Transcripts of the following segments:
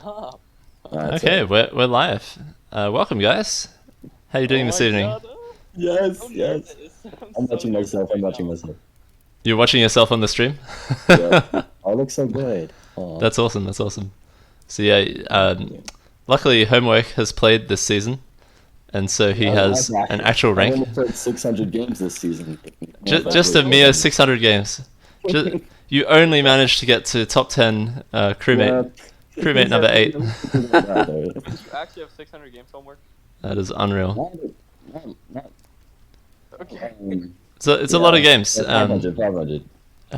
Huh. Okay, we're live. Welcome, guys. How you doing Oh this my evening? god. I'm Yes, so yes. nervous. I'm I'm so watching nervous myself. I'm right watching now. myself. You're watching yourself on the stream. Yeah. I look so good. Aw. That's awesome. That's awesome. So yeah, luckily Homework has played this season, and so he has an actual I've rank. only played 600 games this season. Just, Not just really a mere playing. 600 games. Just, you only managed to get to top 10 Yeah. crewmate number 8. Did you actually have 600 games homework? That is unreal. Not, Okay. So it's a lot of yeah, games. 500, 500.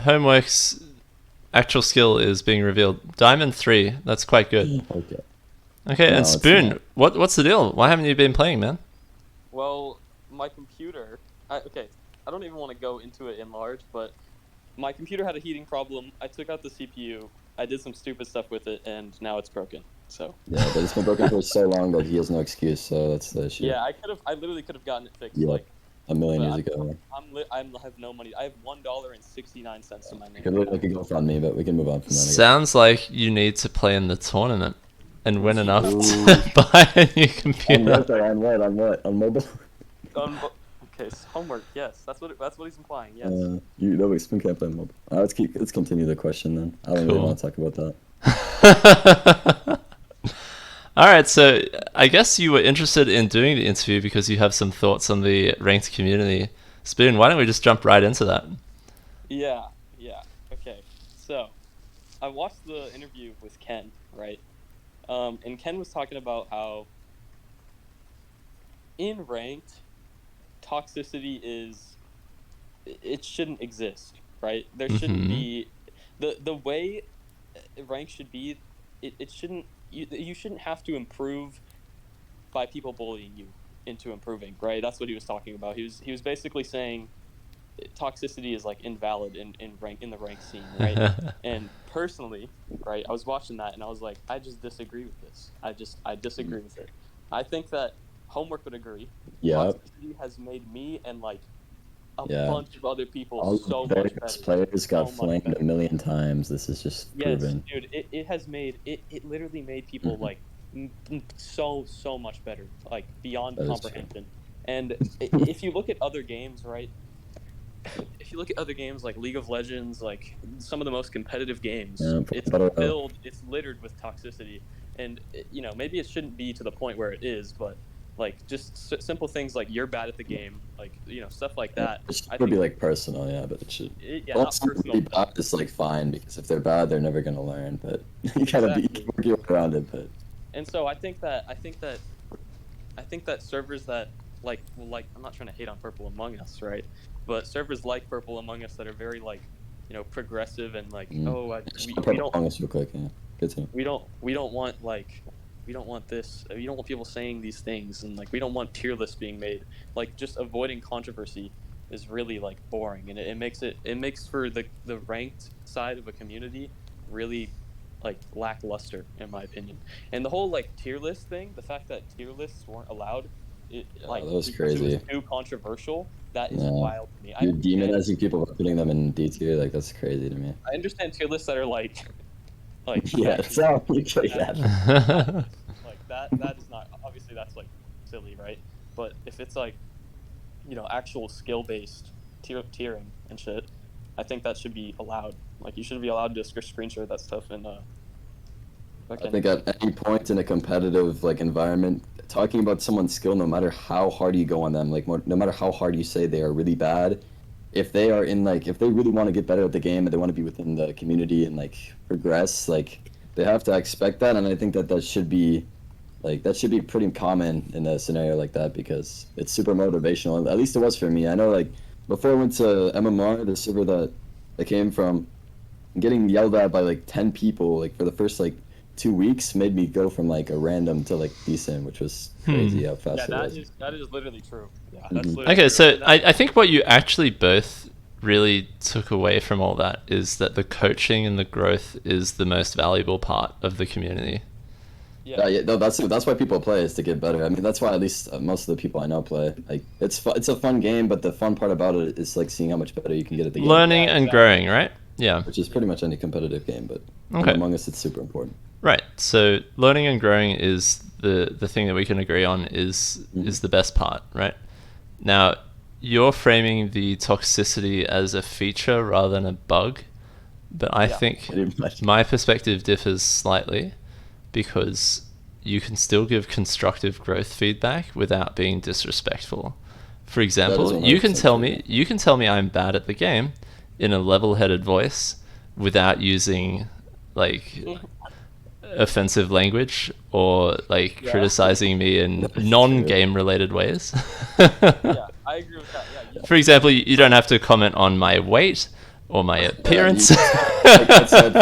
Homework's actual skill is being revealed. Diamond 3. That's quite good. Okay. Okay, No, and it's Spoon, not. what's the deal? Why haven't you been playing, man? Well, my computer. Okay, I don't even want to go into it in large, but my computer had a heating problem. I took out the CPU. I did some stupid stuff with it, and now it's broken. So. Yeah, but it's been broken for so long that he has no excuse, so that's the issue. Yeah, I literally could have gotten it fixed. Yeah, Like, a million but years ago. I have no money. I have $1.69 to my name. I could look like a GoFundMe, but we can move on from that. Sounds like you need to play in the tournament and win enough Ooh. to buy a new On computer. what, though? On what? On what? On mobile? Okay, so homework. Yes, that's what he's implying. Yes. You know, Spoon can't play mobile. Let's continue the question then. I don't really Cool. want to talk about that. All right, so I guess you were interested in doing the interview because you have some thoughts on the ranked community. Spoon, why don't we just jump right into that? Yeah. Okay. So, I watched the interview with Ken, right? And Ken was talking about how in ranked, toxicity it shouldn't exist, right? There shouldn't be the way rank should be. It shouldn't. You shouldn't have to improve by people bullying you into improving, right? That's what he was talking about. He was basically saying toxicity is like invalid in the rank scene, right? And personally, right, I was watching that and I was like, I just disagree with this. I disagree with it. I think that homework would agree. Yeah. Toxicity has made me and like a bunch of other people All so the much best better. players got So much flamed better. a million times. This is just proven. Dude, it has made it literally made people like so much better, like beyond That is comprehension. And if you look at other games, right? If you look at other games like League of Legends, like some of the most competitive games, Yeah, it's littered with toxicity. And maybe it shouldn't be to the point where it is, but like just simple things like you're bad at the game, like stuff like that. It should I be think like personal, yeah, but it should. yeah, not personal. Bad is like fine because if they're bad, they're never gonna learn. But you gotta be working around it. But and so I think that servers that like I'm not trying to hate on Purple Among Us, right? But servers like Purple Among Us that are very like progressive and like we don't Among Us real quick, yeah. Good to know. we don't want this. We don't want people saying these things, and like we don't want tier lists being made. Like just avoiding controversy is really like boring, and it makes for the ranked side of a community really like lackluster in my opinion. And the whole like tier list thing, the fact that tier lists weren't allowed, that was because crazy. it was too controversial. That is wild to me. You're demonizing people by putting them in D tier, like that's crazy to me. I understand tier lists that are like yeah, so you say that. like that is not, obviously that's like silly, right? But if it's like actual skill based tiering and shit, I think that should be allowed. Like you should be allowed to screen share that stuff and I think at any point in a competitive like environment, talking about someone's skill, no matter how hard you go on them, like no matter how hard you say they are really bad, if they are in like if they really want to get better at the game and they want to be within the community and like progress, like they have to expect that. And I think that should be pretty common in a scenario like that because it's super motivational. At least it was for me. I know like before I went to MMR, the server that I came from, getting yelled at by like 10 people like for the first like 2 weeks made me go from like a random to like decent, which was crazy how fast it was. That is literally true. Yeah, that's literally Okay, true. so I think what you actually both really took away from all that is that the coaching and the growth is the most valuable part of the community. Yeah, no, that's why people play, is to get better. I mean, that's why at least most of the people I know play. Like, it's a fun game, but the fun part about it is like seeing how much better you can get at the game. Learning and growing, right? Yeah. which is pretty much any competitive game, but Okay. in Among Us, it's super important. Right. So learning and growing is the thing that we can agree on is the best part, right? Now, you're framing the toxicity as a feature rather than a bug, but I think Pretty much. my perspective differs slightly because you can still give constructive growth feedback without being disrespectful. For example, you can 100% tell true. me I'm bad at the game in a level-headed voice without using like offensive language or like criticizing me in non-game related ways. Yeah, I agree with that. Yeah, For example, you don't have to comment on my weight or my appearance. Like I said,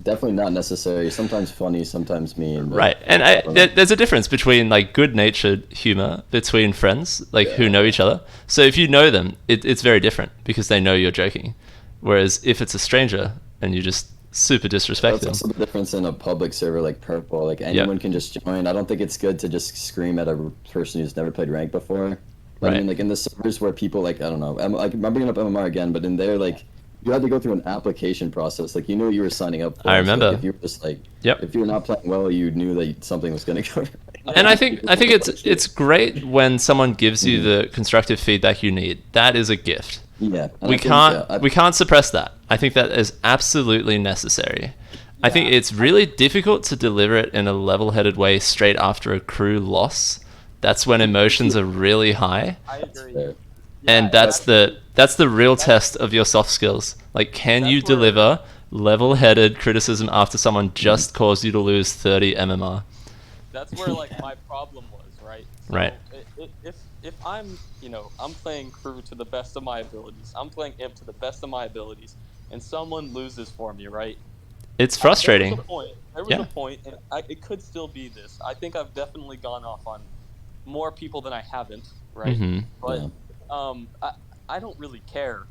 definitely not necessary. Sometimes funny, sometimes mean. But Right, and there's a difference between like good-natured humor between friends, like who know each other. So if you know them, it's very different because they know you're joking. Whereas if it's a stranger and you just super disrespect That's them, also the difference in a public server like Purple. Like anyone can just join. I don't think it's good to just scream at a person who's never played rank before. Like, I mean, like in the servers where people like I don't know. I'm bringing up MMR again, but in there like you had to go through an application process. Like you knew what you were signing up for. I remember. So, like, if you were just like, if you were not playing well, you knew that something was going to go. And I think it's great when someone gives you the constructive feedback you need. That is a gift. Yeah, and We I think, can't we can't suppress that. I think that is absolutely necessary. I think it's really difficult to deliver it in a level-headed way straight after a crew loss. That's when emotions are really high. I agree. And that's the real test of your soft skills. Like, can you deliver level-headed criticism after someone just caused you to lose 30 MMR? That's where like my problem was, right? So Right. If I'm I'm playing crew to the best of my abilities, I'm playing imp to the best of my abilities, and someone loses for me, right? It's frustrating. There was a point, and it could still be this. I think I've definitely gone off on more people than I haven't, right? Mhm. But I don't really care.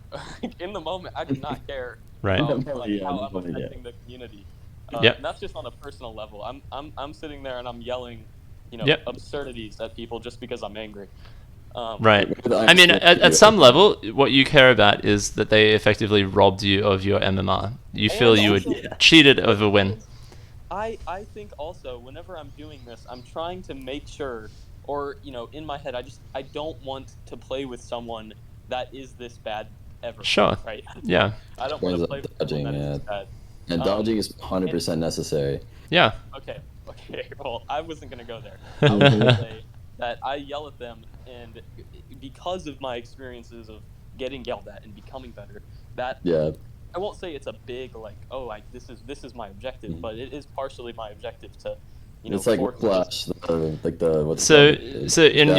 In the moment, I do not care. Right. Like how I'm affecting the community. Yep. And that's just on a personal level. I'm sitting there and I'm yelling, absurdities at people just because I'm angry. Right. I mean, at some level, what you care about is that they effectively robbed you of your MMR. You feel you were cheated of a win. I think also whenever I'm doing this, I'm trying to make sure, or in my head, I don't want to play with someone that is this bad ever. Sure. Right. Yeah. I don't want to play with someone that is this bad. And dodging is 100% necessary. Yeah. Okay. Well, I wasn't gonna go there. I was gonna say that I yell at them, and because of my experiences of getting yelled at and becoming better, that I won't say it's a big like, this is my objective, but it is partially my objective to, it's like Flash, like the what's so in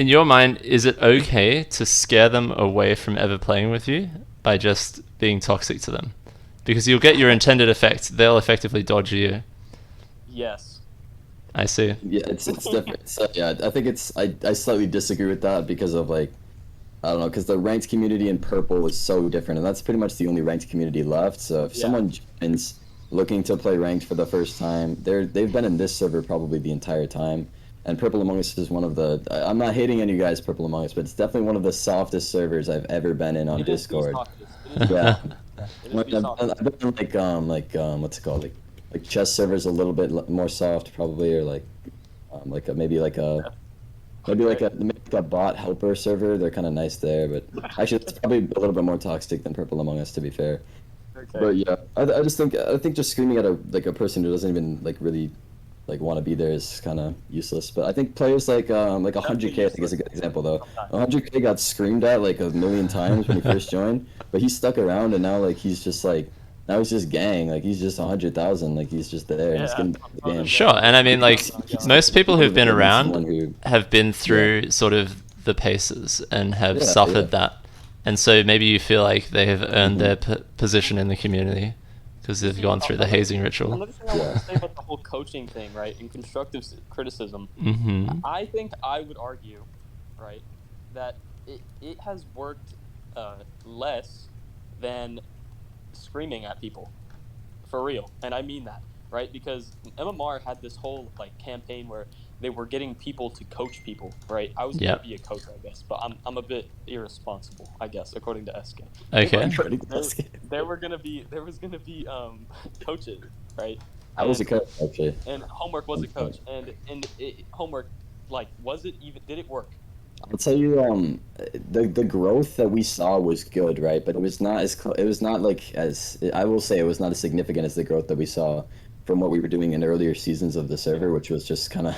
your mind, is it okay to scare them away from ever playing with you by just being toxic to them? Because you'll get your intended effect. They'll effectively dodge you. Yes. I see. Yeah, it's different. So, I think I slightly disagree with that because of like, I don't know, because the ranked community in Purple was so different, and that's pretty much the only ranked community left. So if someone joins looking to play ranked for the first time, they've been in this server probably the entire time. And Purple Among Us is one of the, I'm not hating on you guys, Purple Among Us, but it's definitely one of the softest servers I've ever been in on Discord. Yeah. I've been what's it called, like chess servers a little bit more soft probably, or maybe like a bot helper server. They're kind of nice there, but actually it's probably a little bit more toxic than Purple Among Us, to be fair. But yeah, I just think just screaming at a person who doesn't even really want to be there is kind of useless. But I think players like 100K I think is a good example though. 100K got screamed at like a million times when he first joined, but he stuck around, and now he's just gang, he's just 100,000, he's just there and he's getting the game. Sure, and I mean most people who've been around have been through sort of the paces and have suffered that, and so maybe you feel like they have earned their position in the community because they've gone through the hazing ritual. Another thing I want to say about the whole coaching thing, right, and constructive criticism, I think I would argue, right, that it has worked less than screaming at people, for real, and I mean that, right? Because MMR had this whole like campaign where they were getting people to coach people, right? I was gonna Yep. be a coach, I guess, but I'm a bit irresponsible, I guess, according to SK. Okay. There was gonna be coaches, right? I was a coach actually. And Hmewrk was a coach, and Hmewrk, like, was it even? Did it work? I'll tell you, the growth that we saw was good, right? But it was not it was not like as I will say it was not as significant as the growth that we saw from what we were doing in earlier seasons of the server, which was just kind of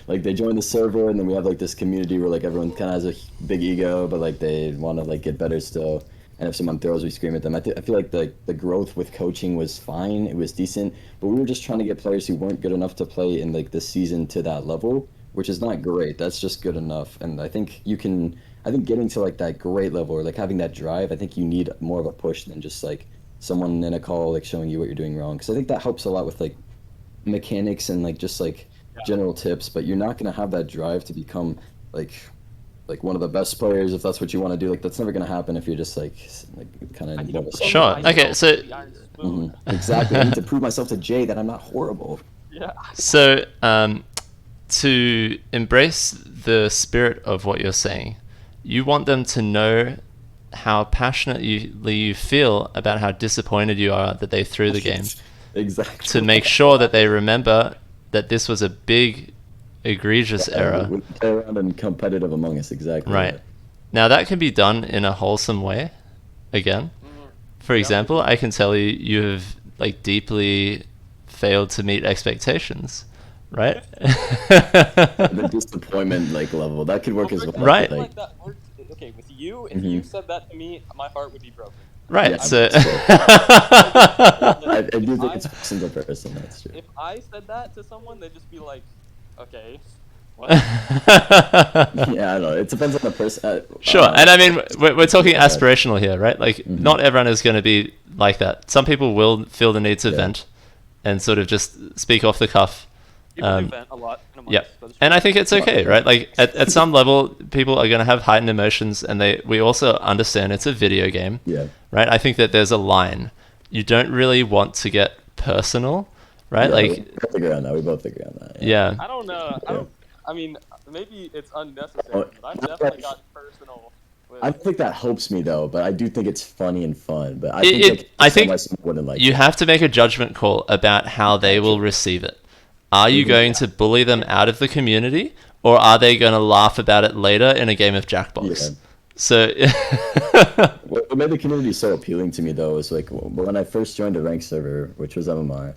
like they joined the server and then we have like this community where like everyone kind of has a big ego, but like they want to like get better still. And if someone throws, we scream at them. I feel like the growth with coaching was fine. It was decent, but we were just trying to get players who weren't good enough to play in like this season to that level, which is not great. That's just good enough. And I think getting to like that great level or like having that drive, I think you need more of a push than just like someone in a call like showing you what you're doing wrong. Because I think that helps a lot with like mechanics and like just like general tips. But you're not gonna have that drive to become like one of the best players if that's what you want to do. Like that's never gonna happen if you're just like kind of sure. Okay, so exactly. I need to prove myself to Jay that I'm not horrible. Yeah. So to embrace the spirit of what you're saying, you want them to know how passionately you feel about how disappointed you are that they threw the game. Exactly. To make sure that they remember that this was a big, egregious error. We play around and competitive among us, exactly. Right. Now that can be done in a wholesome way. Again, for example, I can tell you you have like deeply failed to meet expectations. Right? The disappointment like level that could work as well. Right. Like that worked. Okay, with you, if you said that to me, my heart would be broken. Right. Yeah, so I do think it's single person. That's true. If I said that to someone, they'd just be like, "Okay, what?" Yeah, I don't know. It depends on the person. Sure, and I mean we're talking aspirational here, right? Like not everyone is going to be like that. Some people will feel the need to vent and sort of just speak off the cuff. People do vent a lot. Yeah, and I think it's okay, right? Like at some level, people are going to have heightened emotions, and we also understand it's a video game. Yeah. Right. I think that there's a line. You don't really want to get personal, right? Yeah, like we both agree on that. We both agree on that. Yeah. I don't know. I mean, maybe it's unnecessary, but I've definitely gotten personal. I think that helps me though, but I do think it's funny and fun. But I think wouldn't like you have to make a judgment call about how they will receive it. Are you going to bully them out of the community, or are they going to laugh about it later in a game of Jackbox? Yeah. So, what made the community so appealing to me though is like when I first joined a ranked server, which was MMR.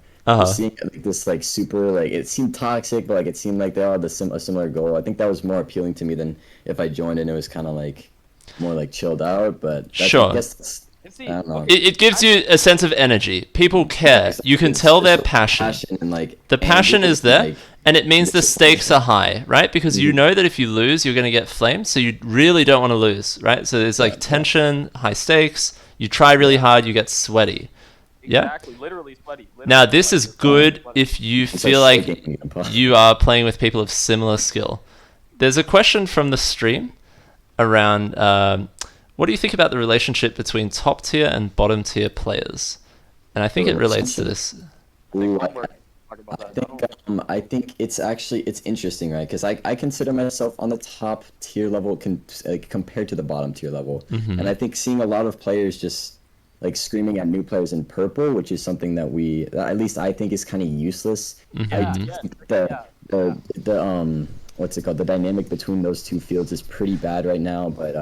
Seeing like this like super like it seemed toxic, but like it seemed like they all had a similar goal. I think that was more appealing to me than if I joined and it was kind of like more like chilled out. But sure. I guess I don't know. It gives you a sense of energy. People care. You can tell their passion. And like the passion is there, and it means the stakes are high, right? Because you know that if you lose, you're going to get flamed, so you really don't want to lose, right? So there's like tension, high stakes. You try really hard, you get sweaty. Exactly, literally sweaty. Now this is good if you feel like you are playing with people of similar skill. There's a question from the stream around what do you think about the relationship between top tier and bottom tier players? And I think it relates to this. I think it's interesting, right? Because I consider myself on the top tier level compared to the bottom tier level, and I think seeing a lot of players just like screaming at new players in purple, which is something that at least I think is kind of useless. I do think the what's it called? The dynamic between those two fields is pretty bad right now, but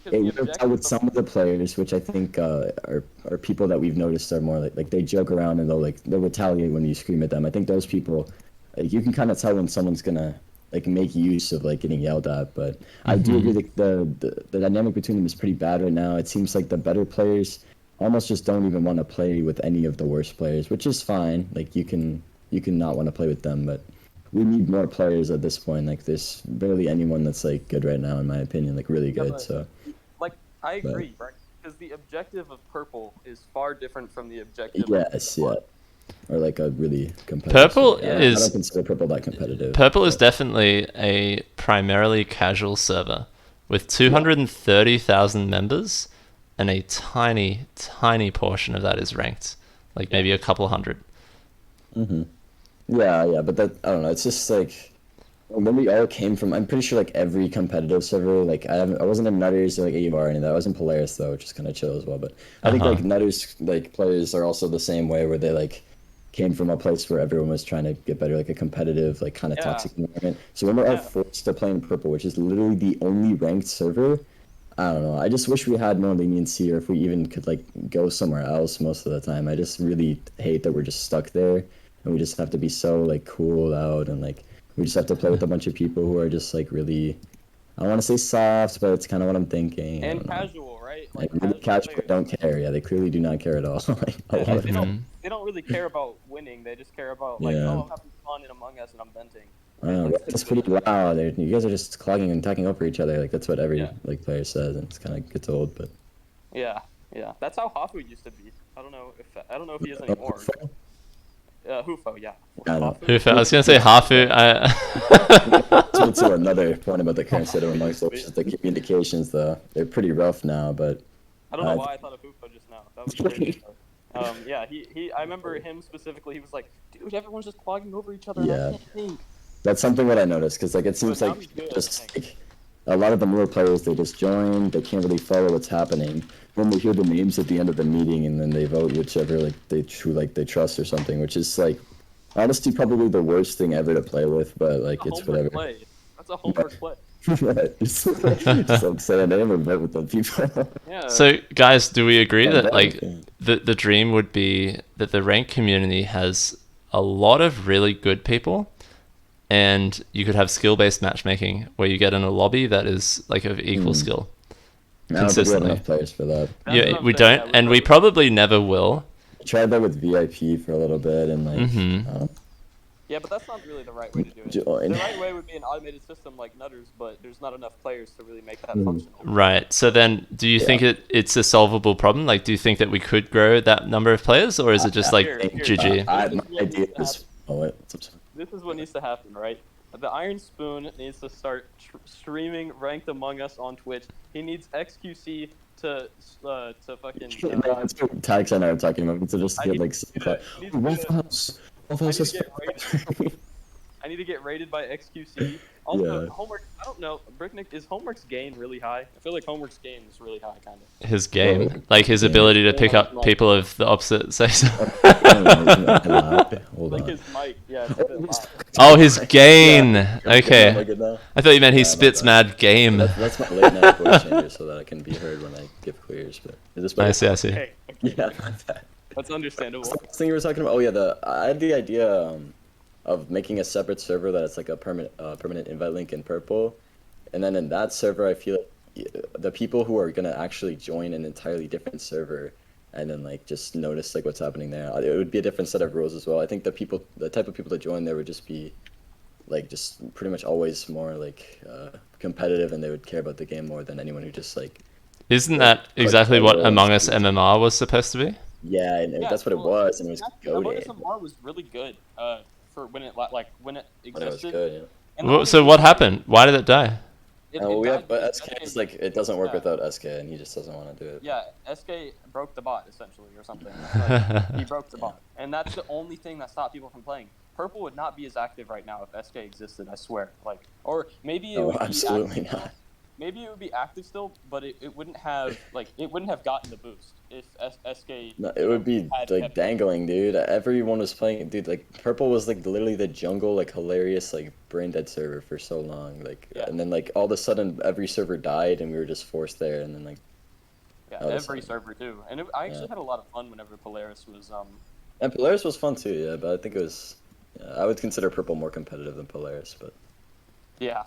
it worked out with some of the players, which I think are people that we've noticed are more like they joke around and they'll retaliate when you scream at them. I think those people, like, you can kind of tell when someone's gonna like make use of like getting yelled at. But I do agree that the dynamic between them is pretty bad right now. It seems like the better players almost just don't even want to play with any of the worst players, which is fine. Like you can not want to play with them, but we need more players at this point. Like there's barely anyone that's like good right now, in my opinion, like really good. So like I agree, right? Because the objective of purple is far different from the objective of or like a really competitive. Purple I don't consider purple that competitive. Purple is definitely a primarily casual server with 230,000 members, and a tiny portion of that is ranked, like maybe a couple hundred. Yeah, but that, I don't know. It's just like when we all came from. I'm pretty sure like every competitive server. Like I wasn't in Nutters or like Avar or any of that. I was in Polaris though, which is kind of chill as well. But I think like Nutters like players are also the same way, where they like came from a place where everyone was trying to get better, like a competitive, like kind of toxic environment. So when we're all forced to play in purple, which is literally the only ranked server, I don't know. I just wish we had more leniency, or if we even could like go somewhere else most of the time. I just really hate that we're just stuck there, and we just have to be so like cool out, and like we just have to play with a bunch of people who are just like really, I don't want to say soft, but it's kind of what I'm thinking. And casual, right? Like really casual, they don't care. Yeah, they clearly do not care at all. Like, they don't really care about winning. They just care about like, oh, I'm having fun in Among Us and I'm venting. It's pretty loud. You guys are just clogging and talking over each other. Like that's what every like player says, and it's kind of gets old. But yeah, that's how Hafu used to be. I don't know if he is anymore. Hufo, yeah. Hufo. I was gonna say Hafu. To another point about the current state of amongst us, the communications though, they're pretty rough now. But I don't know why I thought of Hufo just now. That was crazy. Yeah, I remember him specifically. He was like, dude, everyone's just clogging over each other. Yeah. I can't think. That's something that I noticed, because like it seems like just like a lot of the newer players, they just join, they can't really follow what's happening. When they hear the names at the end of the meeting, and then they vote whichever like they trust or something, which is like honestly probably the worst thing ever to play with. But like it's whatever. That's a Hmewrk play. Just say a name and vote with the people. Yeah. So guys, do we agree that like the dream would be that the ranked community has a lot of really good people, and you could have skill-based matchmaking where you get in a lobby that is like of equal skill consistently? I don't think we have enough players for that. Yeah, we don't, and we probably never will. I tried that with VIP for a little bit, and like yeah, but that's not really the right way to do it. The right way would be an automated system like Nutters, but there's not enough players to really make that functional. Right. So then, do you think it's a solvable problem? Like, do you think that we could grow that number of players, or is it just like GG? My idea is, this is what needs to happen, right? The Iron Spoon needs to start streaming Ranked Among Us on Twitch. He needs XQC to fucking. That's what Tags and I are talking about. To just get like I need to get rated by XQC. Also, Hmewrk, I don't know. Bricknick, is Hmewrk's gain really high? I feel like Hmewrk's gain is really high, kind of. His game, like his ability to pick up people of the opposite sex. Hold his mic, yeah. It's a bit loud. Oh, his gain. Okay. I thought you meant he spits mad game. That's my late night voice changer, so that I can be heard when I give queers. But is this better? I see. Okay. Yeah. That's understandable. This thing you were talking about. Oh yeah, I had the idea of making a separate server that it's like a permanent invite link in purple, and then in that server I feel like the people who are gonna actually join an entirely different server and then like just notice like what's happening there, it would be a different set of rules as well. I think the type of people that join there would just be like just pretty much always more like competitive, and they would care about the game more than anyone who just like. Isn't that exactly what Among Us MMR was supposed to be? Yeah, and that's what it was, and it was Among Us MMR was really good. For when it existed. When it was good, yeah. So what happened? Why did it die? But SK is like, it doesn't work without SK, and he just doesn't want to do it. Yeah, SK broke the bot essentially, or something. He broke the bot, and that's the only thing that stopped people from playing. Purple would not be as active right now if SK existed. I swear. Like, or maybe it would absolutely be not. Maybe it would be active still, but it wouldn't have gotten the boost if SK. No, it would be like dangling, dude. Everyone was playing, dude. Like Purple was like literally the jungle, like hilarious, like brain dead server for so long. Like, and then like all of a sudden every server died, and we were just forced there, and then like. Yeah, every server too, and I actually had a lot of fun whenever Polaris was. And Polaris was fun too, yeah. But I think it was. I would consider Purple more competitive than Polaris, but. Yeah.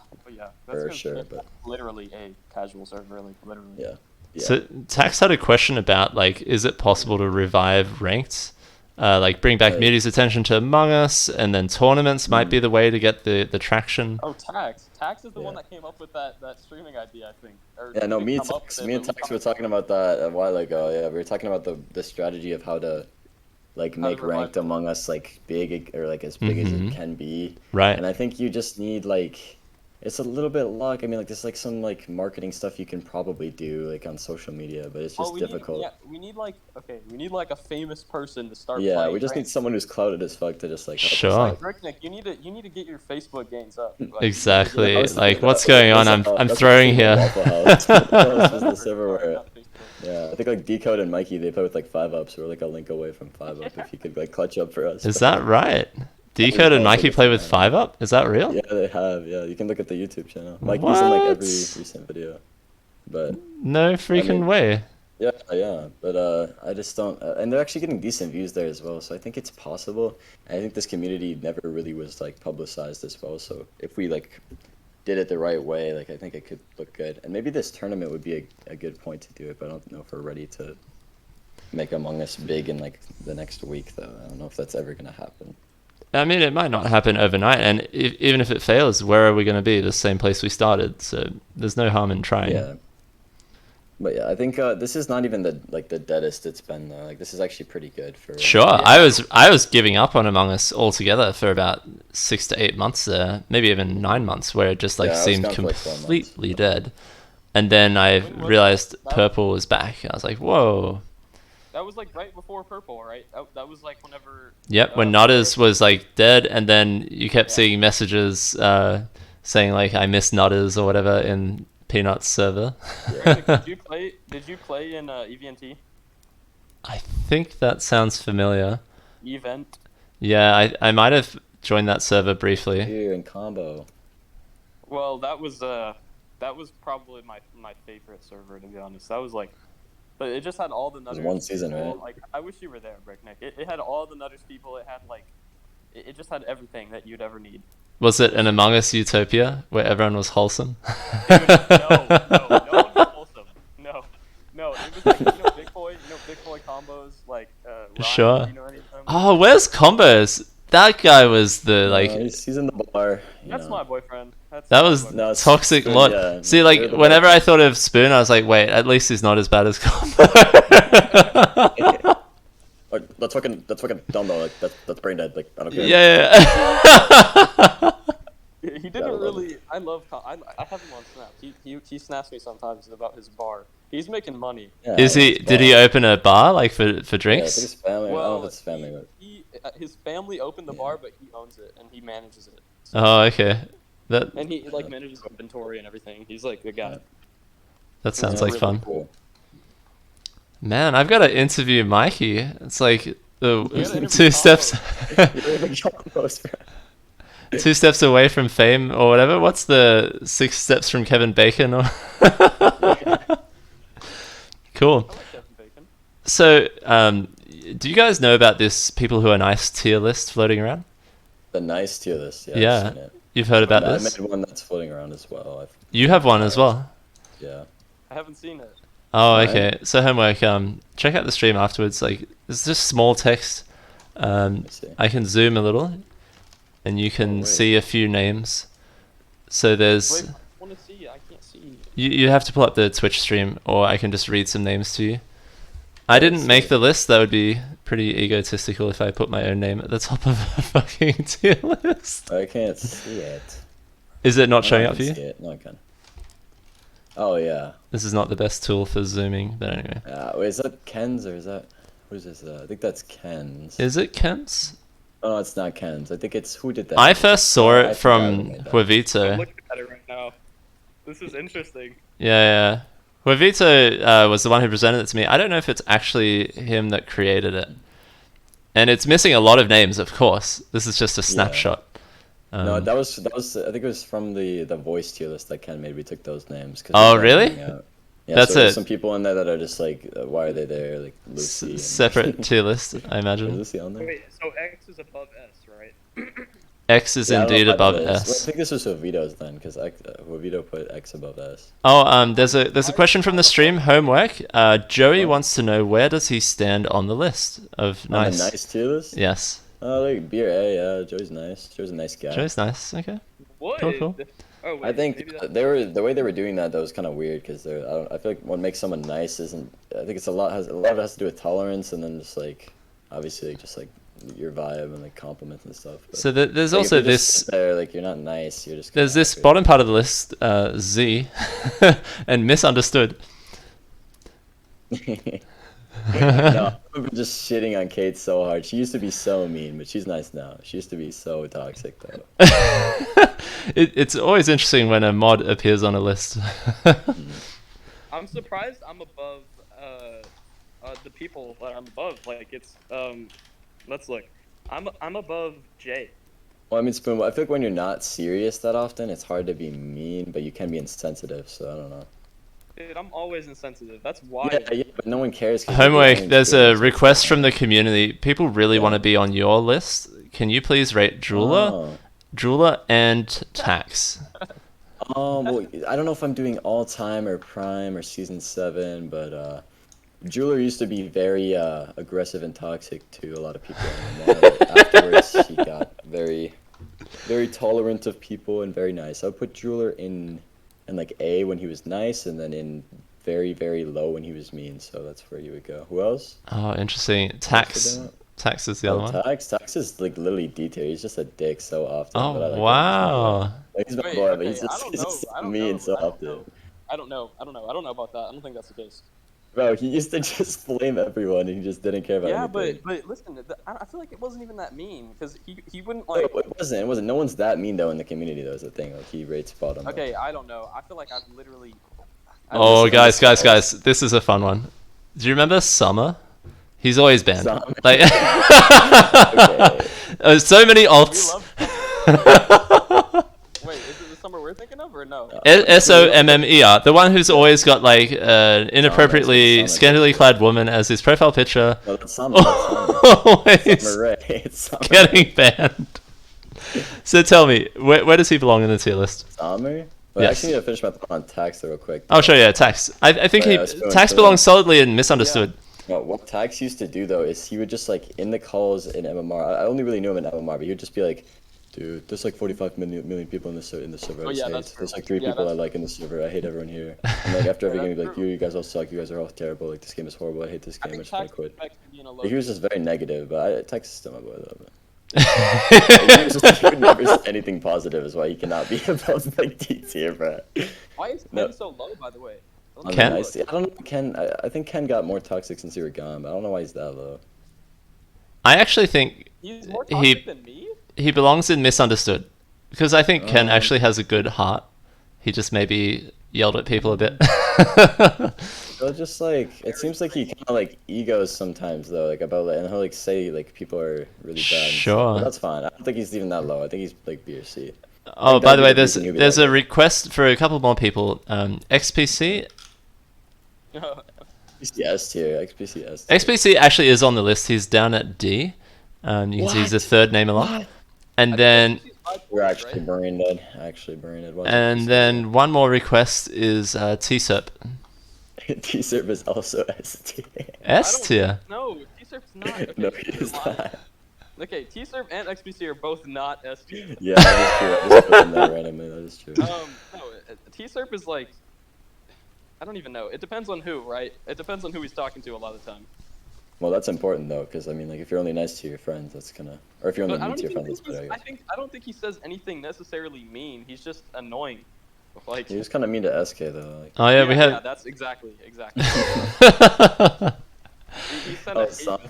That's for sure, but literally a casual server, like literally. Yeah. So Tax had a question about like, is it possible to revive ranked, like bring back Muty's attention to Among Us, and then tournaments might be the way to get the traction. Oh, Tax is the one that came up with that streaming idea, I think. Me and Tax were talking about that a while ago. Yeah, we were talking about the strategy of how to. Like make ranked Among Us like big, or like as big as it can be. Right. And I think you just need like It's a little bit luck. I mean, like there's like some like marketing stuff you can probably do like on social media, but it's just difficult. We need like we need like a famous person to start Yeah, playing. we just need someone who's clouded as fuck to just like help Sure. us out. Ricknick, you need to get your Facebook gains up. Like, Exactly. Like, what's going on? I'm throwing here. The server where, yeah, I think like Decode and Mikey, they play with like 5-ups. We're like a link away from 5-up if you could like clutch up for us. Is that right? Decode and Mikey play with 5-up? Is that real? Yeah, they have. Yeah, you can look at the YouTube channel. Mikey's in like every recent video. But no freaking way. Yeah, yeah, but I just don't, and they're actually getting decent views there as well, so I think it's possible. And I think this community never really was like publicized as well, so if we like did it the right way, like I think it could look good. And maybe this tournament would be a good point to do it, but I don't know if we're ready to make Among Us big in like the next week though. I don't know if that's ever gonna happen. I mean, it might not happen overnight, and even if it fails, where are we going to be? The same place we started, so there's no harm in trying. Yeah. But yeah, I think this is not even the deadest it's been though. Like this is actually pretty good for. Sure, yeah. I was giving up on Among Us altogether for about 6 to 8 months there, maybe even 9 months, where it just like seemed completely dead. And then I realized Purple was back. I was like, whoa. That was like right before Purple, right? That was like whenever. Yep, when Nutters was like dead, and then you kept seeing messages saying like I miss Nutters or whatever in Peanut's server. Did you play in EVNT? I think that sounds familiar. Event. Yeah, I might have joined that server briefly. Here in combo. Well, that was probably my favorite server, to be honest. That was like, but it just had all the Nutters. It was one season, people. right? Like I wish you were there, Bricknick. It had all the Nutters people. It had like, it just had everything that you'd ever need. Was it an Among Us utopia where everyone was wholesome? Dude, no one was wholesome. No. It was like Big Boy combos like. Ryan, sure. You know any of them? Oh, where's Combos? That guy was the like. He's in the bar. That's my boyfriend. That was toxic lot. Yeah, see, like whenever I thought of Spoon, I was like, wait, at least he's not as bad as Combo. That's fucking dumb though. Like that's brain dead. Like I don't care. Yeah. He didn't really. I have him on Snap. He snaps me sometimes about his bar. He's making money. Yeah, is he? Did he open a bar like for drinks? Yeah, I think his family. Well, I don't know if it's family, but his family opened the bar, but he owns it and he manages it. So. Oh, okay. And he like manages inventory and everything. He's like a guy. That sounds like really fun. Cool. Man, I've got to interview Mikey. It's like 2 steps. 2 steps away from fame or whatever. What's the 6 steps from Kevin Bacon? Or cool. I like Kevin Bacon. So, do you guys know about this people who are nice tier list floating around? The nice tier list. Yeah. Yeah. I've seen it. You've heard about this? I made one that's floating around as well. You have one as well? Yeah. I haven't seen it. Oh, okay. So Hmewrk, check out the stream afterwards. Like, it's just small text. I can zoom a little, and you can see a few names. So there's. Wait, I want to see. I can't see. You have to pull up the Twitch stream, or I can just read some names to you. I didn't make the list. That would be pretty egotistical if I put my own name at the top of a fucking tier list. I can't see it. Is it not showing up for you? No, I can. Oh yeah. This is not the best tool for zooming, but anyway. Wait, is that Ken's or is that who's this? I think that's Ken's. Is it Ken's? Oh, no, it's not Ken's. I think it's who did that. I first saw it from Hmewrk. I'm looking at it right now. This is interesting. Yeah. Hmewrk was the one who presented it to me. I don't know if it's actually him that created it. And it's missing a lot of names, of course. This is just a snapshot. No, that was. I think it was from the voice tier list that Ken made. We took those names. Oh, really? Yeah, that's so it. There's some people in there that are just like, why are they there? Like Lucy. Separate tier list, I imagine. Is Lucy on there? Wait, so X is above S, right? X is indeed above S. Well, I think this was Jovito's then, because Jovito put X above S. Oh, there's a question from the stream, Hmewrk. Joey wants to know, where does he stand on the list of nice? On the nice tier list? Yes. Oh, like beer A, yeah. Joey's nice. Joey's a nice guy. Joey's nice. Okay. What? Cool. Oh, wait, I think the way they were doing that was kind of weird because I feel like what makes someone nice isn't. I think it's a lot of it has to do with tolerance and then just like obviously just like your vibe and like compliments and stuff. But, So there's like, also if you just this. sit there, like you're not nice. You're just. There's this awkward. bottom part of the list, Z, and misunderstood. No, I remember just shitting on Kate so hard. She used to be so mean, but she's nice now. She used to be so toxic though. It's always interesting when a mod appears on a list. I'm surprised I'm above the people that I'm above. Like it's let's look. I'm above Jay. Well, I mean, Spoon, I feel like when you're not serious that often, it's hard to be mean, but you can be insensitive. So I don't know. Dude, I'm always insensitive. That's why. Yeah, but no one cares. Hmewrk, there's a request from the community. People really want to be on your list. Can you please rate Jeweler and Tax? Well, I don't know if I'm doing all time or prime or season 7, but Jeweler used to be very aggressive and toxic to a lot of people. And afterwards, he got very, very tolerant of people and very nice. I would put Jeweler in like A when he was nice, and then in very, very low when he was mean. So that's where you would go. Who else? Oh, interesting. Tax. Tax is the other one. Tax is like literally D tier. He's just a dick so often. Oh, but I like wow. him. Like, he's my Wait, boy, okay, but he's just mean so often. I don't know about that. I don't think that's the case. Bro, he used to just blame everyone, and he just didn't care about anything. Yeah, but listen, I feel like it wasn't even that mean because he wouldn't like. No, it wasn't. No one's that mean though in the community. Though is the thing. Like he rates bottom. Okay, I don't know. I feel like I've literally. Oh, guys, this is a fun one. Do you remember Summer? He's always banned. Like, so many alts. Wait, is it the Summer we're thinking of or no? Sommer, the one who's always got like inappropriately scantily clad woman as his profile picture. No, that's Summer. Always Summer. getting banned. So tell me, where does he belong in the tier list? Summer? Well, Yes. I actually need to finish my thought on Tax real quick. Oh, sure, yeah, Tax. I think Tax belongs solidly in misunderstood. No, what Tax used to do though is he would just like in the calls in MMR. I only really knew him in MMR, but he would just be like, "Dude, there's like 45 million people in the server. Oh, yeah, There's like 3 people I like in the server. I hate everyone here." And like after every game, he'd be like, "You guys all suck. You guys are all terrible. Like this game is horrible. I hate this game. I just want to quit." But he was just very negative. But Tax is still my boy though. He would never say anything positive, is why he cannot be above like D tier, bro. Why is Ken so low, by the way? Ken? I don't know. Ken. I think Ken got more toxic since you were gone, but I don't know why he's that low. I actually think He's more toxic than me? he belongs in misunderstood because I think Ken actually has a good heart. He just maybe yelled at people a bit. So just like it seems like he kind of like egos sometimes though, like about and he'll like say like people are really bad. Sure. But that's fine. I don't think he's even that low. I think he's like B or C. Oh, by the way, there's a request for a couple more people. XPC. XPC S tier. XPC S tier. XPC actually is on the list. He's down at D. You can see he's the third name along. And then We're actually brain dead. and then one more request is TSERP. T-Serp is also S tier. S tier. No, T-Serp's not. Okay, No, he is not. Okay, T-Serp and XPC are both not S tier. Yeah, that is true. I just put them there randomly. That is true. No, T-Serp is like, I don't even know. It depends on who, right? It depends on who he's talking to a lot of the time. Well, that's important though, because I mean, like, if you're only nice to your friends, that's gonna, or if you're only But mean to your friends, that's better. I guess. I don't think he says anything necessarily mean. He's just annoying. Like He was kind of mean to SK though. Like, Oh yeah, we have. Yeah, that's exactly. he sent Oh, a sorry.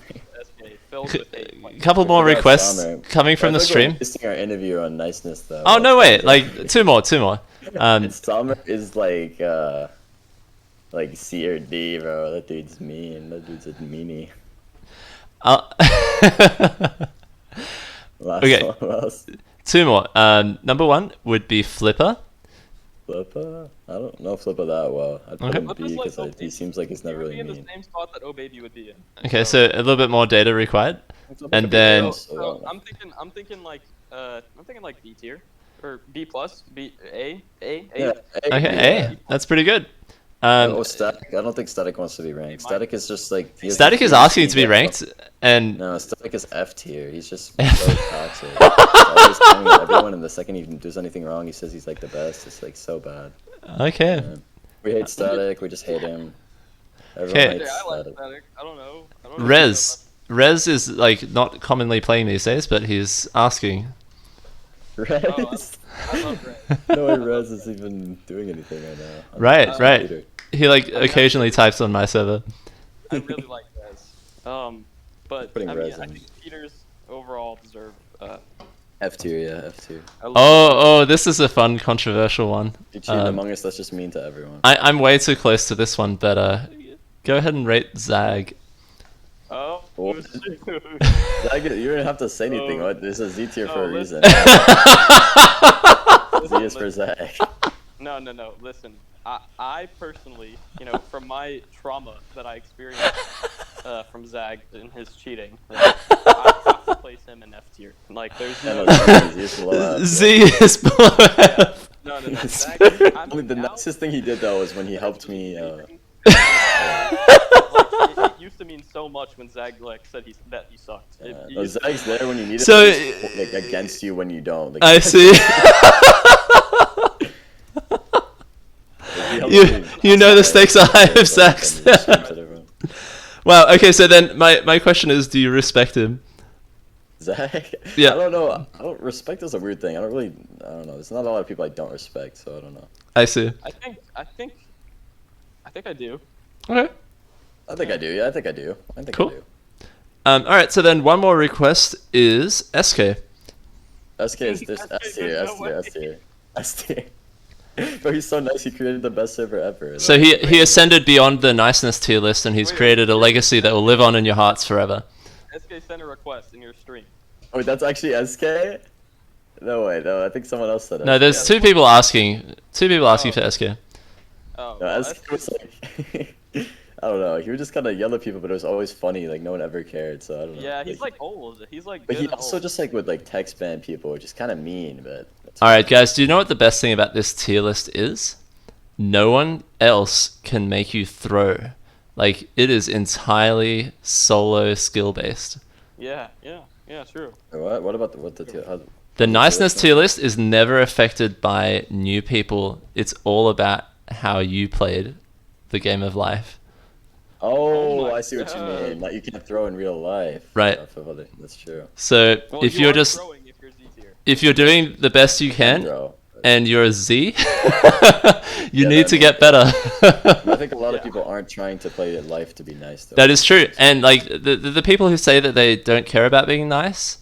SK filled with hate. Like, Couple more forgot requests Summer. coming from the I feel like stream. we're wasting our interview on niceness though. Oh no, wait! Like two more. Summer is like C or D, bro. That dude's mean. That dude's a meanie. Okay. Last one, who else? Two more. Number one would be Flipper. Flipper? I don't know Flipper that well. I'd put him Flipper's B like because he seems like he's never he would really be in mean. the same spot that Oh Baby would be in. Okay, so a little bit more data required. And then So I'm thinking like B tier or B plus, A. Yeah, okay, A. That's pretty good. Static. I don't think Static wants to be ranked. Static is just like Static is asking to be ranked, and No, Static is F tier. He's just so toxic. He's always telling everyone, and the second he does anything wrong, he says he's like the best. It's like so bad. okay. Yeah. We hate Static. We just hate him. Everyone Okay. hates I like Static. Static. I don't know. Rez Rez is like not commonly playing these days, but he's asking. Rez? Oh, I love Rez. No way Rez is even doing anything right now. Right, right. He like occasionally types on my server. I really like Rez. But I mean, I think Peters overall deserve F tier, yeah, F tier. Oh, this is a fun, controversial one. You cheating Among Us, that's just mean to everyone. I'm way too close to this one, but go ahead and rate Zag. Oh, Zag, you don't have to say anything. What? This is Z tier for a reason. Z is for Zag. No. Listen, I personally, from my trauma that I experienced from Zag and his cheating, I have to place him in F tier. Like, there's no. Z is below F. No. Zag, the nicest thing he did though was when he helped me. It used to mean so much when Zag said that he sucked. Zag's there when you need it. So like against you when you don't. Like, I see. You know the stakes are high if Zag's there. Wow. Okay. So then my question is, do you respect him? Zag? Yeah. I don't know. Respect is a weird thing. I don't know. There's not a lot of people I don't respect, so I don't know. I see. I think I do. Okay. I think I do. Yeah, I think I do. Cool. I do. All right. So then one more request is SK. SK is this S tier. But he's so nice. He created the best server ever. So he ascended beyond the niceness tier list, and he's created a legacy that will live on in your hearts forever. SK sent a request in your stream. Oh, that's actually SK? No way. No, I think someone else said it. No, there's two people asking. Two people asking for SK. Oh, no, SK was like, I don't know. He would just kind of yell at people, but it was always funny. Like no one ever cared. So I don't know. Yeah, he's like old. He's like. But he also just like would like text ban people, which is kind of mean. But. All right, guys. Do you know what the best thing about this tier list is? No one else can make you throw. Like it is entirely solo skill based. Yeah, true. What about the tier? The niceness tier list is never affected by new people. It's all about how you played the game of life. Oh, I see what you mean. Like you can't throw in real life. Right. That's true. So if you're just if you're doing the best you can and you're a Z, you need to get better. I think a lot of people aren't trying to play life to be nice though. That is true. And like the people who say that they don't care about being nice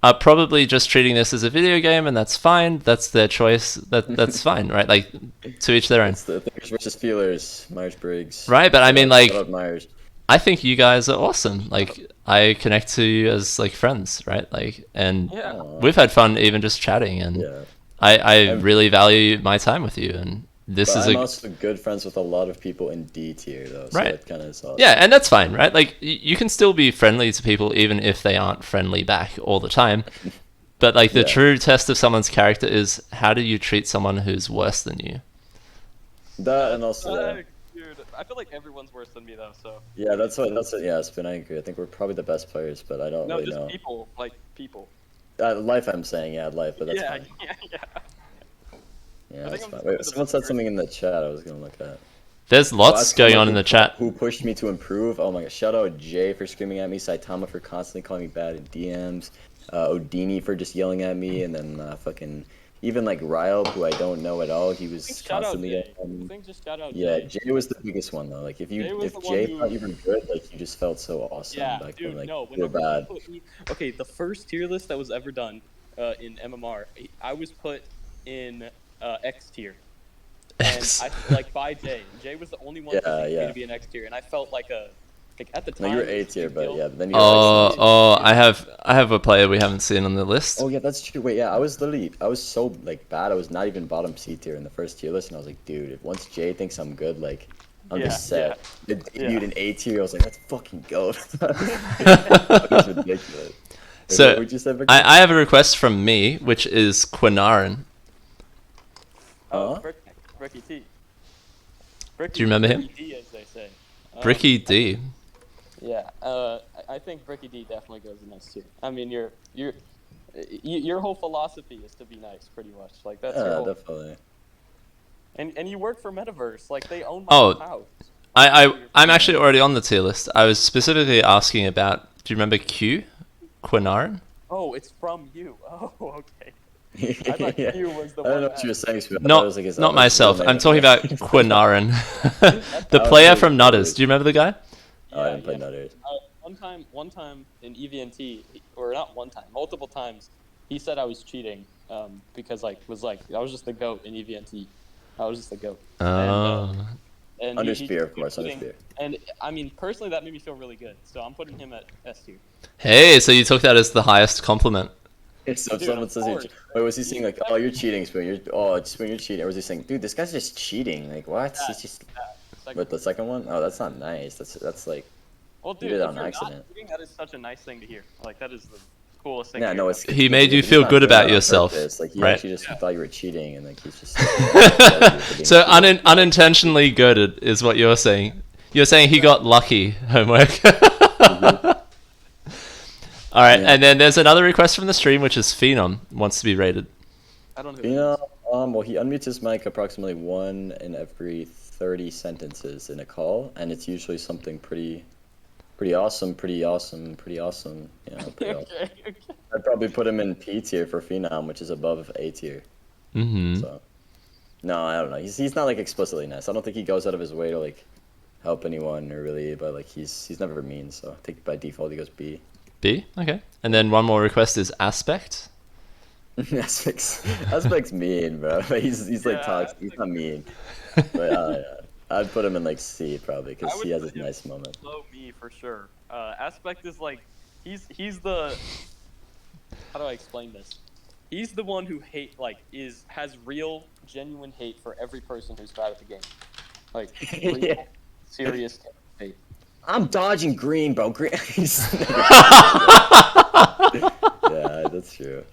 are probably just treating this as a video game, and that's fine. That's their choice. That's fine, right? Like to each their own. It's the thinkers versus feelers, Myers-Briggs. Right, but I mean, like, Myers. I think you guys are awesome. Like, I connect to you as like friends, right? Like, and we've had fun even just chatting, and I really value my time with you. And this is I'm also good friends with a lot of people in D tier though, so right? It kind of is awesome. Yeah, and that's fine, right? Like, you can still be friendly to people even if they aren't friendly back all the time. But like, the true test of someone's character is how do you treat someone who's worse than you? That and also. Dude, I feel like everyone's worse than me though. So. Yeah, that's what. Yeah, Spin. I agree. I think we're probably the best players, but I don't really know. No, just people. Like people. Life, I'm saying, life, but that's fine. Yeah, that's fine. Wait, someone said something in the chat I was gonna look at. There's lots going on in the chat. Who pushed me to improve? Oh my god! Shout out Jay for screaming at me, Saitama for constantly calling me bad in DMs, Odini for just yelling at me, and then fucking even like Ryle, who I don't know at all. He was constantly. Yeah, Jay was the biggest one though. Like if Jay thought you were good, like you just felt so awesome. Yeah, back dude, when, like, no. you were bad. Okay, the first tier list that was ever done in MMR, I was put in X tier. X. And like by Jay. Jay was the only one to be an X tier, and I felt like at the time. No, you were A tier, but yeah, then you. I have a player we haven't seen on the list. Oh yeah, that's true. Wait, yeah, I was so like bad. I was not even bottom C tier in the first tier list, and I was like, dude, if once Jay thinks I'm good, like, I'm just set. The debuted in A tier, I was like, let's fucking go. That's ridiculous. So I have a request from me, which is Quinarin. Bricky T. Do you remember him? Bricky D, as they say. Bricky D. Yeah, I think Bricky D definitely goes in S tier. I mean, your whole philosophy is to be nice, pretty much. Like that's your whole... definitely. And you work for Metaverse, like they own my house. I'm actually already on the tier list. I was specifically asking about Do you remember Sp00n? Oh, it's from you. Oh, okay. I thought Yeah. Q was the I don't one. know what you were saying. Sp00n. I thought it Not was like his not own myself. real I'm name. talking about Sp00n, the player from Nutters. Do you remember the guy? Oh, I didn't play Nutters. One time in EVNT, or not one time, multiple times, he said I was cheating because I was just the GOAT in EVNT. I was just the GOAT. And Under he Spear, of course, cheating. under Spear. And I mean, personally, that made me feel really good. So I'm putting him at S tier. Hey, so you took that as the highest compliment. So if Dude, someone of says, course. wait, was he saying like, oh, you're cheating, Spoon? Spoon, you're cheating. Or was he saying, dude, this guy's just cheating? Like, what? He's just. But the second one? Oh, that's not nice. That's like. Well, dude, did it if on you're accident. not cheating, that is such a nice thing to hear. Like, that is the coolest thing. Yeah, to no, hear. it's. He made you he's feel not good doing about that on yourself, purpose. Like, he right? actually just thought you were cheating, and like he's just. So unintentionally good is what you're saying. You're saying he got lucky, Hmewrk. All right, Yeah. and then there's another request from the stream, which is Phenom wants to be rated. I don't know. You know, well, he unmutes his mic approximately 1 in every 30 sentences in a call, and it's usually something pretty awesome. You know, pretty awesome. Okay. I'd probably put him in P tier for Phenom, which is above A tier. Mm-hmm. So, no, I don't know. He's not like explicitly nice. I don't think he goes out of his way to like help anyone or really, but like he's never mean. So I think by default he goes B. B? Okay. And then one more request is Aspect. Aspect's mean, bro. He's like toxic. He's not mean. But yeah. I'd put him in like C probably because he has his nice moment. Below me for sure. Aspect is like he's the. How do I explain this? He's the one who has real genuine hate for every person who's bad at the game. Like real, Yeah. serious hate. I'm dodging green, bro. Green. Yeah, that's true.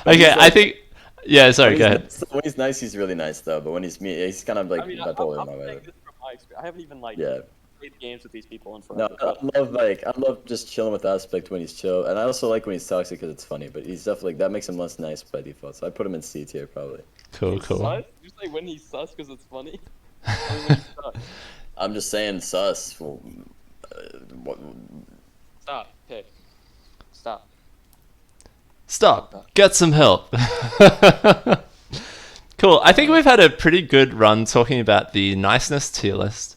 Okay, I think. Yeah, sorry, go ahead. When he's nice, he's really nice though. But when he's mean, he's kind of like I mean, bipolar I'm in my way. saying this from my experience. I haven't even played games with these people in No, forever. I love just chilling with Aspect when he's chill, and I also like when he's toxic because it's funny. But he's definitely that makes him less nice by default. So I put him in C tier probably. Cool. Sus? You say when he's sus because it's funny? Or when he's sus? I'm just saying sus. Well, Stop. Okay. Stop. Stop. Get some help. Cool. I think we've had a pretty good run talking about the niceness tier list.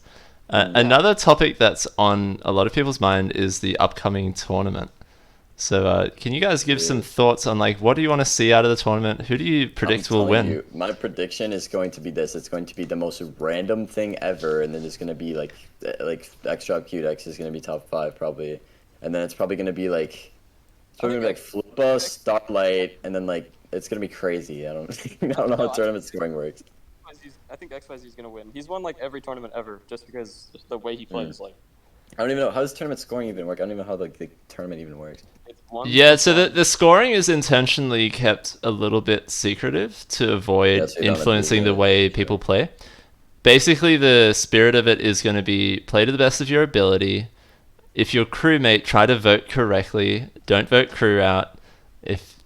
Another topic that's on a lot of people's mind is the upcoming tournament. So can you guys give some thoughts on like what do you want to see out of the tournament? Who do you predict will win? My prediction is going to be this. It's going to be the most random thing ever, and then it's going to be like extra cute X is going to be top 5 probably, and then it's probably going to be like. It's probably gonna be like Flippa, Starlight, and then like it's gonna be crazy. I don't know how tournament scoring works. I think XYZ is gonna win. He's won like every tournament ever, just because the way he plays. Like, I don't even know how does tournament scoring even work. I don't even know how like the tournament even works. Yeah, so the scoring is intentionally kept a little bit secretive to avoid influencing the way people play. Basically, the spirit of it is going to be play to the best of your ability. If your crewmate, try to vote correctly. Don't vote crew out.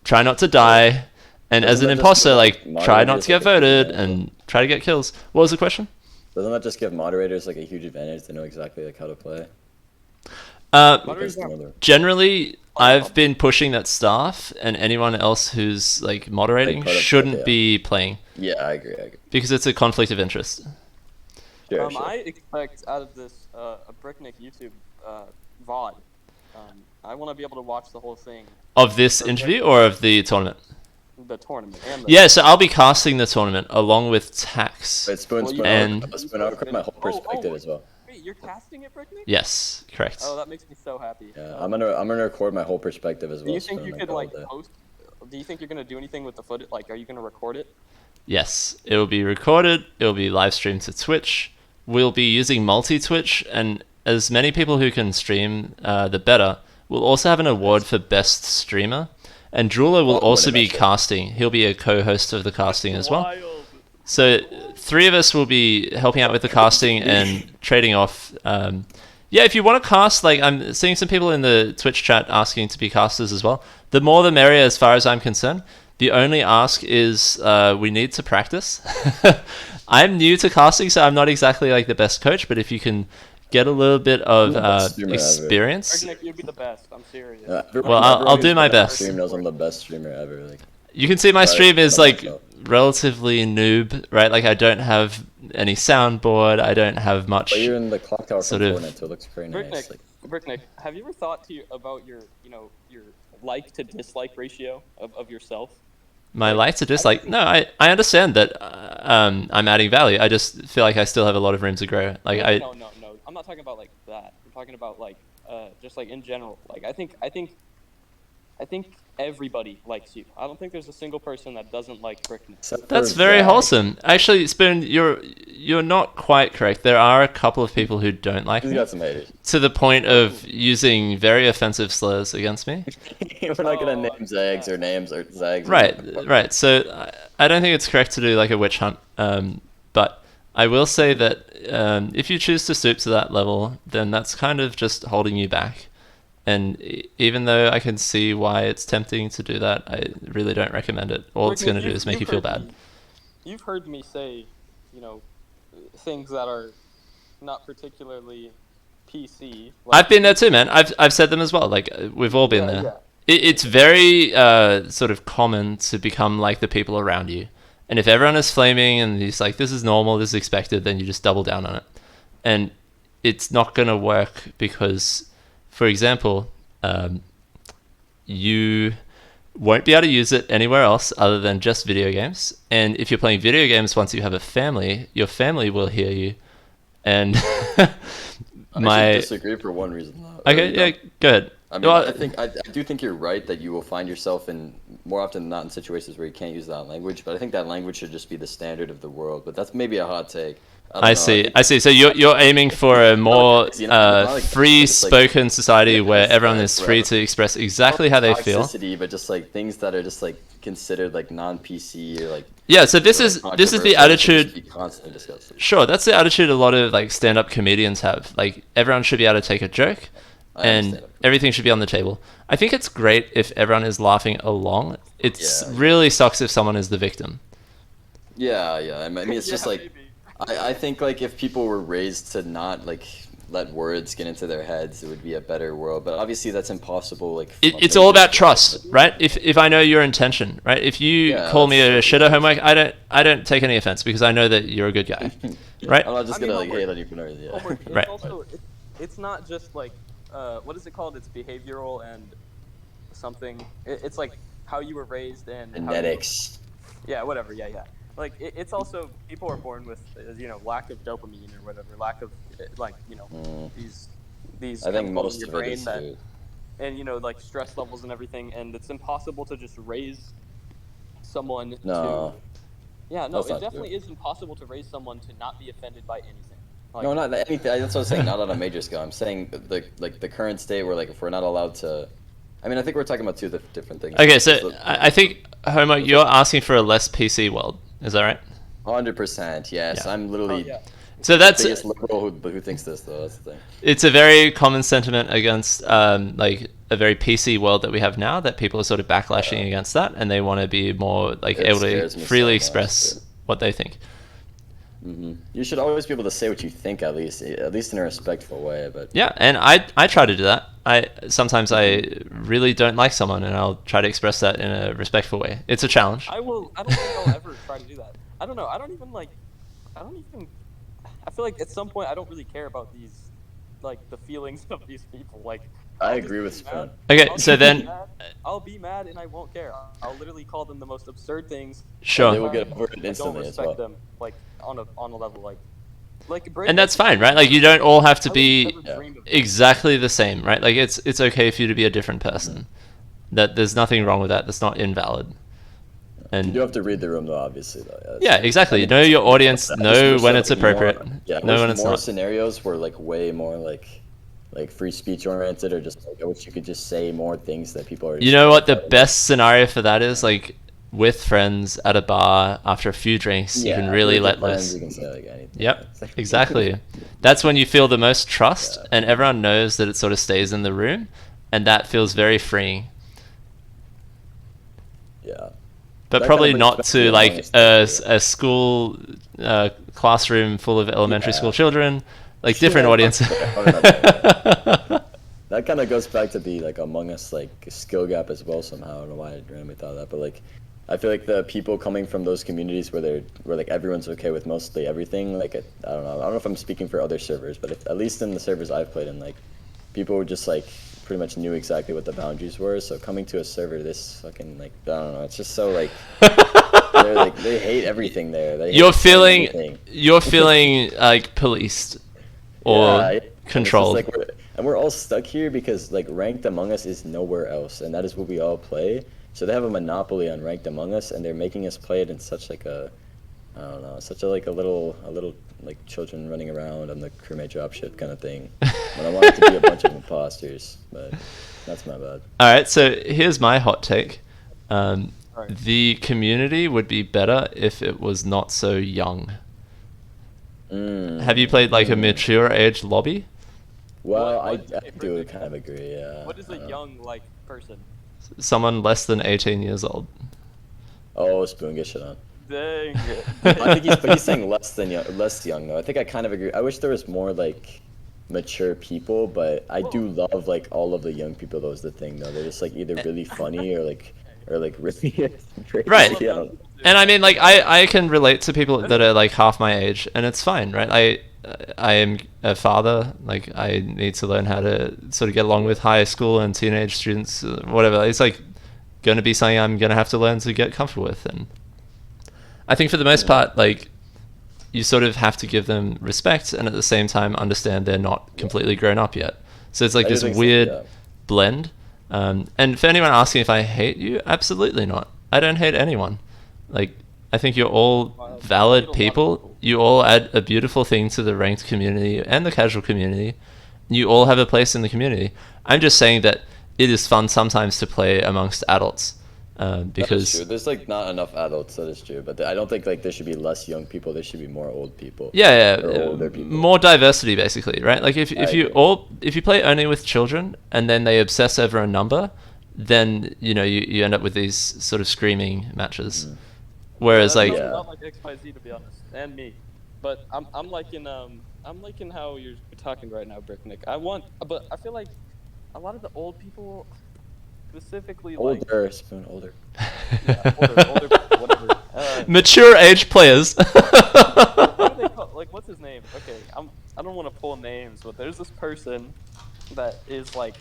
Try not to die. And as an imposter, like try not to get voted and try to get kills. What was the question? Doesn't that just give moderators like a huge advantage to know exactly like how to play? Generally, I've been pushing that staff and anyone else who's like moderating shouldn't be playing. Yeah, I agree. Because it's a conflict of interest. Sure. I expect out of this a Bricknick YouTube VOD. I want to be able to watch the whole thing. Of this interview or of the tournament? The tournament. Yeah, so I'll be casting the tournament along with Tax. Wait, Spoon, and I'll put my whole perspective as well. Wait, you're casting it, Bricknick? Yes, correct. Oh, that makes me so happy. Yeah, I'm gonna record my whole perspective as well. Do you think you could like post? Do you think you're gonna do anything with the footage? Like, are you gonna record it? Yes, it will be recorded. It will be live streamed to Twitch. We'll be using multi-Twitch, and as many people who can stream, the better. We'll also have an award for best streamer, and Drooler will also be casting. He'll be a co-host of the casting as well. So 3 of us will be helping out with the casting and trading off. Yeah, if you want to cast, like I'm seeing some people in the Twitch chat asking to be casters as well. The more the merrier as far as I'm concerned. The only ask is we need to practice. I'm new to casting, so I'm not exactly like the best coach, but if you can get a little bit of experience. Nick, you'd be the best. I'm serious. Well, I'll do my best. Stream knows I'm the best streamer ever. Like, you can see my stream is like relatively noob, right? Like I don't have any soundboard. I don't have much. But you're in the clock tower sort from of. Fortnite, so it looks pretty nice. Bricknick, have you ever thought about your like to dislike ratio of yourself? My like to dislike? No, I understand that I'm adding value. I just feel like I still have a lot of room to grow. Like No. I'm not talking about like that. I'm talking about like just like in general. Like I think everybody likes you. I don't think there's a single person that doesn't like Bricknick. That's very wholesome. Actually, Spoon, you're not quite correct. There are a couple of people who don't like me. Got some haters. To the point of using very offensive slurs against me. We're not gonna name Zags or names or Zags. Right. So I don't think it's correct to do like a witch hunt. But I will say that if you choose to stoop to that level, then that's kind of just holding you back. And even though I can see why it's tempting to do that, I really don't recommend it. All it's going to do is make you feel bad. You've heard me say, things that are not particularly PC. Like, I've been there too, man. I've said them as well. Like we've all been there. Yeah. It's very sort of common to become like the people around you. And if everyone is flaming and he's like, this is normal, this is expected, then you just double down on it. And it's not going to work because... For example, you won't be able to use it anywhere else other than just video games. And if you're playing video games once you have a family, your family will hear you. And I disagree for one reason. Okay, yeah, go ahead. I mean, I do think you're right that you will find yourself in more often than not in situations where you can't use that language. But I think that language should just be the standard of the world. But that's maybe a hot take. I see. So you're aiming for a more free-spoken society where everyone is free to express exactly how they feel. But just like things that are just like considered like non-PC or like. Yeah. So this is the attitude. Sure, that's the attitude a lot of like stand-up comedians have. Like everyone should be able to take a joke, and everything should be on the table. I think it's great if everyone is laughing along. It's really sucks if someone is the victim. Yeah. I mean, it's just like. Maybe. I think like if people were raised to not like let words get into their heads, it would be a better world. But obviously that's impossible. Like it's all about trust, right? If I know your intention, right? If you call me a shitter Hmewrk, I don't take any offense because I know that you're a good guy, right? I'm not just gonna like hate on you for no reason. Yeah. Right. Also, it's not just like what is it called? It's behavioral and something. It's like how you were raised and genetics. Whatever. Yeah. Like it's also people are born with lack of dopamine or whatever, lack of these I think most of it is and like stress levels and everything, and it's impossible to just raise someone it definitely is impossible to raise someone to not be offended by anything. Like, no, not anything. That's what I'm saying. Not on a major scale. I'm saying the current state where like if we're not allowed to. I mean, I think we're talking about two different things. Okay, so I think Hmewrk, you're asking for a less PC world. Is that right? 100%. Yes, yeah. I'm literally. So that's the biggest liberal who thinks this though. That's the thing. It's a very common sentiment against like a very PC world that we have now. That people are sort of backlashing against that, and they want to be more like able to freely express what they think. Mm-hmm. You should always be able to say what you think, at least in a respectful way. But yeah, and I try to do that. Sometimes I really don't like someone, and I'll try to express that in a respectful way. It's a challenge. I don't think I'll ever try to do that. I don't know. I feel like at some point I don't really care about these, like the feelings of these people. Like I agree with Sp00n. Okay, so then I'll be mad and I won't care. I'll literally call them the most absurd things. Sure. They will get over it instantly as well. I don't respect them like on a level like. And that's fine, right? Like you don't all have to be exactly the same, right? Like it's okay for you to be a different person. That there's nothing wrong with that. That's not invalid. And you do have to read the room, though, obviously. Though. Yeah, exactly. Know your audience. Know when it's appropriate. Know when it's not. More scenarios were like way more like free speech oriented, or just like I wish you could just say more things that people are. You know what the best scenario for that is? Like with friends at a bar after a few drinks, you can really let loose. You can say like anything. Yep, exactly. That's when you feel the most trust, and everyone knows that it sort of stays in the room, and that feels very freeing. Yeah. But that probably not to like a school classroom full of elementary school children, like different audience. That kind of goes back to the like Among Us like skill gap as well somehow. I don't know why I randomly thought of that, but like I feel like the people coming from those communities where like everyone's okay with mostly everything. Like I don't know if I'm speaking for other servers, but at least in the servers I've played in, like people were just like pretty much knew exactly what the boundaries were. So coming to a server this fucking like I don't know, it's just so like they hate everything there. You're feeling like policed or controlled. Like we're all stuck here because like ranked Among Us is nowhere else, and that is what we all play. So they have a monopoly on ranked Among Us, and they're making us play it in such like a, I don't know, such a like a little like children running around on the crewmate dropship kind of thing. When I want it to be a bunch of imposters, but that's my bad. All right, so here's my hot take. The community would be better if it was not so young. Have you played like a mature age lobby? Well, I do kind of agree, yeah. What is a young, like, person? Someone less than 18 years old. Oh, Spoon, get shit on. Dang. I think he's saying less young, though. I think I kind of agree. I wish there was more, like, mature people, but I do love, like, all of the young people, though, is the thing, though. They're just, like, either really funny or really crazy. Right. And I mean, like, I can relate to people that are, like, half my age, and it's fine, right? I am a father. Like, I need to learn how to sort of get along with high school and teenage students, whatever. It's like going to be something I'm going to have to learn to get comfortable with. And I think for the most part, like, you sort of have to give them respect and at the same time understand they're not completely grown up yet. So it's like this weird blend. And for anyone asking if I hate you, absolutely not. I don't hate anyone. Like, I think you're all valid people. You all add a beautiful thing to the ranked community and the casual community. You all have a place in the community. I'm just saying that it is fun sometimes to play amongst adults. Because true. There's like not enough adults, that is true. But I don't think like there should be less young people. There should be more old people. Yeah. Older people. More diversity, basically, right? Like if you play only with children and then they obsess over a number, then you end up with these sort of screaming matches. Whereas not like XYZ, to be honest, and me, but I'm liking how you're talking right now, Bricknick. But I feel like a lot of the old people, specifically older, Spoon, older. Yeah, older, whatever. Mature age players. What do they call? Like, what's his name? Okay, I don't want to pull names, but there's this person that is like,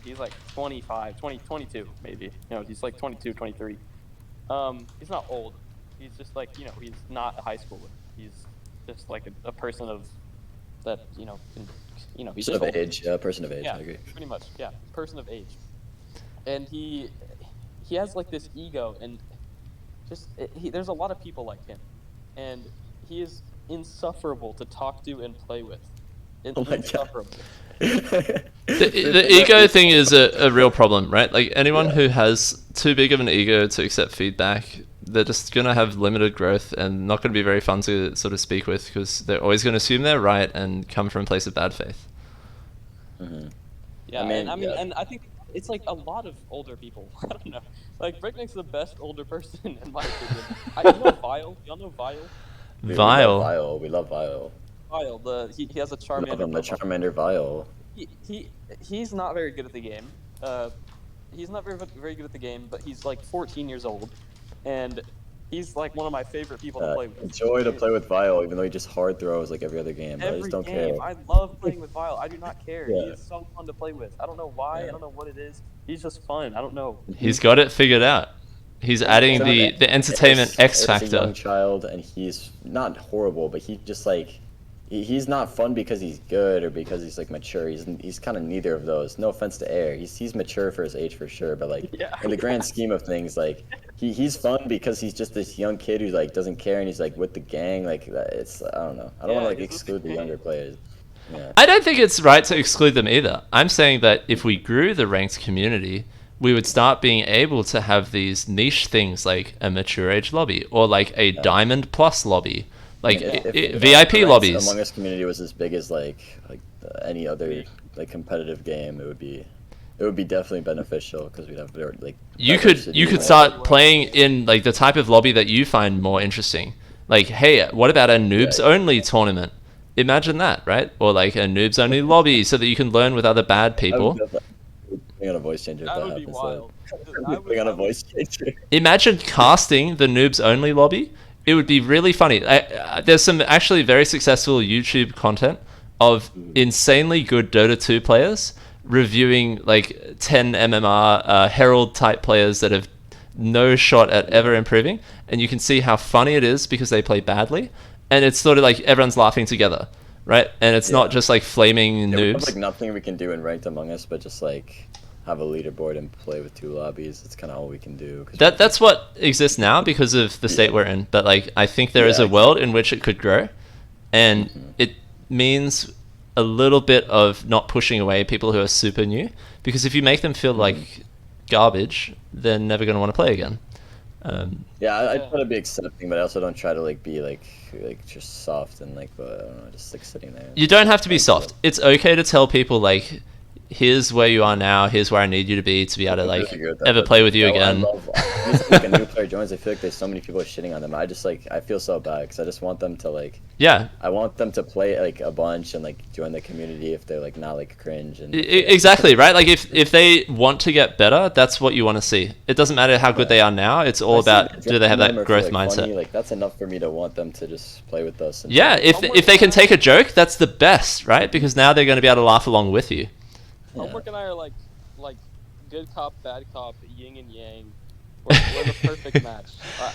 he's like 25, 22 maybe. He's like 22, 23. He's not old. He's just like, he's not a high schooler. He's just like a person of that, he's person of age. Yeah, person of age. Yeah, I agree. pretty much. Yeah, person of age. And he has like this ego, and just there's a lot of people like him, and he is insufferable to talk to and play with. Insufferable. The ego thing is a real problem, right? Like anyone who has too big of an ego to accept feedback, they're just going to have limited growth and not going to be very fun to sort of speak with because they're always going to assume they're right and come from a place of bad faith. Mm-hmm. Yeah, and I think it's like a lot of older people. I don't know. Like Bricknick's the best older person in my opinion. Vile. Y'all know Vile? Vile. We love Vile. Vile. He has a Charmander. The Charmander Vile. He's not very good at the game. He's not very good at the game, but he's like 14 years old, and he's like one of my favorite people to play with. Enjoy to play with Vile, even though he just hard throws like every other game. I just don't care. I love playing with Vile. I do not care. Yeah. He is so fun to play with. I don't know why. I don't know what it is. He's just fun. I don't know. He's got it figured out. He's adding the entertainment X factor. He's a young child, and he's not horrible, but he just like. He's not fun because he's good or because he's like mature. He's kind of neither of those. No offense to Air, he's mature for his age for sure. But like in the grand scheme of things, like he's fun because he's just this young kid who like doesn't care and he's like with the gang. Like it's I don't know. I don't want to like exclude the younger players. Yeah. I don't think it's right to exclude them either. I'm saying that if we grew the ranked community, we would start being able to have these niche things like a mature age lobby or like a Diamond Plus lobby. Like if VIP lobbies. Among Us community was as big as like any other like competitive game, it would be definitely beneficial because we'd have like you could start playing in like the type of lobby that you find more interesting. Like, hey, what about a noobs only tournament? Imagine that, right? Or like a noobs only lobby so that you can learn with other bad people. Putting on a voice changer if that would be happens. wild. Putting on a voice changer. Imagine casting the noobs only lobby. It would be really funny. There's some actually very successful YouTube content of insanely good Dota 2 players reviewing like 10 MMR Herald type players that have no shot at ever improving, and you can see how funny it is because they play badly, and it's sort of like everyone's laughing together, right? And it's not just like flaming noobs. We have like nothing we can do in Ranked Among Us, but just like have a leaderboard and play with 2 lobbies. It's kind of all we can do. That's what exists now because of the state we're in. But like, I think there is a world in which it could grow, and it means a little bit of not pushing away people who are super new, because if you make them feel like garbage, they're never going to want to play again. I try to be accepting, but I also don't try to like be like just soft and like I don't know, just like sitting there. You don't have to be soft. It's okay to tell people like, here's where you are now, here's where I need you to be able to like ever play with you again. I love, like a new player joins, I feel like there's so many people shitting on them. I just like, I feel so bad because I just want them to like, I want them to play like a bunch and like join the community if they're like not like cringe and exactly, right? Like if they want to get better, that's what you want to see. It doesn't matter how good they are now, it's all about do they have that growth mindset. Funny, like that's enough for me to want them to just play with us. And if they can take a joke, that's the best, right? Because now they're going to be able to laugh along with you. Hmewrk and I are like good cop, bad cop, yin and yang. We're the perfect match.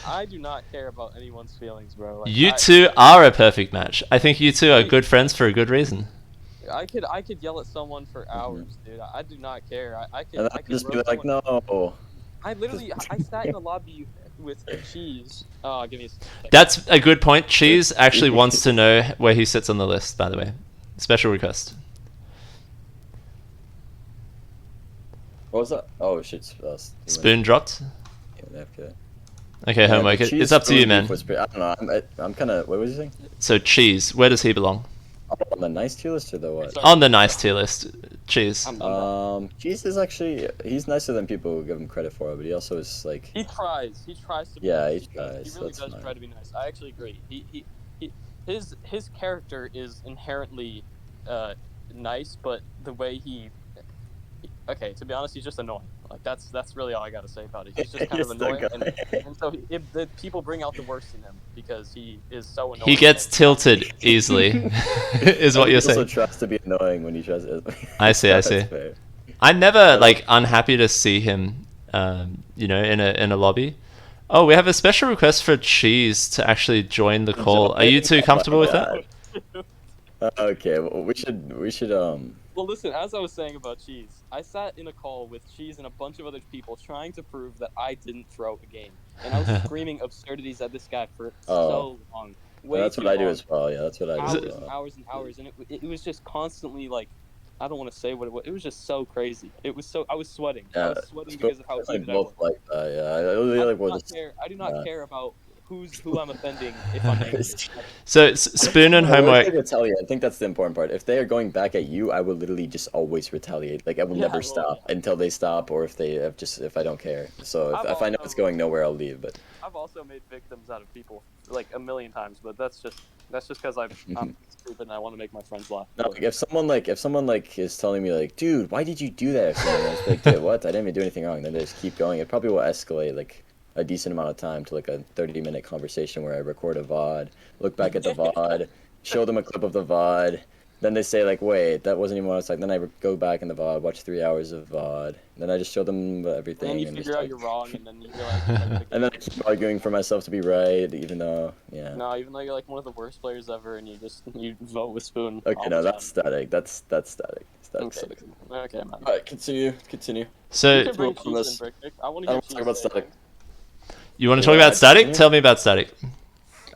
I do not care about anyone's feelings, bro. Like, you two are a perfect match. I think you two are good friends for a good reason. I could yell at someone for hours, dude. I do not care. I could just be like, no. I sat in a lobby with Cheese. Oh, give me a second. That's a good point. Cheese actually wants to know where he sits on the list, by the way. Special request. What was that? Oh shit! Spoon dropped. Yeah, okay, Hmewrk. It's up to you, man. I don't know. I'm kind of. What was you saying? So Cheese, where does he belong? On the nice tier list or the what? On the nice tier list, Cheese. Cheese is actually he's nicer than people give him credit for, but he also is like he tries to. Be nice. He really does try to be nice. I actually agree. His character is inherently nice, but the way okay, to be honest, he's just annoying. Like that's really all I gotta say about it. He's just kind of annoying, and so the people bring out the worst in him because he is so annoying. He gets tilted easily, is what you're saying. He also tries to be annoying when he tries. I see. Fair. I'm never like unhappy to see him, in a lobby. Oh, we have a special request for Cheese to actually join the call. Are you two comfortable with that? Okay, well, we should. Well, listen, as I was saying about Cheese, I sat in a call with Cheese and a bunch of other people trying to prove that I didn't throw a game. And I was screaming absurdities at this guy for so long. That's what I do as well, yeah, that's what I do. Hours and hours, and it was just constantly, like, I don't want to say what it was. It was just so crazy. It was so... I was sweating. Yeah, I was sweating because of how heated I was. Like that, yeah. I do not care about who I'm offending if I'm angry. So Spoon and Hmewrk. Retaliate. I think that's the important part. If they are going back at you, I will literally just always retaliate. Like I will never stop until they stop, or if I don't care. So if I know it's going nowhere, I'll leave. But I've also made victims out of people like a million times, but that's just because I'm stupid and I want to make my friends laugh. No, like, if someone is telling me like, dude, why did you do that? It's like, dude, what? I didn't even do anything wrong. Then they just keep going. It probably will escalate like a decent amount of time to like a 30-minute conversation where I record a VOD, look back at the VOD, show them a clip of the VOD, then they say like, wait, that wasn't even what I was like. Then I go back in the VOD, watch 3 hours of VOD, then I just show them everything. And then you figure out you're wrong, and then you realize. And then I keep arguing for myself to be right, even though even though you're like one of the worst players ever, and you vote with Spoon. Okay, no, that's static. That's static. Okay, man. Alright, continue. So I want to talk about static. You want to talk about static? Tell me about static.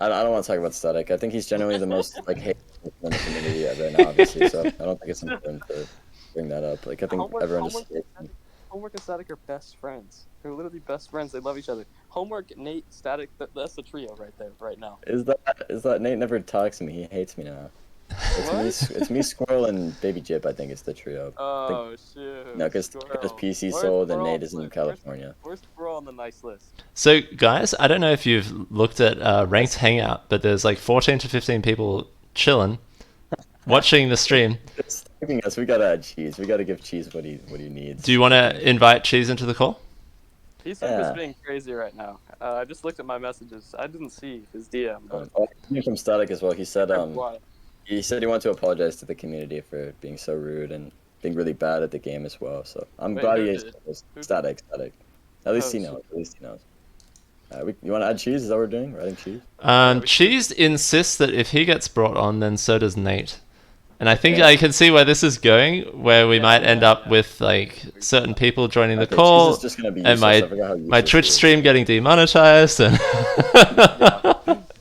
I don't want to talk about static. I think he's genuinely the most like hated in the community right now, obviously. So I don't think it's important to bring that up. Like I think everyone just. Hmewrk and Static are best friends. They're literally best friends. They love each other. Hmewrk, Nate, Static. That's the trio right there, right now. Is that Nate never talks to me? He hates me now. It's me, Squirrel, and Baby Jip. I think it's the trio. Oh shoot! No, because PC sold and Nate is in California. Where's Squirrel on the nice list? So guys, I don't know if you've looked at Ranked Hangout, but there's like 14 to 15 people chilling, watching the stream. Speaking us, we gotta add Cheese. We gotta give Cheese what he needs. Do you want to invite Cheese into the call? He's just being crazy right now. I just looked at my messages. I didn't see his DM. But... from Static as well. He said he wanted to apologize to the community for being so rude and being really bad at the game as well. So I'm glad he is Static. At least he knows. You want to add Cheese? Is that what we're doing? We're adding Cheese? Cheese insists that if he gets brought on, then so does Nate. And I think I can see where this is going, where we might end up with like certain people joining the call, and my Twitch stream getting demonetized. And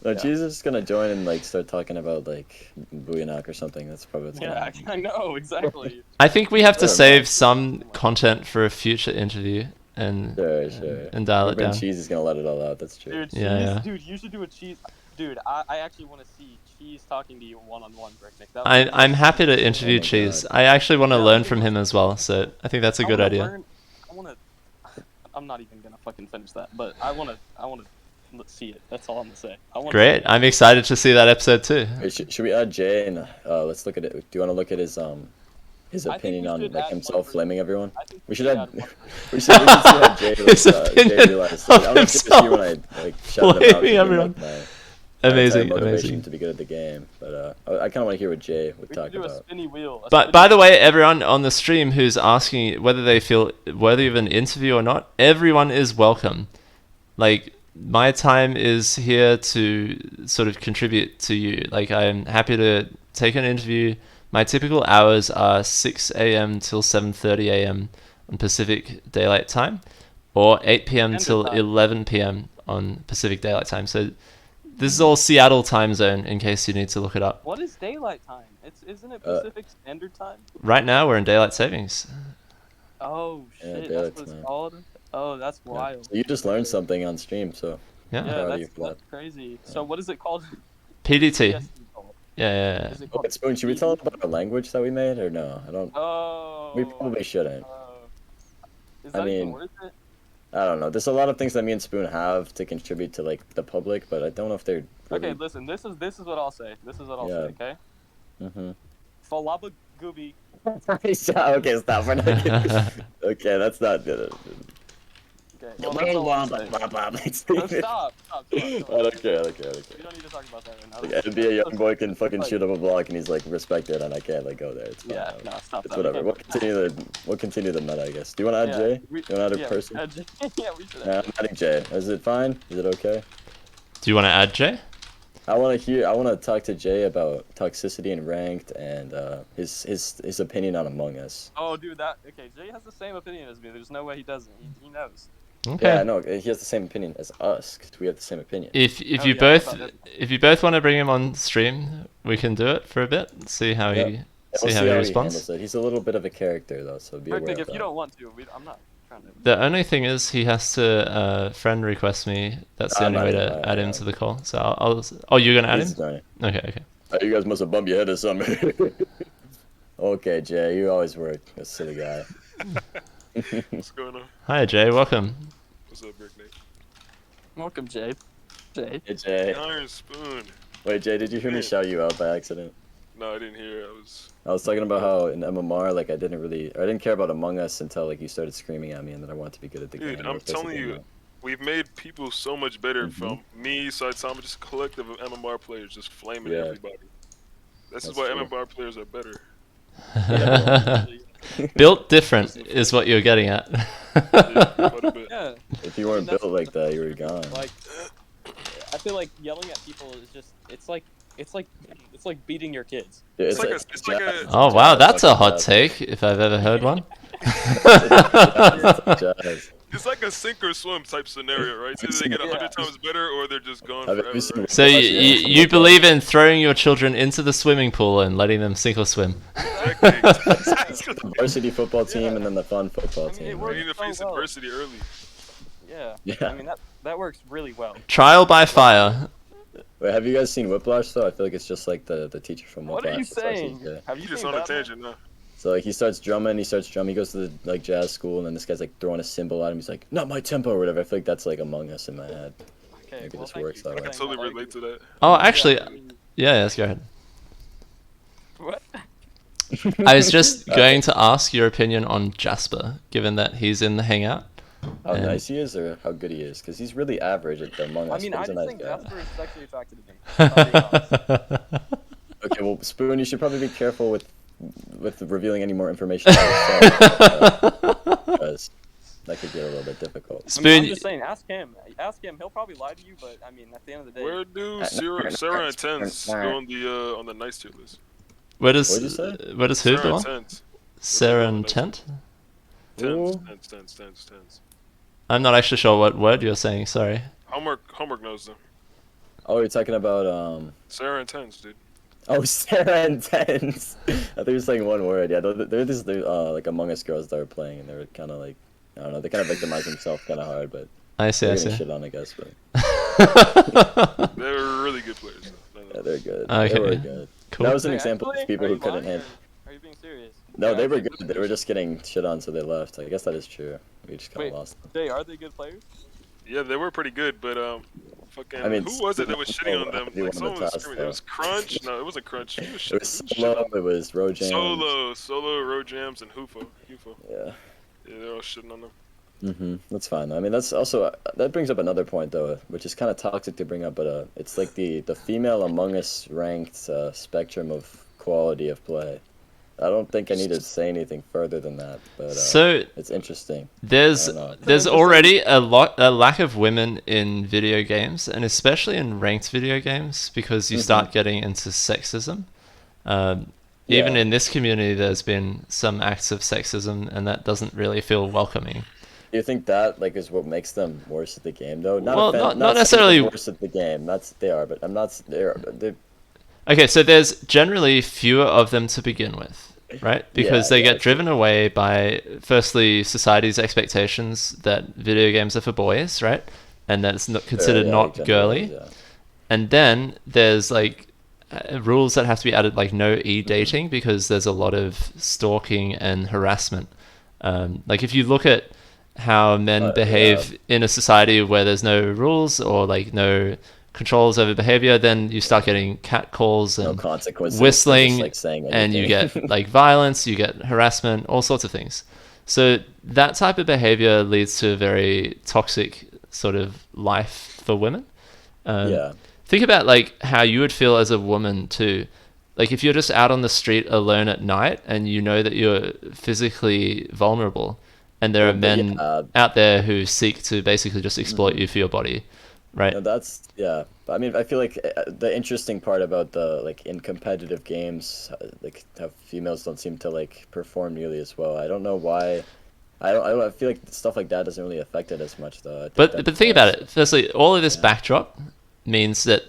no, Cheese is gonna join and like start talking about like Booyanak or something. That's probably what's gonna happen. I know exactly. I think we have to save some content for a future interview and dial it down. Cheese is gonna let it all out. That's true. Dude, dude, you should do a Cheese. Dude, I actually want to see Cheese talking to you one-on-one, Bricknick. I'm happy to interview Cheese. I actually want to learn from him as well, so I think that's a good idea. I'm not even gonna fucking finish that, but I wanna see it. That's all I'm gonna say. Great, I'm excited to see that episode too. Wait, should we add Jay and let's look at it? Do you want to look at his opinion on like himself flaming everyone? We should add. we should add Jay. His opinion of himself flaming everyone. Amazing. To be good at the game, but I kind of want to hear what Jay would talk about. A spinny wheel. But by the way, everyone on the stream who's asking whether they feel worthy of an interview or not, everyone is welcome. Like, my time is here to sort of contribute to you. Like, I'm happy to take an interview. My typical hours are 6 a.m. till 7:30 a.m. on Pacific Daylight Time, or 8 p.m. till 11 p.m. on Pacific Daylight Time. So this is all Seattle time zone, in case you need to look it up. What is daylight time? Isn't it Pacific Standard Time? Right now, we're in daylight savings. Oh shit, that's what it's called? Oh, that's wild. So you just learned something on stream, so that's crazy. So what is it called? PDT. Yeah. Spoon, should we tell them about our language that we made, or no? I don't. Oh. We probably shouldn't. Is that even worth it? I don't know. There's a lot of things that me and Spoon have to contribute to like the public, but I don't know if they're. Okay, listen. This is what I'll say. Okay. Falaba gooby. Okay, stop. We're not. Okay, that's not good. Okay. Well, stop. I don't care. We don't need to talk about that right now. Like, NBA young boy can fucking shoot up a block and he's like respected, and I can't like go there. It's fine. Yeah, no, stop. It's whatever. We'll continue the meta, I guess. Do you want to add Jay? You want to add a person? Yeah, we should. I'm adding Jay. Is it fine? Is it okay? Do you want to add Jay? I want to talk to Jay about toxicity and ranked and his opinion on Among Us. Oh, dude, Jay has the same opinion as me. There's no way he doesn't. He knows. Okay. Yeah, no, he has the same opinion as us because we have the same opinion. If you both want to bring him on stream, we can do it for a bit. See how he responds. He's a little bit of a character though, so be aware of that. If you don't want to, I'm not trying to. The only thing is he has to friend request me. That's the only way to add him to the call. So I'll. Oh, you're gonna add him? Okay. You guys must have bumped your head or something. Okay, Jay, you always were a silly guy. What's going on? Hi, Jay. Welcome. What's up, Bricknick? Welcome, Jay. Hey, Jay. Iron Spoon. Wait, Jay, did you hear me shout you out by accident? No, I didn't hear. I was talking about how in MMR, like I didn't care about Among Us until like you started screaming at me, and then I wanted to be good at the game. Dude, I'm telling you, we've made people so much better from me, Saitama, just a collective of MMR players just flaming everybody. This is why MMR players are better. Built different is what you're getting at. Yeah. If you weren't built like that, you were gone. Like, I feel like yelling at people is just it's like beating your kids. Yeah, it's like a oh wow, that's a hot take if I've ever heard one. It's like a sink or swim type scenario, right? So either they get 100 times better or they're just gone forever. So you believe in throwing your children into the swimming pool and letting them sink or swim? Exactly. The varsity football team and then the fun football team. We need to face adversity early. Yeah. I mean that works really well. Trial by fire. Wait, have you guys seen Whiplash though? I feel like it's just like the teacher from Whiplash. What are you saying? Have you just seen on a tangent now? So like he starts drumming, he goes to the like jazz school, and then this guy's like throwing a cymbal at him. He's like, "Not my tempo" or whatever. I feel like that's like Among Us in my head. Okay, maybe this works that I way. can totally relate to that. Oh, actually, yeah, let's go ahead. What? I was just going to ask your opinion on Jasper, given that he's in the Hangout. How nice he is, or how good he is, because he's really average at the Among Us. I mean, but I he's a just nice think guy. Jasper is sexually attracted to me. If I'm being honest. Okay, well, Spoon, you should probably be careful with revealing any more information about yourself, because that could get a little bit difficult. Spoon, I mean, I'm just saying, ask him. Ask him. He'll probably lie to you, but I mean, at the end of the day, Where do Sarah and Tens go on the nice tier list? where does What'd you say? where does who Sarah belong? and Tens. Sarah and Tent? Tens. I'm not actually sure what word you're saying. Sorry. Hmewrk knows them. Oh, you're talking about Sarah and Tens, dude. Oh, Sarah and Tens. I thought you were saying one word. Yeah, they're like Among Us girls that were playing, and they were kind of like, I don't know, they kind of victimized themselves kind of hard, but I see. they're getting shit on, I guess. But They were really good players. yeah, they're good. Okay. They were good. Cool. That was an example of people who couldn't handle. Are you being serious? No, they were good. They were just getting shit on, so they left. I guess that is true. We just kind of lost them. Jay, are they good players? Yeah, they were pretty good, but fucking, I mean, who was it that was shitting on them? Like, someone was screaming. It was Crunch. No, it wasn't Crunch. It was Solo. It was Rojam. Solo, Rojams, and Hufo. Yeah. Yeah, they're all shitting on them. That's fine. I mean, that's also that brings up another point though, which is kind of toxic to bring up, but it's like the female Among Us ranked spectrum of quality of play. I don't think I need to say anything further than that, but So it's interesting. there's already a lack of women in video games, and especially in ranked video games, because you start getting into sexism. Even in this community, there's been some acts of sexism, and that doesn't really feel welcoming. Do you think that like is what makes them worse at the game though? Well, not necessarily worse at the game. They are, but I'm not. They're Okay, so there's generally fewer of them to begin with, right? Because they get driven away by, firstly, society's expectations that video games are for boys, right? And that it's not considered not girly. And then there's like rules that have to be added, like no e-dating, because there's a lot of stalking and harassment. Like if you look at how men behave in a society where there's no rules or like no controls over behavior, then you start getting catcalls and whistling, like and you get like violence, you get harassment, all sorts of things. So that type of behavior leads to a very toxic sort of life for women. Think about like how you would feel as a woman too. Like if you're just out on the street alone at night and you know that you're physically vulnerable, and there are men out there who seek to basically just exploit you for your body. Right. No, that's I mean, I feel like the interesting part about the like in competitive games, like how females don't seem to like perform nearly as well. I don't know why. I feel like stuff like that doesn't really affect it as much though. But think about it. Firstly, all of this backdrop means that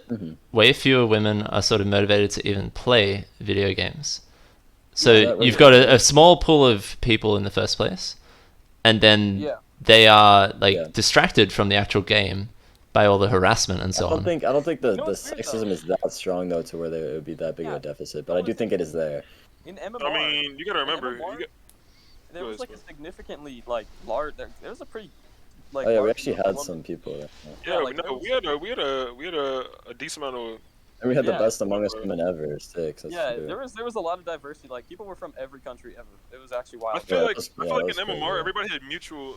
way fewer women are sort of motivated to even play video games. So you've got a small pool of people in the first place, and then they are like distracted from the actual game by all the harassment and so on. I don't think the sexism is that strong though to where there would be that big of a deficit, but I do think it is there. In MMR, I mean, you gotta remember, there was like a significantly like large. There was a pretty like. Oh yeah, we actually had some people. Yeah, like, no, we had a decent amount of. And we had the best Among Us women ever, 6. There was a lot of diversity. Like people were from every country ever. It was actually wild. I feel like in MMR, everybody had mutual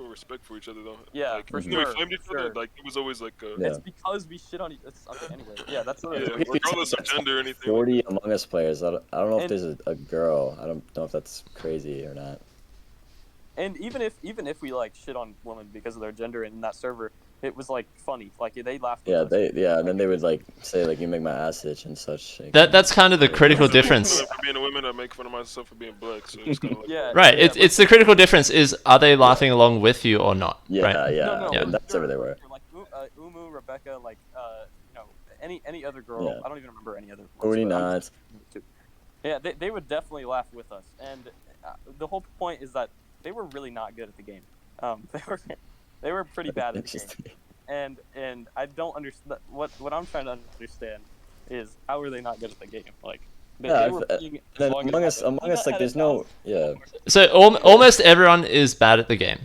respect for each other though. Yeah, like, for sure. We flamed each other. Like it was always like. It's because we shit on each. Okay, anyway, that's regardless of gender or anything. 40 Among Us players. I don't know if there's a girl. I don't know if that's crazy or not. And even if we like shit on women because of their gender in that server, it was like funny. Like they laughed. And then they would like say like you make my ass itch and such. Like, that's kind of the critical difference. For being a woman, I make fun of myself for being black. So it's kind of like right. It's the critical difference is are they laughing along with you or not? Yeah, right? No, that's where they were. Like Umu, Rebecca, like any other girl. Yeah. I don't even remember any other. 49. Yeah, they would definitely laugh with us, and the whole point is that they were really not good at the game. They were pretty bad at the game, and I don't understand what I'm trying to understand is how are they not good at the game? Like they were playing Among Us, like there's no So almost everyone is bad at the game,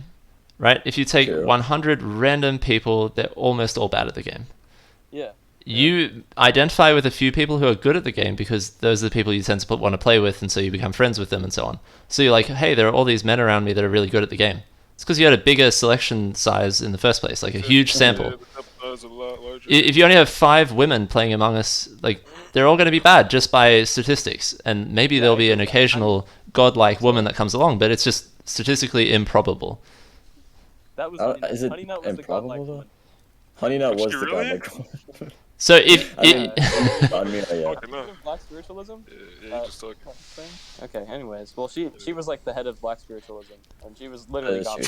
right? If you take 100 random people, they're almost all bad at the game. Yeah. you identify with a few people who are good at the game because those are the people you tend to want to play with, and so you become friends with them and so on. So you're like, hey, there are all these men around me that are really good at the game. It's because you had a bigger selection size in the first place, like a huge sample. If you only have 5 women playing Among Us, like they're all going to be bad just by statistics, and maybe there'll be an occasional godlike woman that comes along, but it's just statistically improbable. That was is it Honey Nut was improbable though? Honey Nut was the godlike woman. So if Black spiritualism? Yeah, just talking. Okay, anyways. Well, she was like the head of Black spiritualism, and she was literally gone.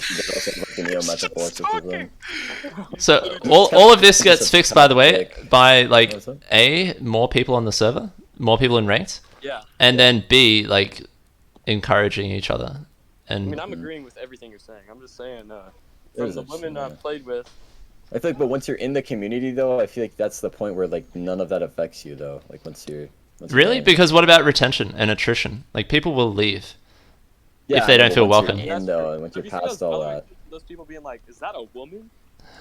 So all of this gets fixed, by the way, by like A, more people on the server, more people in ranked, and then B, like encouraging each other. And I mean, I'm agreeing with everything you're saying. I'm just saying, from the women I've played with. I feel like, but once you're in the community, though, I feel like that's the point where like none of that affects you, though. Like once you're really, because what about retention and attrition? Like people will leave if they don't feel welcome. Once you're past all that, those people being like, "Is that a woman?"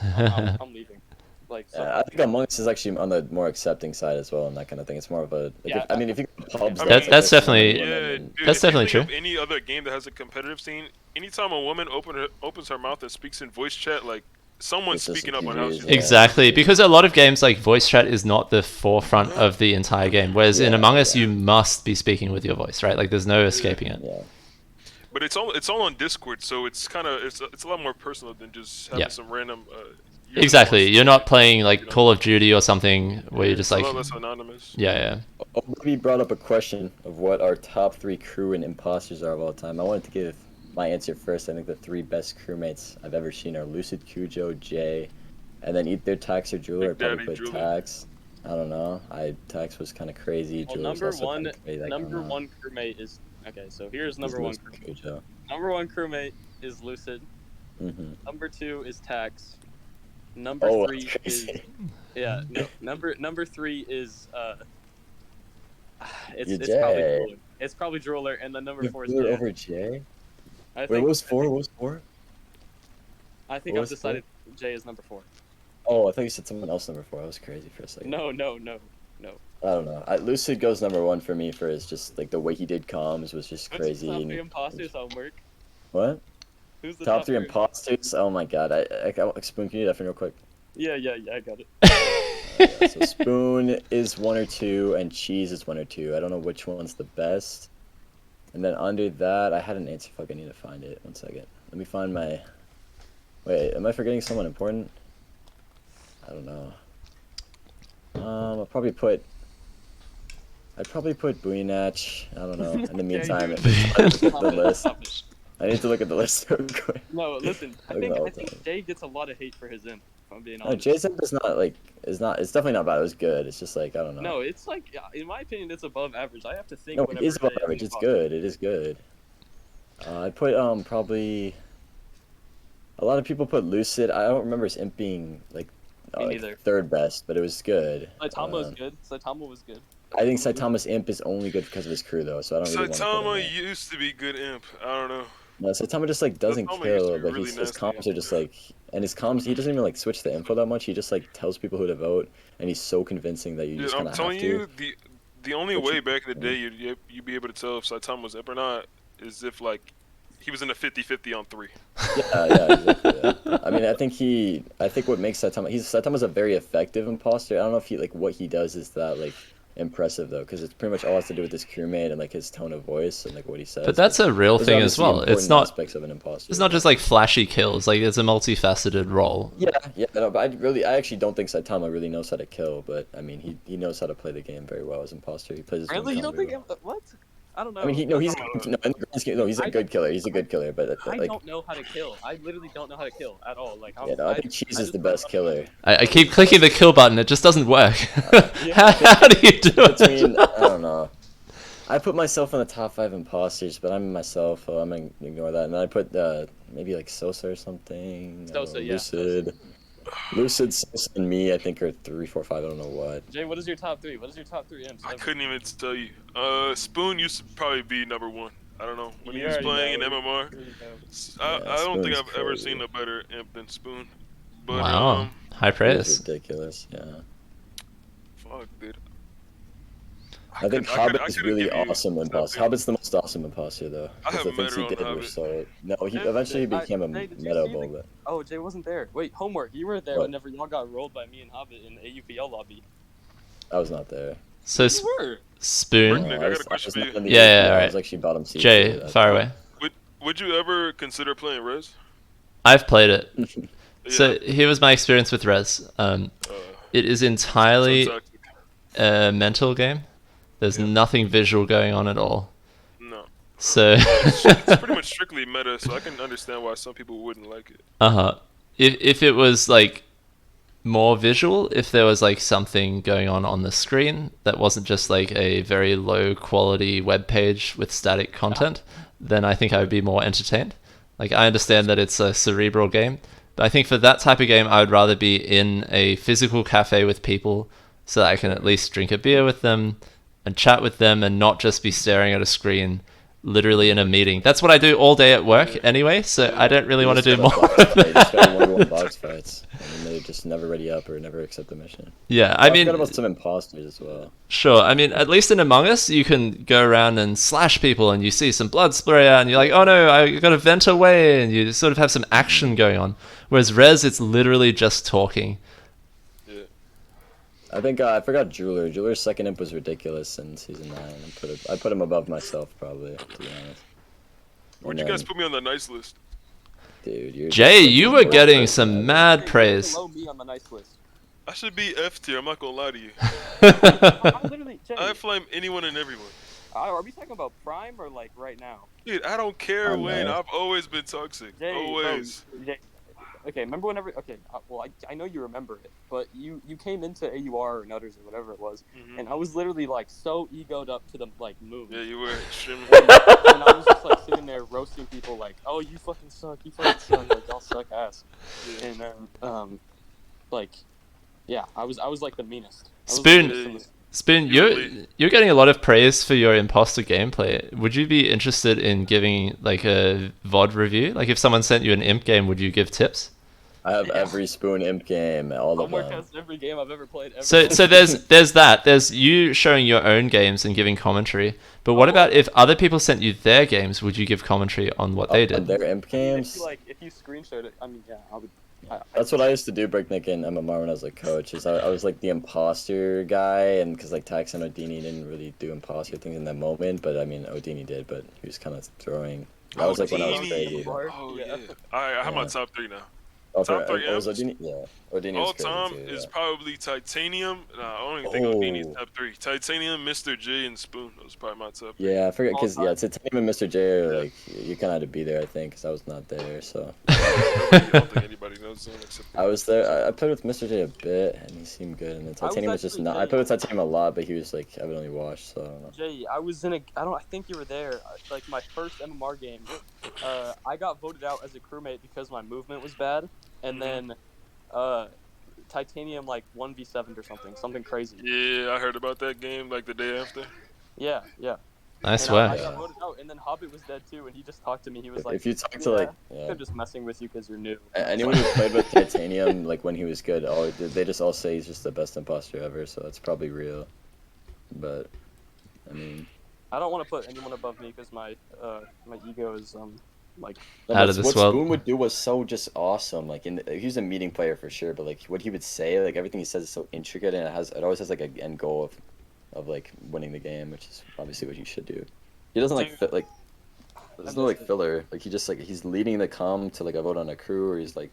I'm leaving. Like, so I think Among Us is actually on the more accepting side as well, and that kind of thing. It's more of a. I mean, if you go to pubs, that's definitely that's definitely true. Any other game that has a competitive scene, anytime a woman opens her mouth and speaks in voice chat, like. Someone's speaking up on how she's exactly, because a lot of games like voice chat is not the forefront of the entire game, whereas in Among Us you must be speaking with your voice, right? Like there's no escaping it. But it's all on Discord, so it's kind of it's a lot more personal than just having some random. Exactly, you're not playing like Call of Duty or something where you're just like. A lot less anonymous. We brought up a question of what our top 3 crew and imposters are of all time. I wanted to give my answer first. I think the 3 best crewmates I've ever seen are Lucid, Cujo, Jay, and then either Tax or Jeweler. I'd probably put Tax. I don't know. Tax was kind of crazy. Well, number one crewmate is okay. So here's number one. Cujo. Number 1 crewmate is Lucid. Number 2 is Tax. Number 3 is number 3 is it's probably Jeweler, and then number 4 is Jay. Over Jay. Wait, what was 4? What was 4? I think I've decided Jay is number 4. Oh, I thought you said someone else number 4. I was crazy for a second. No. I don't know. Lucid goes number 1 for me for his just like the way he did comms was just crazy. What's the top 3 imposters on Hmewrk? What? Who's the top 3 imposters? Oh my god! Spoon, can you do that for me real quick? Yeah, I got it. So Spoon is 1 or 2, and Cheese is 1 or 2. I don't know which one's the best. And then under that, I had an answer. Fuck, I need to find it. 1 second. Let me find my. Wait, am I forgetting someone important? I don't know. I'd probably put Buinach. I don't know. In the meantime, I need to look at the list real quick. No, listen. I think Jay gets a lot of hate for his imp. If I'm being honest. No, Jay's imp is not like It's definitely not bad. It was good. It's just like I don't know. No, it's like in my opinion, it's above average. I have to think. No, it is above average. It's good. It is good. I'd put probably. A lot of people put Lucid. I don't remember his imp being like, third best, but it was good. Saitama was good. Saitama was good. I think Saitama's imp is only good because of his crew though, so I don't really want to put him Saitama in. used to be good imp. I don't know. No, Saitama just like doesn't kill, but his comms are just like, and his comms he doesn't even like switch the info that much. He just like tells people who to vote, and he's so convincing that you just kind of have to. I'm telling you, the only way back in the day you'd be able to tell if Saitama was imp or not is if like he was in a 50-50 on 3. Yeah, exactly. Yeah. I mean, I think what makes Saitama's a very effective imposter. I don't know if what he does is that like impressive though, because it's pretty much all has to do with his crewmate and like his tone of voice and like what he says. But that's a real thing as well. It's not aspects of an imposter. It's not just like flashy kills. Like it's a multifaceted role. Yeah. No, but I actually don't think Saitama really knows how to kill. But I mean, he knows how to play the game very well as imposter. He plays. Really, you don't think what? I don't know. I mean, he's a good killer. He's a good killer, but I don't know how to kill. I literally don't know how to kill at all. Like, I think Cheese is the best killer. I keep clicking the kill button. It just doesn't work. How do you do it? I don't know. I put myself in the top 5 imposters, but I'm myself. So I'm gonna ignore that. And then I put maybe like Sosa or something. Sosa, yeah. Lucid, Sosa, and me. I think are 3, 4, 5. I don't know what. Jay, what is your top 3? What is your top 3 imps? I couldn't even tell you. Spoon used to probably be number 1. I don't know when he was playing in MMR. I don't think I've ever seen a better imp than Spoon. But, wow, high praise. Ridiculous, yeah. Fuck, dude. I think Hobbit is really awesome imposter. Hobbit's the most awesome imposter though. I have The things he meta on did were Hobbit. so. No, he eventually became a meta-able, but. Oh, Jay wasn't there. Wait, Hmewrk, you were there whenever y'all got rolled by me and Hobbit in the AUPL lobby. I was not there. So You were. Spoon. Nick, I got a question for you. Yeah, I right. was actually bottom seed. Jay, far away. Would you ever consider playing Res? I've played it. Yeah. So here was my experience with Res. It is entirely a mental game. There's nothing visual going on at all. No. So It's pretty much strictly meta, so I can understand why some people wouldn't like it. If it was like more visual, if there was like something going on the screen that wasn't just like a very low quality web page with static content, then I think I would be more entertained. Like I understand that it's a cerebral game, but I think for that type of game, I would rather be in a physical cafe with people so that I can at least drink a beer with them and chat with them and not just be staring at a screen literally in a meeting. That's what I do all day at work anyway, so I don't really want to do more. They just got one box fights, and they just never ready up or never accept the mission. Yeah, I mean, forgot about some imposters as well. Sure, I mean, at least in Among Us, you can go around and slash people, and you see some blood spray out, and you're like, oh no, I got to vent away, and you sort of have some action going on. Whereas Res, it's literally just talking. I think I forgot Jeweler. Jeweler's second imp was ridiculous in season 9. I put him above myself probably, to be honest. Where'd you guys put me on the nice list? Dude, you're Jay, you were getting some mad praise. Below me on the nice list. I should be F tier. I'm not gonna lie to you. I literally, Jay, I flame anyone and everyone. are we talking about Prime or like right now? Dude, I don't care, Wayne. I've always been toxic. Jay, Always. Bro, Jay, okay, remember whenever? Okay, well, I know you remember it, but you came into AUR or Nutters or whatever it was, and I was literally like so egoed up to the like moon. Yeah, you were extremely. And I was just like sitting there roasting people like, oh, you fucking suck, like y'all suck ass. Yeah. And then like, yeah, I was like the meanest. Spoon, you're getting a lot of praise for your imposter gameplay. Would you be interested in giving like a VOD review? Like if someone sent you an imp game, would you give tips? I have every Spoon imp game, all of them. Hmewrk has every game I've ever played. So there's that. There's you showing your own games and giving commentary. But what about if other people sent you their games? Would you give commentary on what they did? On their imp games? If you screenshot it, I mean, yeah, I would. That's what I used to do, Breakneck and MMR when I was like coach. Is I was like the imposter guy, and because like Tax and Odini didn't really do imposter things in that moment, but I mean Odini did, but he was kind of throwing. That was like when I was crazy. Oh yeah. I have my top 3 now. Top 3 imps. Odini, yeah. Odini all was crazy time too, is probably Titanium. Nah, I don't even think Odini's top 3. Titanium, Mr. J, and Spoon. Those are probably my top 3. Yeah, I forget because Titanium and Mr. J are like you kind of had to be there, I think, because I was not there. So I don't think anybody knows them except. I was there. I played with Mr. J a bit, and he seemed good. And then Titanium was just not. I played with Titanium a lot, but he was like I would only watch, so I don't know. Jay, I was in a. I think you were there. Like my first MMR game, I got voted out as a crewmate because my movement was bad. And then, Titanium like 1v7'd or something crazy. Yeah, I heard about that game like the day after. Yeah. I swear. I got voted out, and then Hobbit was dead too, and he just talked to me. He was like, "If you talk to like, they're just messing with you because you're new." Anyone who played with Titanium, like when he was good, they just all say he's just the best imposter ever. So it's probably real. But, I mean, I don't want to put anyone above me because my ego is like out of this what world. Spoon would do was so just awesome. Like he was a meeting player for sure, but like what he would say, like everything he says is so intricate, and it always has like an end goal of like winning the game, which is obviously what he should do. He doesn't there's no like filler. Like he's leading the comm to like a vote on a crew, or he's like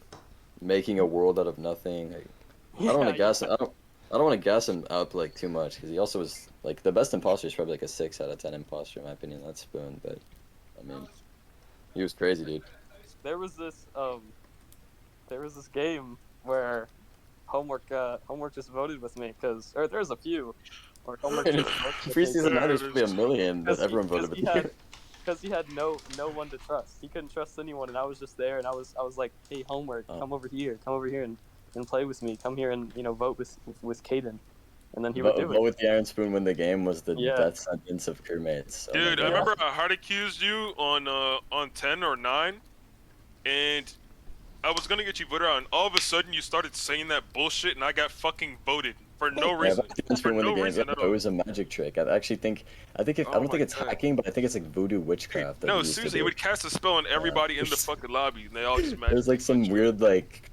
making a world out of nothing. Like, I don't want to gas him. I don't want to gas him up like too much because he also was like the best imposter is probably like a 6 out of 10 imposter in my opinion. That's Spoon, but I mean. He was crazy, dude. There was this game where Hmewrk just voted with me or there's a few. Where Hmewrk just voted Preseason 9 there's probably a million that everyone voted with me. Because he had no one to trust. He couldn't trust anyone, and I was just there, and I was like, hey Hmewrk, come over here and play with me. Come here and vote with Caden. And then he would do it. Vote with the Iron Spoon win the game was the death sentence of crewmates. Dude, I remember I hard accused you on 10 or 9, and I was gonna get you voted out, and all of a sudden you started saying that bullshit, and I got fucking voted. For no reason. For no reason at all. It was a magic trick. I think I don't think it's hacking, but I think it's like voodoo witchcraft. No, seriously, he would cast a spell on everybody in the fucking lobby, and they all just magic. There's like some weird like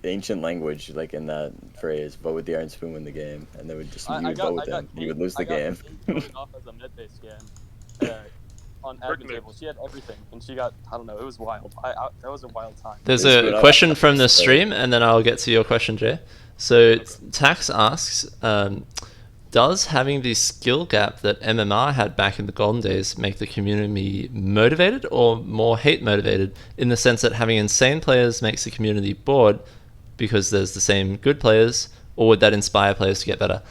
ancient language like in that phrase. Vote with the iron spoon, win the game, and they would just vote with them. You would lose the game. Off as a mid-base game. On admin table, she had everything, and she got, I don't know, it was wild. That was a wild time. There's a question from the stream, and then I'll get to your question, Jay. So Tax asks, does having the skill gap that MMR had back in the golden days make the community motivated or more hate motivated, in the sense that having insane players makes the community bored because there's the same good players, or would that inspire players to get better?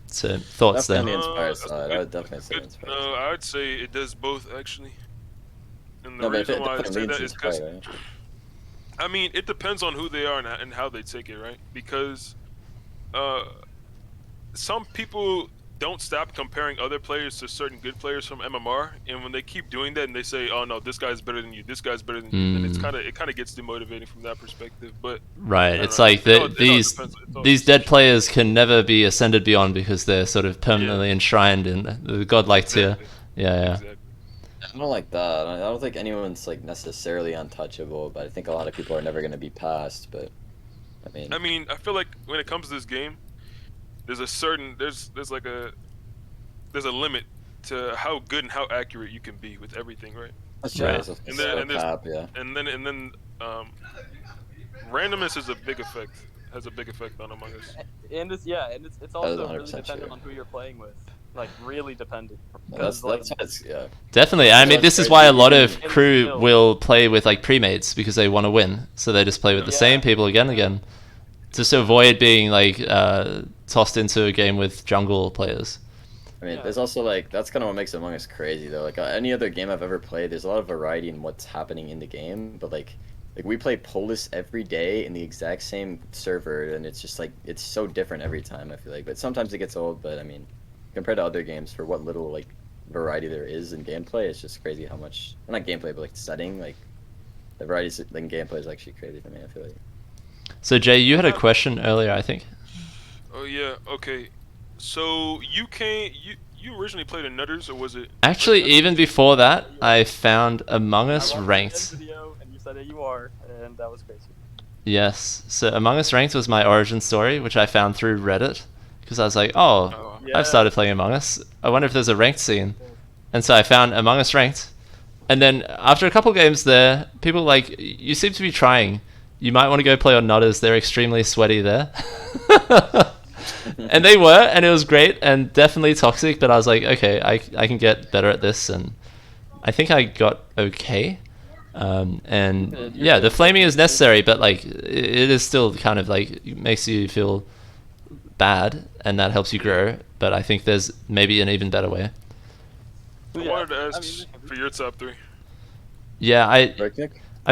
So thoughts there? I would definitely say inspired. No, I would say it does both actually. And the reason why I say that is because I mean, it depends on who they are and how they take it, right? Because some people don't stop comparing other players to certain good players from MMR, and when they keep doing that and they say, "Oh no, this guy's better than you, this guy's better than you," then it kind of gets demotivating from that perspective. But right, it's like these dead players can never be ascended beyond because they're sort of permanently enshrined in the godlike tier. Yeah. Exactly. I don't like that. I don't think anyone's like necessarily untouchable, but I think a lot of people are never going to be passed. But I mean, I feel like when it comes to this game, there's a certain there's a limit to how good and how accurate you can be with everything, right? That's right. And then randomness is a big effect. Has a big effect on Among Us. And it's also really dependent on who you're playing with. Like really dependent. Definitely. I mean, this is why a lot of crew will play with like pre-mates because they want to win. So they just play with the same people again and again, just to avoid being like tossed into a game with jungle players. I mean, there's also like that's kind of what makes Among Us crazy though. Like any other game I've ever played, there's a lot of variety in what's happening in the game, but like we play Polis every day in the exact same server, and it's just like it's so different every time. I feel like, but sometimes it gets old. But I mean, compared to other games, for what little like variety there is in gameplay, it's just crazy how much, not gameplay, but like setting, like the variety in gameplay is actually crazy for me. I feel like. So Jay, you had a question earlier, I think. Oh yeah. Okay. So you originally played in Nutters, or was it? Actually, even before that, I found Among Us Ranked. Video and you said that you are, and that was crazy. Yes. So Among Us Ranked was my origin story, which I found through Reddit, because I was like, I've started playing Among Us. I wonder if there's a ranked scene. And so I found Among Us Ranked. And then after a couple games there, people like, you seem to be trying. You might want to go play on Nutters. They're extremely sweaty there. And they were, and it was great and definitely toxic, but I was like, okay, I can get better at this, and I think I got okay. And yeah, the flaming is necessary, but like it is still kind of like it makes you feel bad, and that helps you grow, but I think there's maybe an even better way. I wanted to ask for your top 3. Yeah, I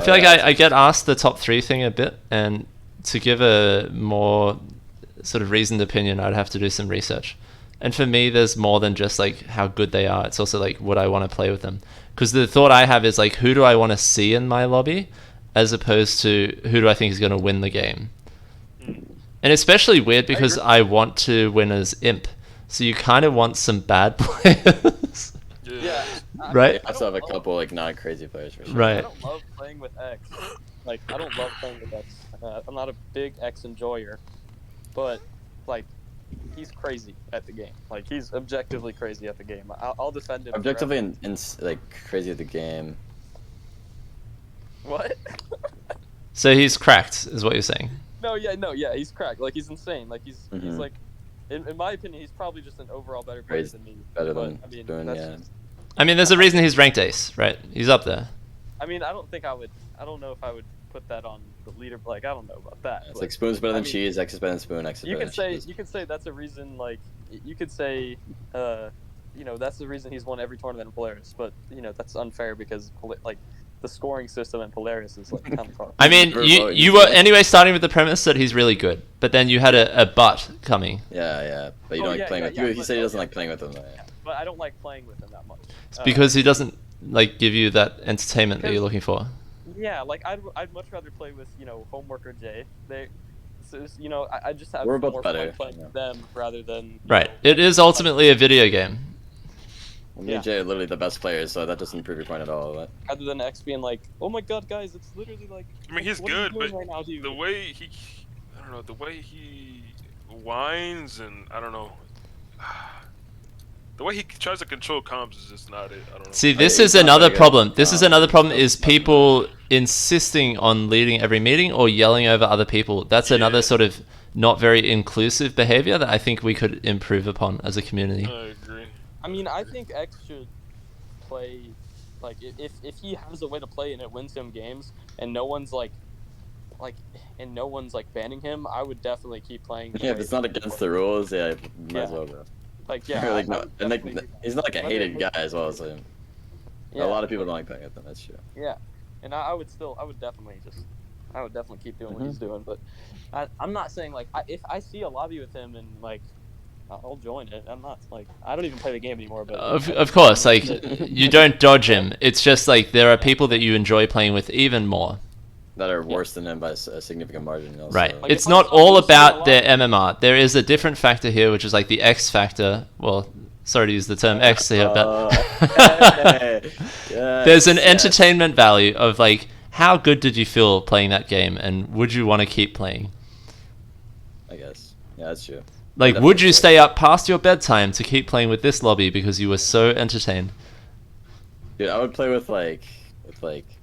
feel like I get asked the top 3 thing a bit, and to give a more sort of reasoned opinion, I'd have to do some research. And for me, there's more than just like how good they are. It's also like would I want to play with them? Because the thought I have is like, who do I want to see in my lobby, as opposed to who do I think is going to win the game. And especially weird because I want to win as Imp, so you kind of want some bad players. Yeah. Right? I also have a couple like not crazy players for sure. Right. I don't love playing with X. Like I don't love playing with X. I'm not a big X enjoyer. But, like, he's crazy at the game. Like, he's objectively crazy at the game. I'll defend him. Objectively and like, crazy at the game. What? So he's cracked, is what you're saying? No, yeah, he's cracked. Like, he's insane. Like, he's like, in my opinion, he's probably just an overall better player than me. Better than Spoon, yeah. I mean, there's a reason he's ranked ace, right? He's up there. I mean, I don't know if I would put that on the leader. Like, I don't know about that. It's like Spoon's better than Cheese, X is better than Spoon, X is better than Cheese. You could say that's a reason. Like, you could say, that's the reason he's won every tournament in Polaris. But that's unfair because like the scoring system in Polaris is like kind of. I mean, you were anyway starting with the premise that he's really good, but then you had a but coming. Yeah, but you don't like playing with. He said he doesn't like playing with him. Yeah. But I don't like playing with him that much. It's because he doesn't like give you that entertainment that you're looking for. Yeah, like I'd much rather play with Hmewrk or Jay. it's you know, I just have We're both more better, fun playing yeah. with them rather than Right. It is ultimately a video game. Well, me and Jay are literally the best players, so that doesn't prove your point at all. But... rather than X being like, oh my god, guys, it's literally like. I mean, he's what are you good, doing but right now, dude? the way he, I don't know, the way he whines and I don't know. The way he tries to control comms is just not it. I don't know. See, this is another problem. This is another problem is people insisting on leading every meeting or yelling over other people. That's another sort of not very inclusive behavior that I think we could improve upon as a community. I agree. I mean, I think X should play, like, if he has a way to play and it wins him games and no one's banning him, I would definitely keep playing. Yeah, if it's not against the rules, yeah, might as well, bro. Like, yeah, like, no, and like, he's not like a hated guy as well, so yeah. A lot of people don't like playing with him. That's true. Yeah, and I would definitely keep doing what he's doing. But I'm not saying like if I see a lobby with him and like I'll join it. I'm not like I don't even play the game anymore. But of course, like you don't dodge him. It's just like there are people that you enjoy playing with even more. That are worse than him by a significant margin. Also. Right. Like, it's not all about their MMR. There is a different factor here, which is like the X factor. Well, sorry to use the term X here, but there's an entertainment value of like, how good did you feel playing that game, and would you want to keep playing? I guess. Yeah, that's true. Like, would you stay up past your bedtime to keep playing with this lobby because you were so entertained? Dude, I would play with like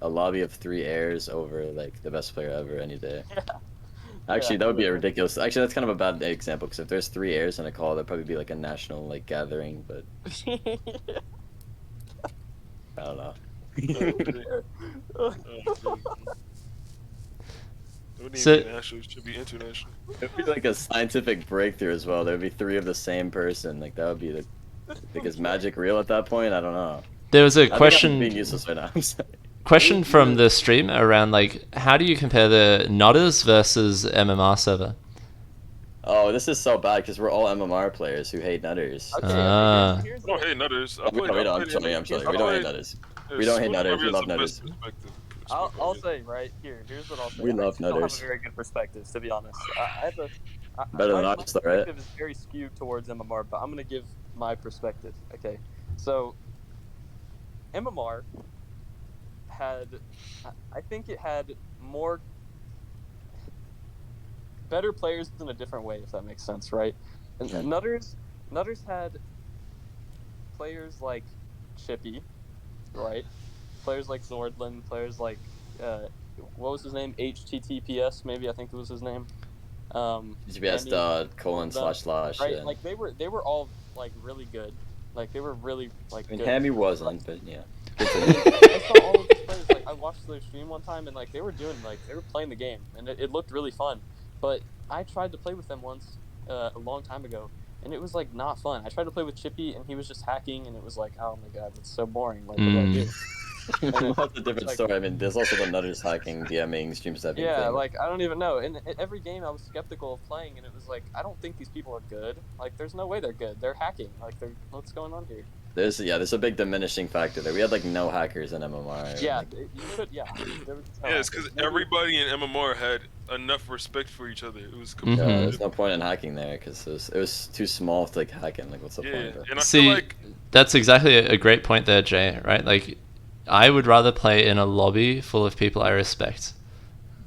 a lobby of 3 airs over like the best player ever any day. Actually, that would be a ridiculous. Actually, that's kind of a bad example because if there's 3 airs in a call, that'd probably be like a national like gathering. But I don't know. So, national, it should be international. It'd be like a scientific breakthrough as well. There'd be 3 of the same person. Like that would be like is magic real at that point? I don't know. There was a I question. think I'm being useless right now. I'm sorry. Question from the stream around like, how do you compare the Nodders versus MMR server? Oh, this is so bad because we're all MMR players who hate Nutters. Okay, I don't hate Nutters. I'm sorry. We don't hate Nutters. We don't hate Nutters. We love Nutters. I'll say right here. Here's what I'll say. We love I don't have Nutters. a very good perspective, to be honest. Better than my us, though, right? perspective is very skewed towards MMR, but I'm gonna give my perspective. Okay, so MMR had, I think it had more better players in a different way, if that makes sense, right? And Nutters had players like Chippy, right? Players like Zordlin, players like what was his name? HTTPS, maybe, I think it was his name. HTTPS :/ right? Yeah. Like they were all like really good. Like they were really like. I mean, good. Hammy wasn't, but yeah. I saw all of these players. Like I watched their stream one time, and like they were playing the game, and it looked really fun. But I tried to play with them once a long time ago, and it was like not fun. I tried to play with Chippy, and he was just hacking, and it was like, oh my god, that's so boring. Like, what do I do? That's a different story. I mean, there's also the Nutters hacking, DMing, stream stepping. Yeah, thing. like I don't even know. And every game I was skeptical of playing, and it was like, I don't think these people are good. Like, there's no way they're good. They're hacking. Like, what's going on here? There's a big diminishing factor there. We had like no hackers in MMR. Yeah, Like, you could, yeah. There was no Yeah, it's because hackers. everybody in MMR had enough respect for each other. It was yeah, completely there's no point in hacking there because it was too small to like hack in. Like, what's the point? Bro? And I See, feel like that's exactly a great point there, Jay, right? Like, I would rather play in a lobby full of people I respect.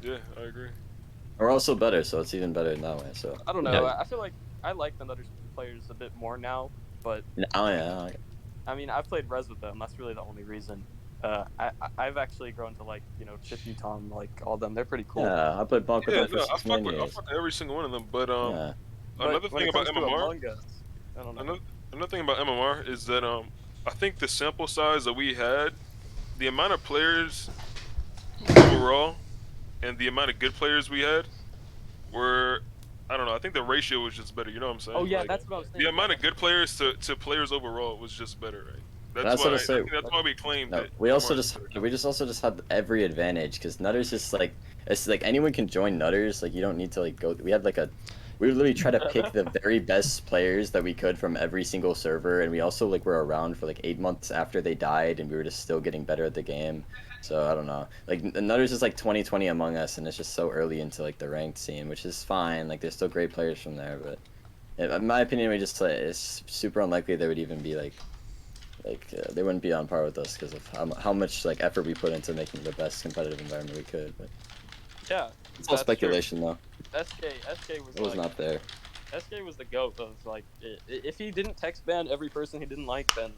yeah, I agree. We're also better, so it's even better in that way. So I don't know. Yeah. I feel like I like the Nutters players a bit more now, but yeah. I mean, I've played Res with them. That's really the only reason. I've actually grown to like, Chippy, Tom, like all them. They're pretty cool. Yeah, I played Bonk with Yeah, them for no, I 6 fuck years. with every single one of them. But Yeah. another But when thing it about comes to MMR, Among Us, I don't know. another thing about MMR is that I think the sample size that we had, the amount of players overall, and the amount of good players we had were, I don't know. I think the ratio was just better. You know what I'm saying? Oh yeah, Like, that's what I was thinking. the amount of good players to players overall was just better, right? That's what I say. That's why we claimed No, it. we also just had every advantage because Nutters is like, it's like anyone can join Nutters. Like, you don't need to like go. We had like a we would literally try to pick the very best players that we could from every single server, and we also like were around for like 8 months after they died, and we were just still getting better at the game. So I don't know. Like Nutters is like 2020 Among Us, and it's just so early into like the ranked scene, which is fine. Like there's still great players from there, but in my opinion, we just it's super unlikely they would even be like they wouldn't be on par with us because of how much like effort we put into making the best competitive environment we could. But yeah, it's all speculation though. SK was it was not there. SK was the GOAT of like if he didn't text ban every person he didn't like, then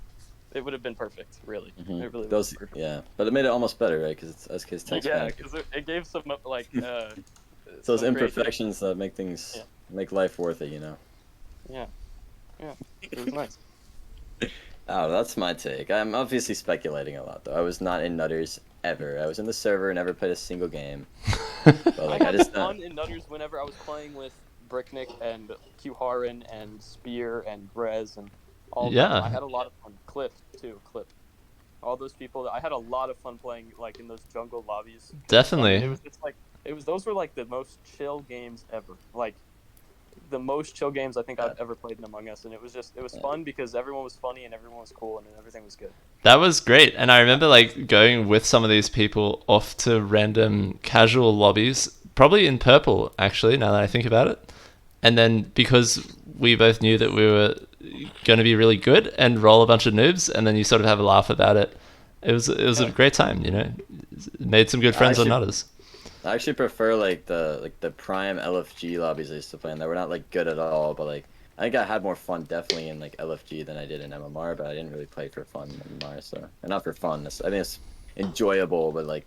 it would have been perfect. Really, it really was perfect. Yeah, but it made it almost better, right? Because it's SK's text ban. Yeah, because it gave some like those imperfections that make things make life worth it, you know. Yeah, it was nice. Oh, that's my take. I'm obviously speculating a lot, though. I was not in Nutters ever. I was in the server, never played a single game. But, like, I had fun in Nutters whenever I was playing with Bricknick and Hmewrk and Spear and Brez and all of them. I had a lot of fun. Cliff, too. Cliff. All those people. I had a lot of fun playing like in those jungle lobbies. Definitely. Those were like the most chill games ever. Like the most chill games I think I've ever played in Among Us, and it was fun because everyone was funny and everyone was cool and everything was good. That was great, and I remember like going with some of these people off to random casual lobbies, probably in purple actually. Now that I think about it, and then because we both knew that we were going to be really good and roll a bunch of noobs, and then you sort of have a laugh about it. It was a great time, you know. Made some good friends on Nutters. I actually prefer like the prime LFG lobbies I used to play in. That were not like good at all, but like I think I had more fun definitely in like LFG than I did in MMR. But I didn't really play for fun in MMR, so and not for fun. I think it's enjoyable, but like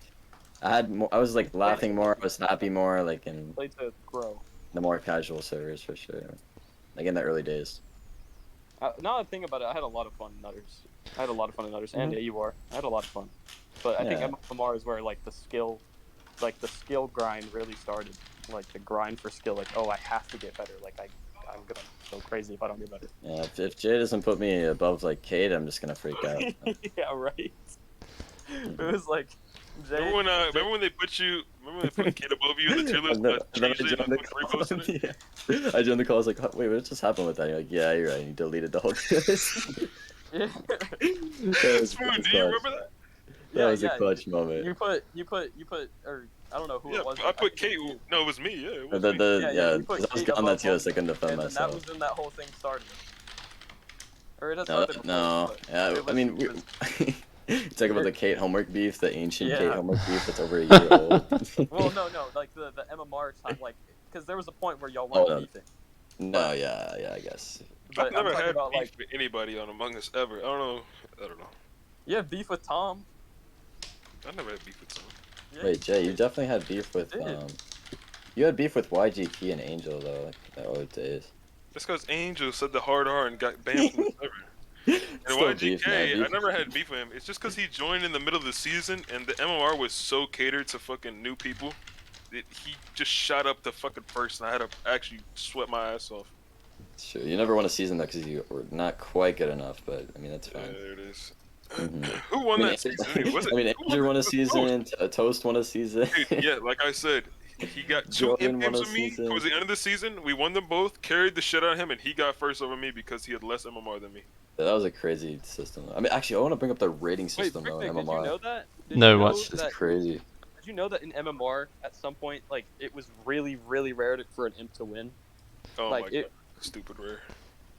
I was like laughing more. I was happy more, like in play to grow. The more casual servers for sure, like in the early days. Now that I think about it, I had a lot of fun in Nutters. I had a lot of fun in Nutters and AUR. I had a lot of fun, but I think MMR is where like the skill grind really started. Like the grind for skill, like I have to get better. Like I'm gonna go crazy if I don't get better. Yeah, if Jay doesn't put me above like Cade, I'm just gonna freak out. Yeah, right. It was like Jay. Remember when they put Cade above you in the tier list? I joined the call. I was like, wait, what just happened with that? And you're like, yeah, you're right. You deleted the whole tier list. Yeah. Spoon, do you remember that? That was a clutch moment. You put, or I don't know who it was. I put Kate. No, it was me. Yeah, it was me. I was on that too. So I couldn't defend myself. That was when that whole thing started. Or it no. Yeah, I mean, talk about the Kate homework beef, the ancient Kate homework beef that's over a year old. Well, no, like the MMR time, like, because there was a point where y'all weren't beefing. No, yeah, I guess. I've never had beef with anybody on Among Us ever. I don't know. You have beef with Tom. I never had beef with Tom. Yeah, wait, Jay, you definitely had beef with you had beef with YG Key and Angel though, like the old days. That's because Angel said the hard R and got banned from the server. And YGK, I never had beef with him. It's just because he joined in the middle of the season and the MMR was so catered to fucking new people that he just shot up the fucking first and I had to actually sweat my ass off. Sure, you never won a season though because you were not quite good enough, but I mean that's fine. Yeah, there it is. Who won that season? Was it? I mean, Andrew won a season, Toast won a season. Yeah, like I said, he got 2 games with me towards the end of the season. We won them both, carried the shit out of him, and he got first over me because he had less MMR than me. Yeah, that was a crazy system. I mean, actually, I want to bring up the rating system though in MMR. Did you know that? No, what? It's crazy. Did you know that in MMR, at some point, like, it was really, really rare for an imp to win? Oh my god, stupid rare.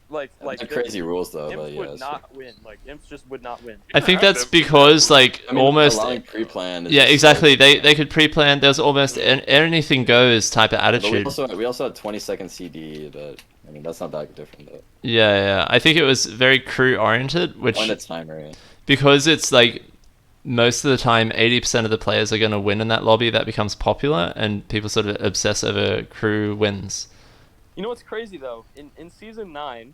Like crazy rules though. Imps would not win. Like imps just would not win. I think that's because like almost pre-plan. Yeah, exactly. They could pre-plan. There's almost anything goes type of attitude. We also had 20-second CD, but I mean that's not that different though. Yeah. I think it was very crew oriented, which on a timer. Because it's like most of the time 80% of the players are going to win in that lobby. That becomes popular, and people sort of obsess over crew wins. You know what's crazy though? In season 9,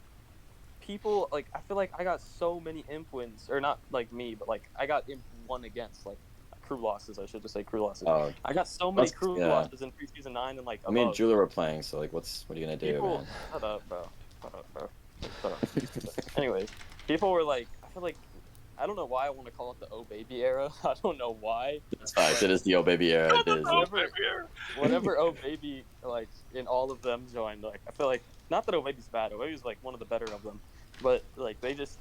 people like I feel like I got so many imp wins, or not like me, but like I got imp won against like crew losses. I should just say crew losses. Oh, I got so many crew losses in season 9 and like. I mean, Julia were playing, so like, what are you gonna do, man? Shut up, bro. Shut up. Anyways, people were like, I feel like I don't know why I want to call it the Oh Baby era. I don't know why. That's facts. It is the Oh Baby era. It is. Whenever Oh Baby, like, in all of them joined, like, I feel like, not that Oh Baby's bad, Oh Baby's, like, one of the better of them, but, like, they just,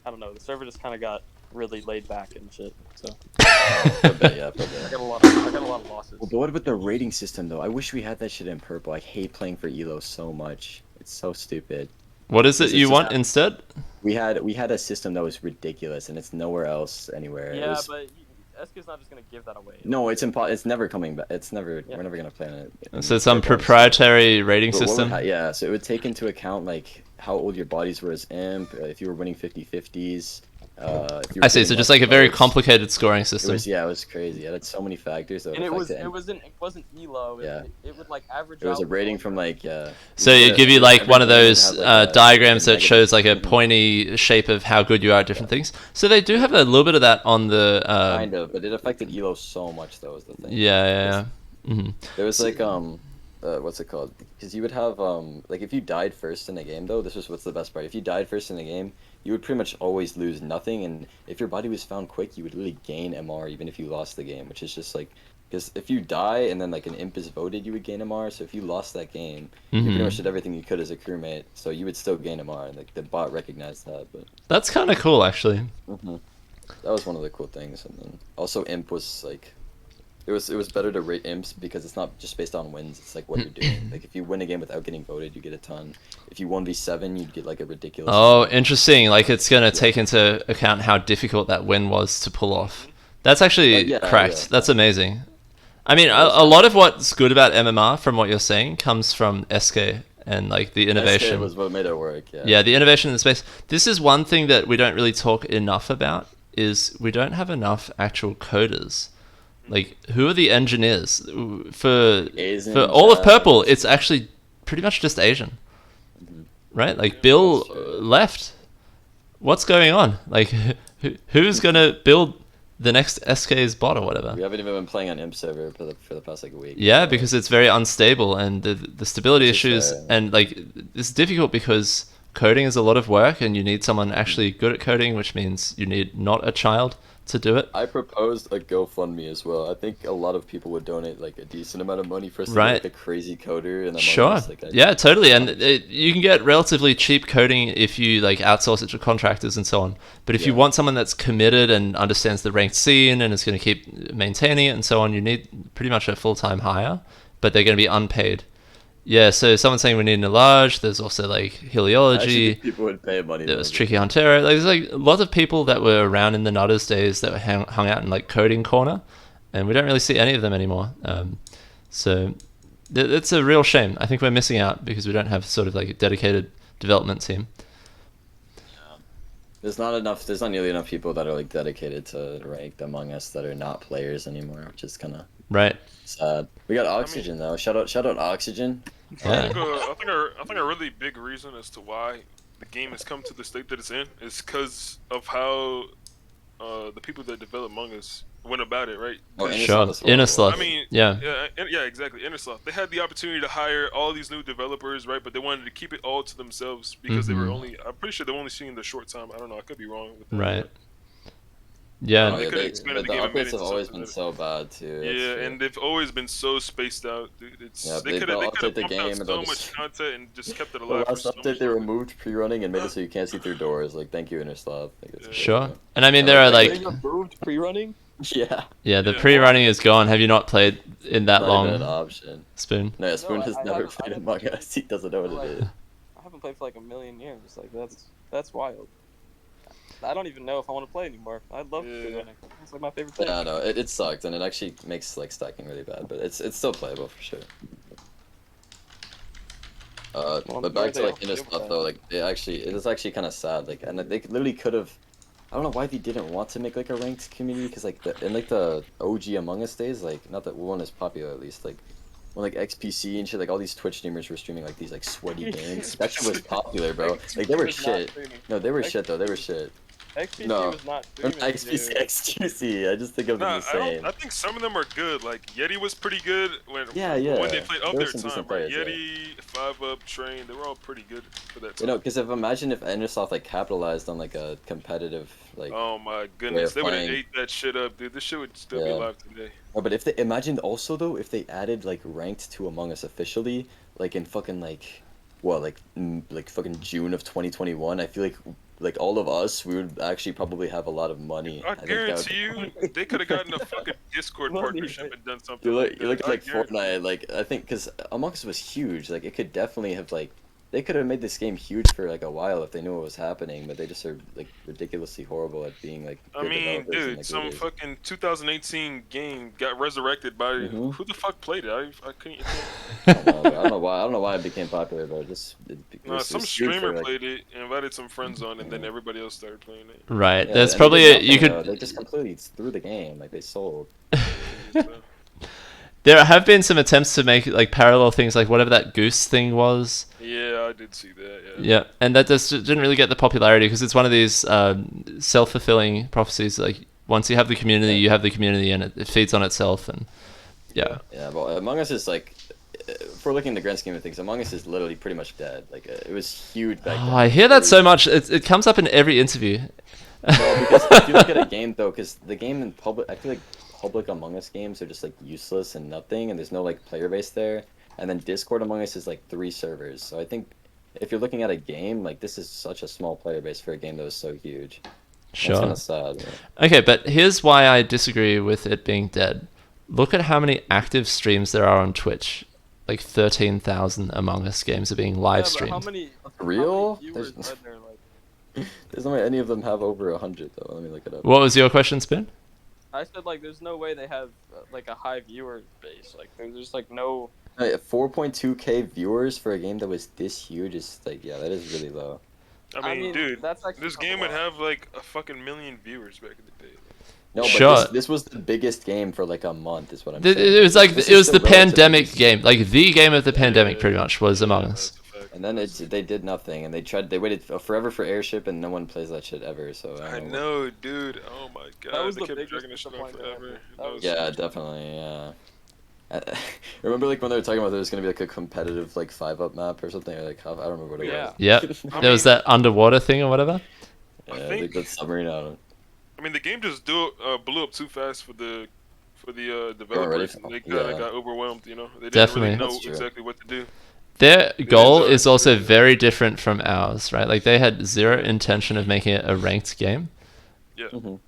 I don't know, the server just kind of got really laid back and shit, so. I bet. I got a lot of losses. Well, but what about the rating system, though? I wish we had that shit in purple. I hate playing for Elo so much. It's so stupid. What is it you want instead? We had a system that was ridiculous, and it's nowhere else anywhere. Yeah, but SK's not just gonna give that away. No, it's impossible. It's never coming back. It's never. Yeah. We're never gonna play on it. So some proprietary rating system. Yeah, so it would take into account like how old your bodies were as imp, if you were winning 50-50s. I see. So just like a very complicated scoring system. It was crazy. It had so many factors. That and it wasn't Elo. Yeah. It would like average. It was a rating from like So it give you like one of those diagrams that shows like a pointy shape of how good you are at different things. So they do have a little bit of that on the. Kind of, but it affected Elo so much though. Is the thing. Yeah. Mm-hmm. There was like what's it called? Because you would have like if you died first in a game though, this is what's the best part. If you died first in the game, you would pretty much always lose nothing, and if your body was found quick, you would really gain MR even if you lost the game, which is just like, because if you die and then like an imp is voted, you would gain MR. So if you lost that game, you pretty much did everything you could as a crewmate, so you would still gain MR, and like the bot recognized that. But that's kind of cool, actually. That was one of the cool things, and then also imp was like. It was better to rate imps because it's not just based on wins. It's like what you're doing. Like if you win a game without getting voted, you get a ton. If you 1v7, you'd get like a ridiculous. Oh, interesting. Like it's gonna take into account how difficult that win was to pull off. That's actually cracked. Yeah. That's amazing. I mean, a lot of what's good about MMR, from what you're saying, comes from SK and like the innovation. SK was what made it work. Yeah. Yeah, the innovation in the space. This is one thing that we don't really talk enough about. Is we don't have enough actual coders. Like, who are the engineers for all of Purple? It's actually pretty much just Asian, right? Like Bill left. What's going on? Like, who's gonna build the next SK's bot or whatever? We haven't even been playing on imp server for the past like a week. Yeah, because it's very unstable and the stability issues and like it's difficult because coding is a lot of work and you need someone actually good at coding, which means you need not a child to do it. I proposed a GoFundMe as well. I think a lot of people would donate like a decent amount of money for us to get the crazy coder. And sure. Yeah, totally. And you can get relatively cheap coding if you like outsource it to contractors and so on. But if you want someone that's committed and understands the ranked scene and is going to keep maintaining it and so on, you need pretty much a full-time hire, but they're going to be unpaid. Yeah, so someone's saying we need an enlarge. There's also like Heliology. Actually, people would pay money. There was Tricky Huntero. Like, there's like a lot of people that were around in the Nutters days that were hung out in like coding corner, and we don't really see any of them anymore. So it's a real shame. I think we're missing out because we don't have sort of like a dedicated development team. Yeah. There's not nearly enough people that are like dedicated to Ranked Among Us that are not players anymore, which is kind of sad. We got Oxygen though. Shout out Oxygen. I think a really big reason as to why the game has come to the state that it's in is because of how the people that develop Among Us went about it, right? Sure, Innersloth. I mean, yeah, exactly. Innersloth. They had the opportunity to hire all these new developers, right? But they wanted to keep it all to themselves because they were only. I'm pretty sure they were only seeing the short time. I don't know. I could be wrong with that. Right. Yeah, the updates have always been so bad too. Yeah, and they've always been so spaced out. They could have pumped out so much content and just kept it alive. The last update they removed pre-running and made it so you can't see through doors. Like, thank you, Innersloth. Sure. And I mean, there are like. They removed pre-running. Yeah. Yeah, the pre-running is gone. Have you not played in that long? An option. Spoon. No, Spoon has never played Among Us. He doesn't know what it is. I haven't played for like a million years. Like that's wild. I don't even know if I want to play anymore. I love pre-running. It's like my favorite thing. Yeah, no, it sucked, and it actually makes like stacking really bad, but it's still playable for sure. But back to like Innersloth though, like it is actually kind of sad. Like, and they literally could have. I don't know why they didn't want to make like a ranked community, because like in like the OG Among Us days, like not that one is popular at least, like when like XPC and shit, like all these Twitch streamers were streaming like these like sweaty games. That shit was popular, bro. Like they were shit. No, they were shit though. They were shit. XQC No. was not Or streaming. XQC, dude. XQC. I just think of them Nah, the same. I think some of them are good. Like Yeti was pretty good when Yeah. when they played of There were their some time. decent Right? players, Yeti, 5up, Train, they were all pretty good for that You time. know, because imagine if Enersoft like capitalized on like a competitive like. Oh my goodness, they would have playing. ate that shit up, dude. This shit would still be Yeah. alive today. Oh, but if they imagine also though if they added like ranked to Among Us officially, like in fucking like, well like fucking June of 2021, I feel like all of us we would actually probably have a lot of money. I think that guarantee would- you, they could have gotten a fucking Discord Money, partnership but- and done something. You like look that. at like I guarantee- Fortnite, like I think because Among Us was huge, like it could definitely have like they could have made this game huge for like a while if they knew what was happening, but they just are like ridiculously horrible at being like. I good mean, developers and, dude, like, some leaders. fucking 2018 game got resurrected by Mhm. who the fuck played it? I couldn't. I don't know why. I don't know why it became popular, but Nah, some was huge streamer for, like, played it, invited some friends on, and then everybody else started playing it. Right. Yeah, There's and probably they a, did you nothing, though. could. They just completely threw the game. Like they sold. So, There have been some attempts to make like parallel things, like whatever that goose thing was. yeah, I did see that. Yeah. Yeah, and that just didn't really get the popularity because it's one of these self-fulfilling prophecies. Like once you have the community, you have the community, and it feeds on itself. And yeah, Yeah, but Among Us is like, if we're looking at the grand scheme of things, Among Us is literally pretty much dead. Like it was huge back then. oh, I hear that so much. It comes up in every interview. No, because if you look at a game though, because the game in public, I feel like public Among Us games are just like useless and nothing, and there's no like player base there. And then Discord Among Us is like 3 servers. So I think if you're looking at a game, like this is such a small player base for a game that was so huge. That's Sure. kind of sad. Yeah. Okay, but here's why I disagree with it being dead. Look at how many active streams there are on Twitch. Like 13,000 Among Us games are being live Yeah, but streamed. how many Real? viewers There's- are there? Like, There's no way any of them have over 100 though. Let me look it up. What was your question, Spin? I said like, there's no way they have like a high viewer base. Like, there's just like no. 4.2k viewers for a game that was this huge is like, yeah, that is really low. I mean, dude, that's actually this not a game would lot. have like a fucking million viewers back in the day. No, but Sure. this was the biggest game for like a month, is what I'm It saying. was like This it is was still the relatively pandemic recent. game, like the game of the pandemic, Yeah, pretty much was Among yeah, Us. that's a fact. And then they did nothing, and they waited forever for Airship, and no one plays that shit ever. So I don't know, dude. Oh my god, That was they the kept biggest dragging this shit on disappointment forever. ever. That That was Yeah, definitely. Yeah. Remember, like when they were talking about there was gonna be like a competitive like 5-up map or something, or like I don't remember what it Yeah. was. Yep. I There was mean- that underwater thing or whatever. Yeah, I they think- put submarine out. I mean, the game just blew up too fast for the ready developers. for- They kind of yeah. got overwhelmed, you know. They didn't Definitely. really know That's true. exactly what to do. Their goal are- is also very different from ours, right? Like they had zero intention of making it a ranked game. Yeah. Mhm.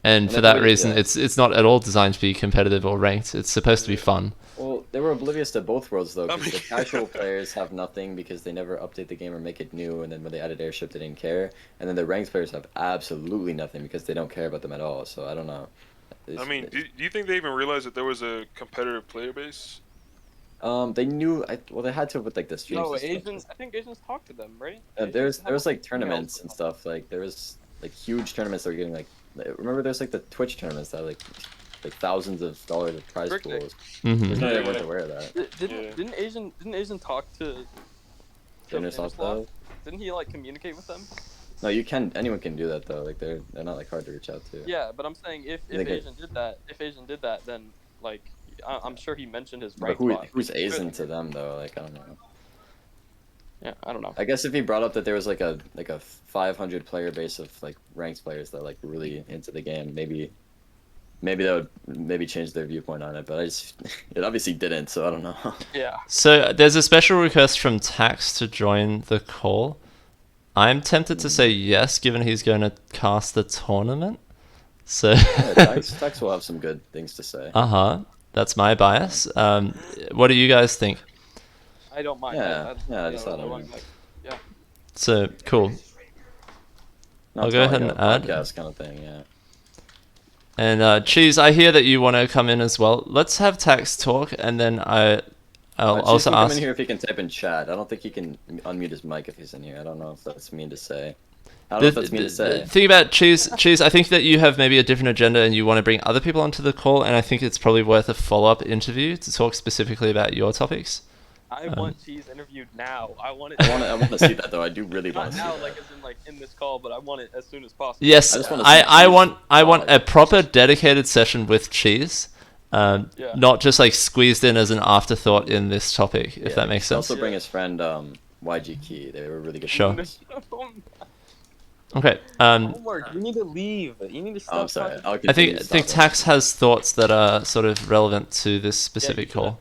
And And for I that believe- reason, yeah. it's not at all designed to be competitive or ranked. It's supposed to be fun. Well, they were oblivious to both worlds though, I because the mean- casual players have nothing because they never update the game or make it new, and then when they added Airship, they didn't care. And then the ranked players have absolutely nothing because they don't care about them at all. So I don't know. I mean, do you think they even realized that there was a competitive player base? They knew. Well, they had to with like the streams. No, and stuff. Asians. I think Asians talk to them, right? There was Asians have, like emails tournaments with and them. stuff. Like there was like huge tournaments that were getting like. Remember, there's like the Twitch tournaments that had, like thousands of dollars of prize Rick Nick. pools. hmm There's not Yeah. everyone's aware of that. Didn't Asian talk to Intersoft Intersoft? though. Didn't he like communicate with them? No, anyone can do that though. Like they're not like hard to reach out to. Yeah, but I'm saying if think it- Asian did that, then like I'm sure he mentioned his But rank spot. who's Asian to them though? Like I don't know. Yeah, I don't know. I guess if he brought up that there was like a 500 player base of like ranked players that like really into the game, maybe that would change their viewpoint on it. But it obviously didn't, so I don't know. Yeah. So there's a special request from Tax to join the call. I'm tempted to say yes, given he's going to cast the tournament. So, Yeah, Tax will have some good things to say. that's my bias. What do you guys think? I don't mind. Yeah, yeah, I you just know, thought I like, would. yeah. So cool. No, I'll it's go not ahead like and a add. podcast kind of thing. Yeah. And Cheese, I hear that you want to come in as well. Let's have Tax talk, and then I'll also Cheese can come ask. in here if he can type in chat. I don't think he can unmute his mic if he's in here. I don't know if that's mean to say. I don't know if that's mean to say. Think about Cheese. I think that you have maybe a different agenda and you want to bring other people onto the call, and I think it's probably worth a follow-up interview to talk specifically about your topics. I want Cheese interviewed now. I want it. I want to see that though. I do really want not to see now, that. like as in like in this call, but I want it as soon as possible. Yes, I want a proper dedicated session with Cheese. Not just like squeezed in as an afterthought in this topic, if that makes sense. Also bring his friend YG Key. They were really good. Sure. Okay. Hmewrk, you need to leave. You need to stop. I'm sorry. I think Tax has thoughts that are sort of relevant to this specific call.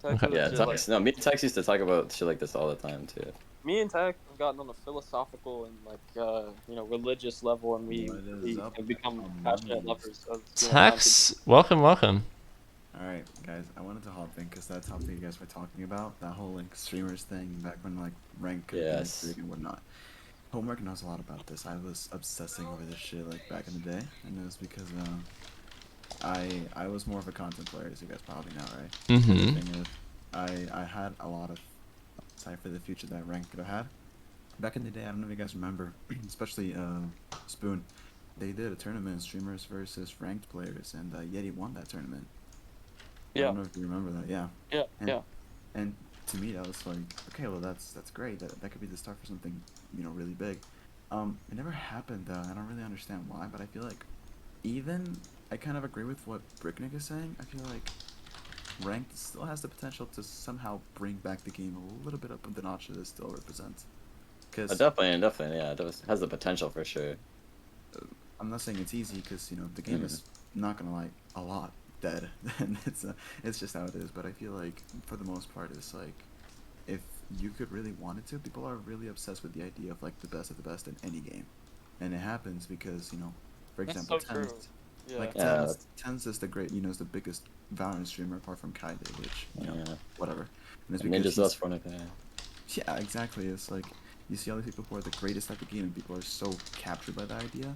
Okay. Yeah, Tax. No, me and Tax used to talk about shit like this all the time too. Me and Tax have gotten on a philosophical and like religious level, and we have become passionate lovers. Tax, welcome. Alright, guys, I wanted to hop in because that topic you guys were talking about, that whole like streamers thing back when like rank and whatnot. Hmewrk knows a lot about this. I was obsessing over this shit like back in the day, and it was because I was more of a content player, as you guys probably know, right? Mm-hmm. The thing is, I had a lot of sight for the future that rank could have had. Back in the day, I don't know if you guys remember, especially Sp00n, they did a tournament, streamers versus ranked players, and Yeti won that tournament. I don't know if you remember that. Yeah. And to me, that was like, okay, well, that's great. That could be the start for something, really big. It never happened though. I don't really understand why, but I feel like I kind of agree with what Bricknick is saying. I feel like ranked still has the potential to somehow bring back the game a little bit up the notch that it still represents. Cause definitely, yeah, it has the potential for sure. I'm not saying it's easy, because the game is not gonna like a lot dead, and it's just how it is. But I feel like for the most part, it's like if you could really want it to, people are really obsessed with the idea of like the best of the best in any game, and it happens because for example, Tens is the great, is the biggest Valorant streamer apart from Kaide, which whatever. And it's because Ninja's less fun. Yeah, exactly. It's like you see all these people who are the greatest at the game, and people are so captured by the idea.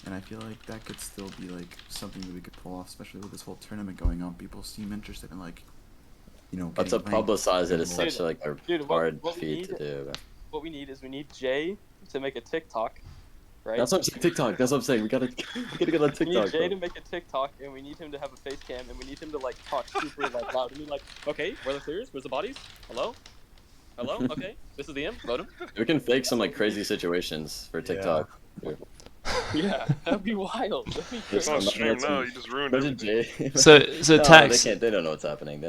And I feel like that could still be like something that we could pull off, especially with this whole tournament going on. People seem interested in like, But to publicize it is such like a hard feat to do. What we need is Jay to make a TikTok, right? That's what I'm saying. TikTok. That's what I'm saying. We gotta get on TikTok. We need Jay to make a TikTok, and we need him to have a face cam, and we need him to like talk super like loud. I mean, like, okay, where are the clears? Where's the bodies? Hello? Okay, this is the M. Load him. We can fake some like crazy situations for TikTok. Yeah, that'd be wild. That'd be It's on stream now. You just ruined it. So Tax. They don't know what's happening.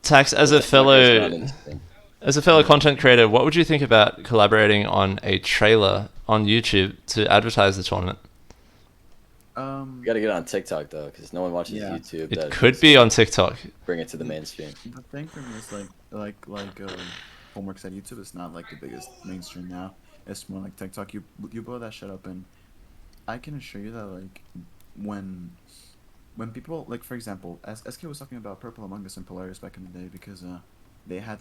Tax, as a fellow content creator, what would you think about collaborating on a trailer on YouTube to advertise the tournament? You gotta get on TikTok though, because no one watches YouTube. It could be on TikTok. Bring it to the mainstream. The thing for me is like Hmewrk said, YouTube is not like the biggest mainstream now. It's more like TikTok. You blow that shit up, and I can assure you that like when people like, for example, as SK was talking about Purple Among Us and Polaris back in the day, because they had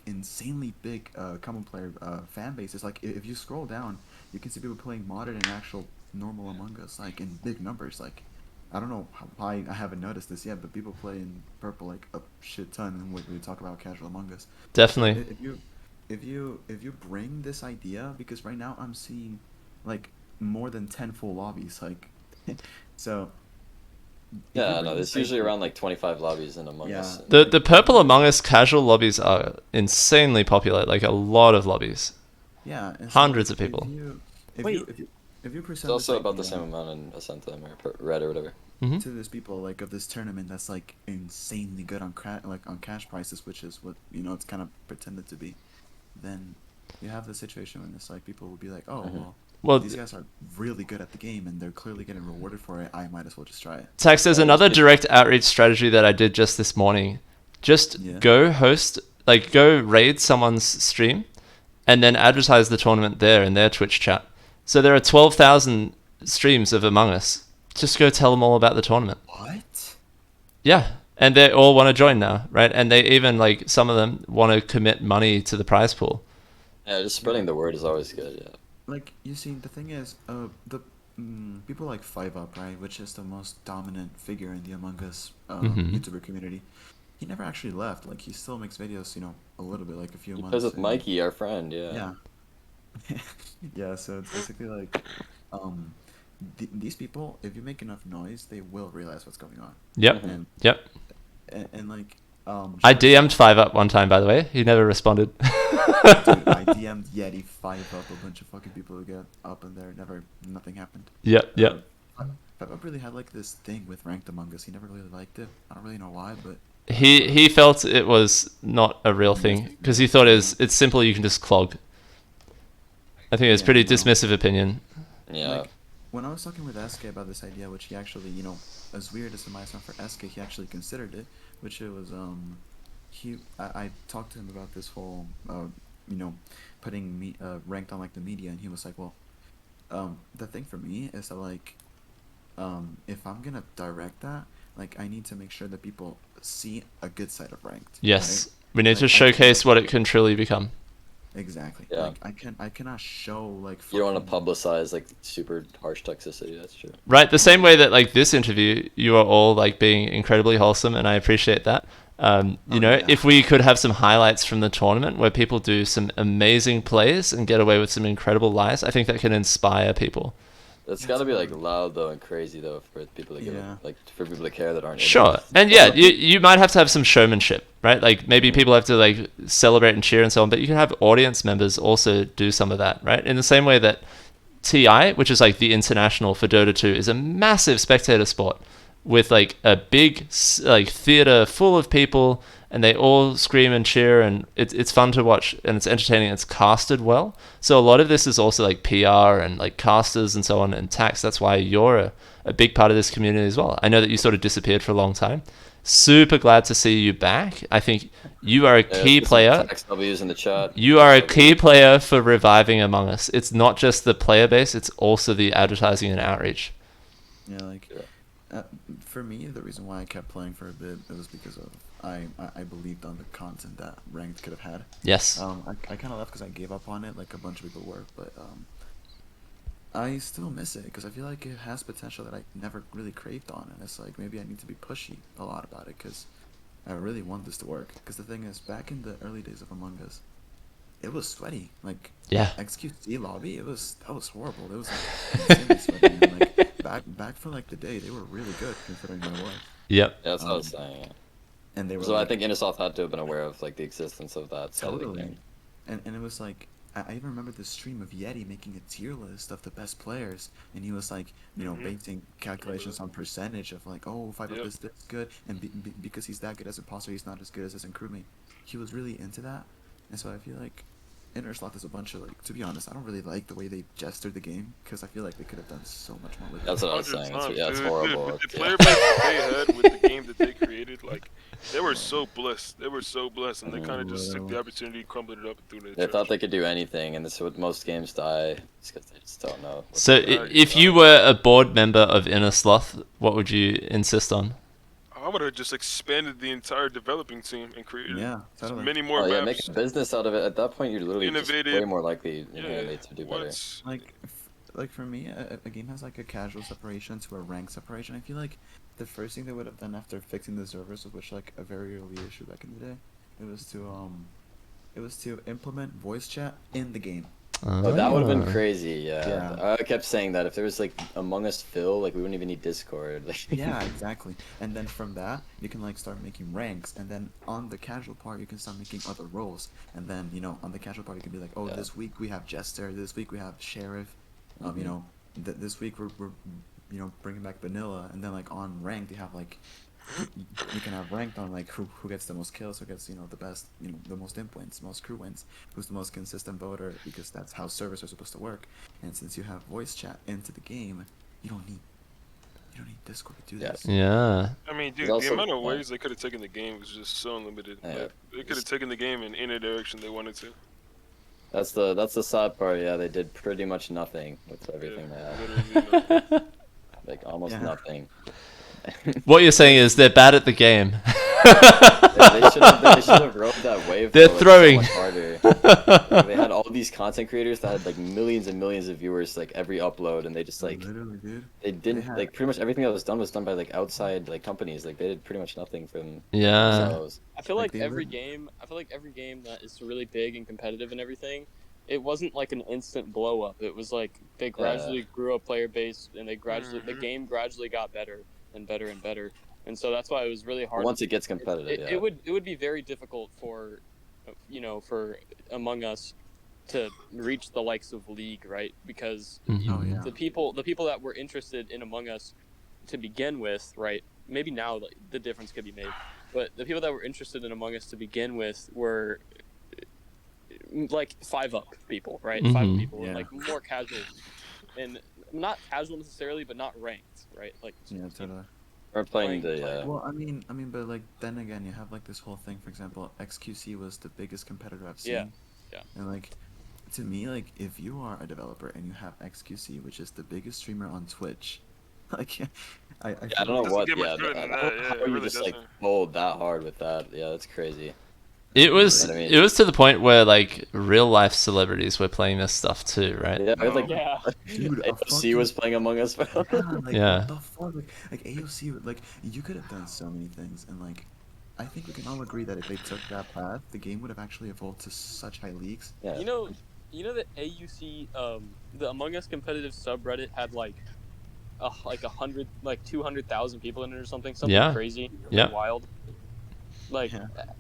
insanely big common player fan bases. Like if you scroll down, you can see people playing modded and actual normal Among Us like in big numbers. Like I don't know why I haven't noticed this yet, but people play in Purple like a shit ton, and we talk about casual Among Us. Definitely. If you bring this idea, because right now I'm seeing like more than 10 full lobbies, like so. Yeah, no, there's usually around like 25 lobbies in Among Us. The Purple Among Us casual lobbies are insanely popular, like a lot of lobbies. Yeah, hundreds of people. If you present it's also about the same amount in Ascentum or Red or whatever. To this people like of this tournament that's like insanely good on cash prices, which is what it's kind of pretended to be, then you have the situation when it's like people will be like, oh well, these guys are really good at the game and they're clearly getting rewarded for it. I might as well just try it. Tax, there's another direct outreach strategy that I did just this morning. Just go raid someone's stream and then advertise the tournament there in their Twitch chat. So there are 12,000 streams of Among Us. Just go tell them all about the tournament. What? Yeah. And they all want to join now, right? And they even, like, some of them want to commit money to the prize pool. Yeah, just spreading the word is always good, yeah. Like, you see, the thing is, people like 5UP, right, which is the most dominant figure in the Among Us YouTuber community, he never actually left. Like, he still makes videos, a little bit, like a few months. Because with Mikey, our friend, yeah. Yeah, so it's basically like, these people, if you make enough noise, they will realize what's going on. Yep. And like, I DM'd 5UP one time, by the way. He never responded. Dude, I DM'd Yeti 5 up a bunch of fucking people who get up in there. Nothing happened. Yep. I've really had like this thing with Ranked Among Us. He never really liked it. I don't really know why, but He felt it was not a real thing because he thought it's simple. You can just clog. I think it's Yeah, pretty no. dismissive opinion. Yeah. Like, when I was talking with SK about this idea, which he actually, as weird as it might sound for SK, he actually considered it, which it was, I talked to him about this whole, putting me, ranked on, like, the media, and he was like, well, the thing for me is that, like, if I'm gonna direct that, like, I need to make sure that people see a good side of ranked. Yes, right? we need to showcase what it can truly become. Exactly. Yeah. Like I cannot show like. You don't want to publicize like super harsh toxicity. That's true. Right, the same way that like this interview, you are all like being incredibly wholesome, and I appreciate that. If we could have some highlights from the tournament where people do some amazing plays and get away with some incredible lies, I think that can inspire people. It's got to be like loud though and crazy though for people to give like for people to care that aren't. Sure, and yeah, you might have to have some showmanship, right? Like maybe people have to like celebrate and cheer and so on, but you can have audience members also do some of that, right? In the same way that TI, which is like the international for Dota 2, is a massive spectator sport with like a big like theater full of people, and they all scream and cheer, and it's fun to watch, and it's entertaining. It's casted well, so a lot of this is also like PR and like casters and so on and tax. That's why you're a big part of this community as well. I know that you sort of disappeared for a long time. Super glad to see you back. I think you are a key player. W's in the chat. You are a key player for reviving Among Us. It's not just the player base; it's also the advertising and outreach. Yeah, like for me, the reason why I kept playing for a bit it was because of I believed on the content that Ranked could have had. Yes. I kind of left because I gave up on it, like a bunch of people were, but I still miss it because I feel like it has potential that I never really craved on, and it's like maybe I need to be pushy a lot about it because I really want this to work. Because the thing is, back in the early days of Among Us, it was sweaty. Like XQC lobby, that was horrible. It was like insanely sweaty. And, like back for like the day, they were really good considering my life. Yep. Yeah, that's what I was saying. Yeah. And they were. So I think Innisoft had to have been aware of like the existence of that. Totally. And it was like I even remember the stream of Yeti making a tier list of the best players, and he was like, basing calculations on percentage of like, oh, 5up is this good, and because he's that good as imposter, he's not as good as his crewmate. He was really into that, and so I feel like Innersloth is a bunch of like. To be honest, I don't really like the way they gestured the game because I feel like they could have done so much more with it. That's what I was saying. It's horrible. With the player base that they had with the game that they created, like they were so blessed. They were so blessed, and they kind of just took the opportunity, crumbled it up, and threw it. They thought they could do anything, and this is what most games die. It's because they just don't know. So if you were a board member of Innersloth, what would you insist on? I would have just expanded the entire developing team and created many more maps. Yeah, make a business out of it. At that point, you're literally just way more likely to do better. Like for me, a game has like a casual separation to a rank separation. I feel like the first thing they would have done after fixing the servers, which like a very early issue back in the day, it was to implement voice chat in the game. Oh, that would have been crazy. Yeah. I kept saying that if there was like Among Us Phil, like we wouldn't even need Discord. Yeah, exactly. And then from that, you can like start making ranks, and then on the casual part, you can start making other roles. And then on the casual part, you can be like, oh, this week we have Jester, this week we have Sheriff, this week we're bringing back Vanilla, and then like on ranked, you have like. You can have ranked on like who gets the most kills, who gets the best, the most imp wins, most crew wins, who's the most consistent voter, because that's how servers are supposed to work. And since you have voice chat into the game, you don't need Discord to do this. Yeah. I mean, dude, the amount of ways they could have taken the game was just so unlimited. Like, they could have taken the game in any direction they wanted to. That's the sad part. Yeah, they did pretty much nothing with everything they had. Like almost nothing. What you're saying is they're bad at the game. They should have rode that wave. They're throwing. So much harder. They had all these content creators that had like millions and millions of viewers like every upload, and they just like literally, dude. They didn't like pretty much everything that was done by like outside like companies. Like they did pretty much nothing from themselves. I feel like every game that is really big and competitive and everything, it wasn't like an instant blow up. It was like they gradually grew a player base, and they gradually the game gradually got better and better and better. And so that's why it was really hard. Once it gets competitive, it would be very difficult for you know, for Among Us to reach the likes of League, right? Because the people that were interested in Among Us to begin with, right? Maybe now like, the difference could be made, but the people that were interested in Among Us to begin with were like 5-up people, right? 5-up people and like more casual, and not casual necessarily, but not ranked, right? Like totally. We're playing Well, I mean, but like then again, you have like this whole thing. For example, XQC was the biggest competitor I've seen. Yeah. And like, to me, like if you are a developer and you have XQC, which is the biggest streamer on Twitch, like, I don't know what. Get much better than that. Yeah, it really just like doesn't. pulled that hard with that. Yeah, that's crazy. It was to the point where like real life celebrities were playing this stuff too, right? Yeah, like dude, AOC was playing Among Us. Like, yeah. What the fuck? Like AOC, like you could have done so many things, and like I think we can all agree that if they took that path, the game would have actually evolved to such high leagues. Yeah. You know that AUC, the Among Us competitive subreddit had like 100, like 200,000 people in it or something crazy, wild. Like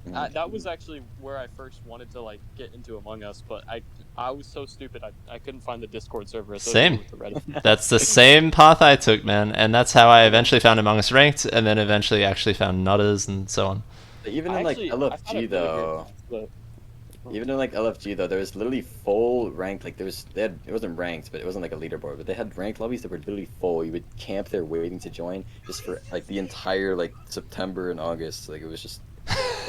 that was actually where I first wanted to like get into Among Us, but I was so stupid I couldn't find the Discord server. Same. With the Reddit. That's the same path I took, man, and that's how I eventually found Among Us Ranked, and then eventually actually found Nutters and so on. Even in like LFG though, even in like LFG though, there was literally full ranked. Like it wasn't ranked, but it wasn't like a leaderboard. But they had ranked lobbies that were literally full. You would camp there waiting to join just for like the entire like September and August. Like it was just.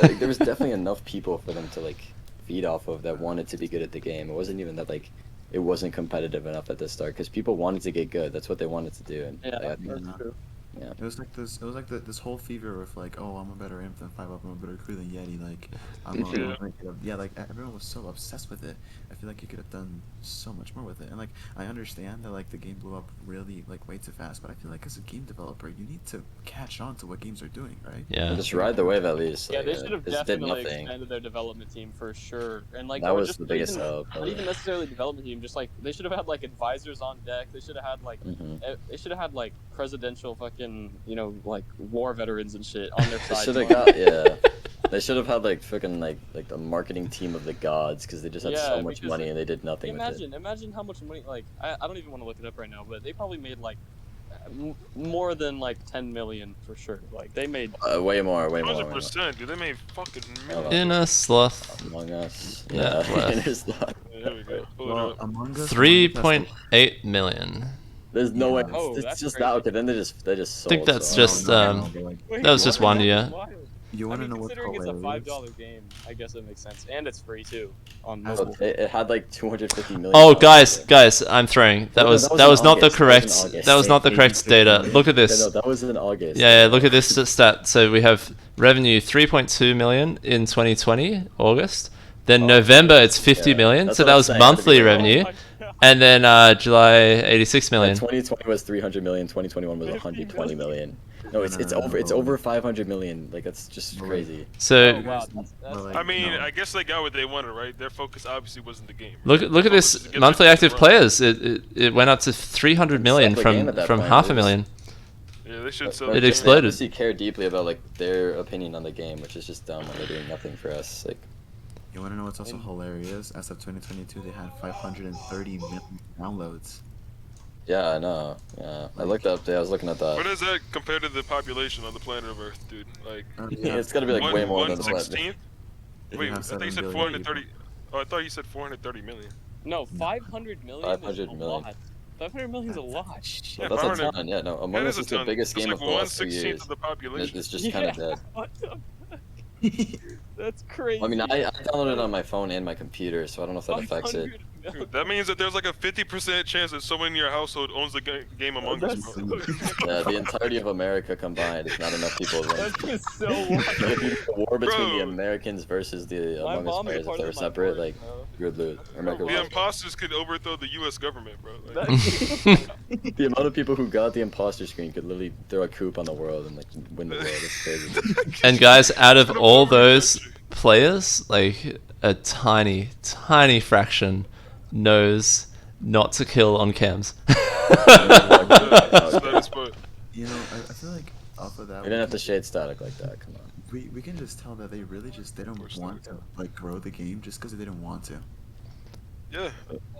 Like, there was definitely enough people for them to like feed off of that wanted to be good at the game. It wasn't even that like it wasn't competitive enough at the start because people wanted to get good. That's what they wanted to do. And that's true. Yeah. It was like this whole fever of like, oh, I'm a better imp than 5-up, I'm a better crew than Yeti. Like, like everyone was so obsessed with it. I feel like you could have done so much more with it. And like, I understand that like the game blew up really like way too fast, but I feel like as a game developer, you need to catch on to what games are doing, right? Yeah. Just ride the wave at least. Yeah, they should have definitely expanded their development team for sure. And like that was the biggest help. Not even necessarily development team, just like they should have had like advisors on deck. They should have had like they should have had like presidential fucking like war veterans and shit on their side. They should have had like fucking like the marketing team of the gods because they just had so much money and they did nothing with it. Imagine how much money. Like I don't even want to look it up right now, but they probably made like more than like 10 million for sure. Like they made way more. 100%, dude. They made fucking millions. Inner Sloth. Among Us. Yeah. Inner Sloth. There we go. Well, Among Us. 3.8 million. There's no way. Oh, it's just that. Okay, then they just sold. I think that's just that was just 1 year. You want to know considering what's it's a $5 game, I guess it makes sense, and it's free too on mobile. It had like 250 million. Oh, guys, I'm throwing. That was not the correct. That was not the correct data. Look at this. No, that was in August. Yeah, look at this stat. So we have revenue 3.2 million in 2020 August. Then November it's 50 million. So that was monthly revenue. And then July 86 million. 2020 was 300 million. 2021 was 120 million. No, it's over 500 million. Like that's just crazy. So I mean, I guess they got what they wanted, right? Their focus obviously wasn't the game. Look at this monthly active players. It went up to 300 million from 500,000. Yeah, they should sell. It exploded. They obviously care deeply about like their opinion on the game, which is just dumb when they're doing nothing for us. Like. You want to know what's also hilarious? As of 2022, they had 530 million downloads. Yeah, I know. Yeah, I looked up. Yeah, I was looking at that. What is that compared to the population on the planet of Earth, dude? Like, it's gotta be like way more than the planet. 1/16? Wait, I thought you said 430. Oh, I thought you said 430 million. No, 500 million. 500 million. Lot. 500 million is a lot. Yeah, that's a ton. Yeah, no. Among Us is the biggest game of the last 2 years. Of the population. It's just kind of dead. What the fuck? That's crazy. I mean, I downloaded it on my phone and my computer, so I don't know if that affects it. Dude, that means that there's like a 50% chance that someone in your household owns the game Among Us. Yeah, the entirety of America combined is not enough people. That's just so wild. The war between the Americans versus the Among Us players, if they were separate, like, you would lose. The imposters could overthrow the U.S. government, bro. Like, the amount of people who got the imposter screen could literally throw a coup on the world and like win the world. It's crazy. And guys, out of all those players, like a tiny fraction knows not to kill on cams. You know, I feel like off of that. We didn't have to shade static like that. Come on. we can just tell that they really just they don't want to like grow the game just because they didn't want to. Yeah.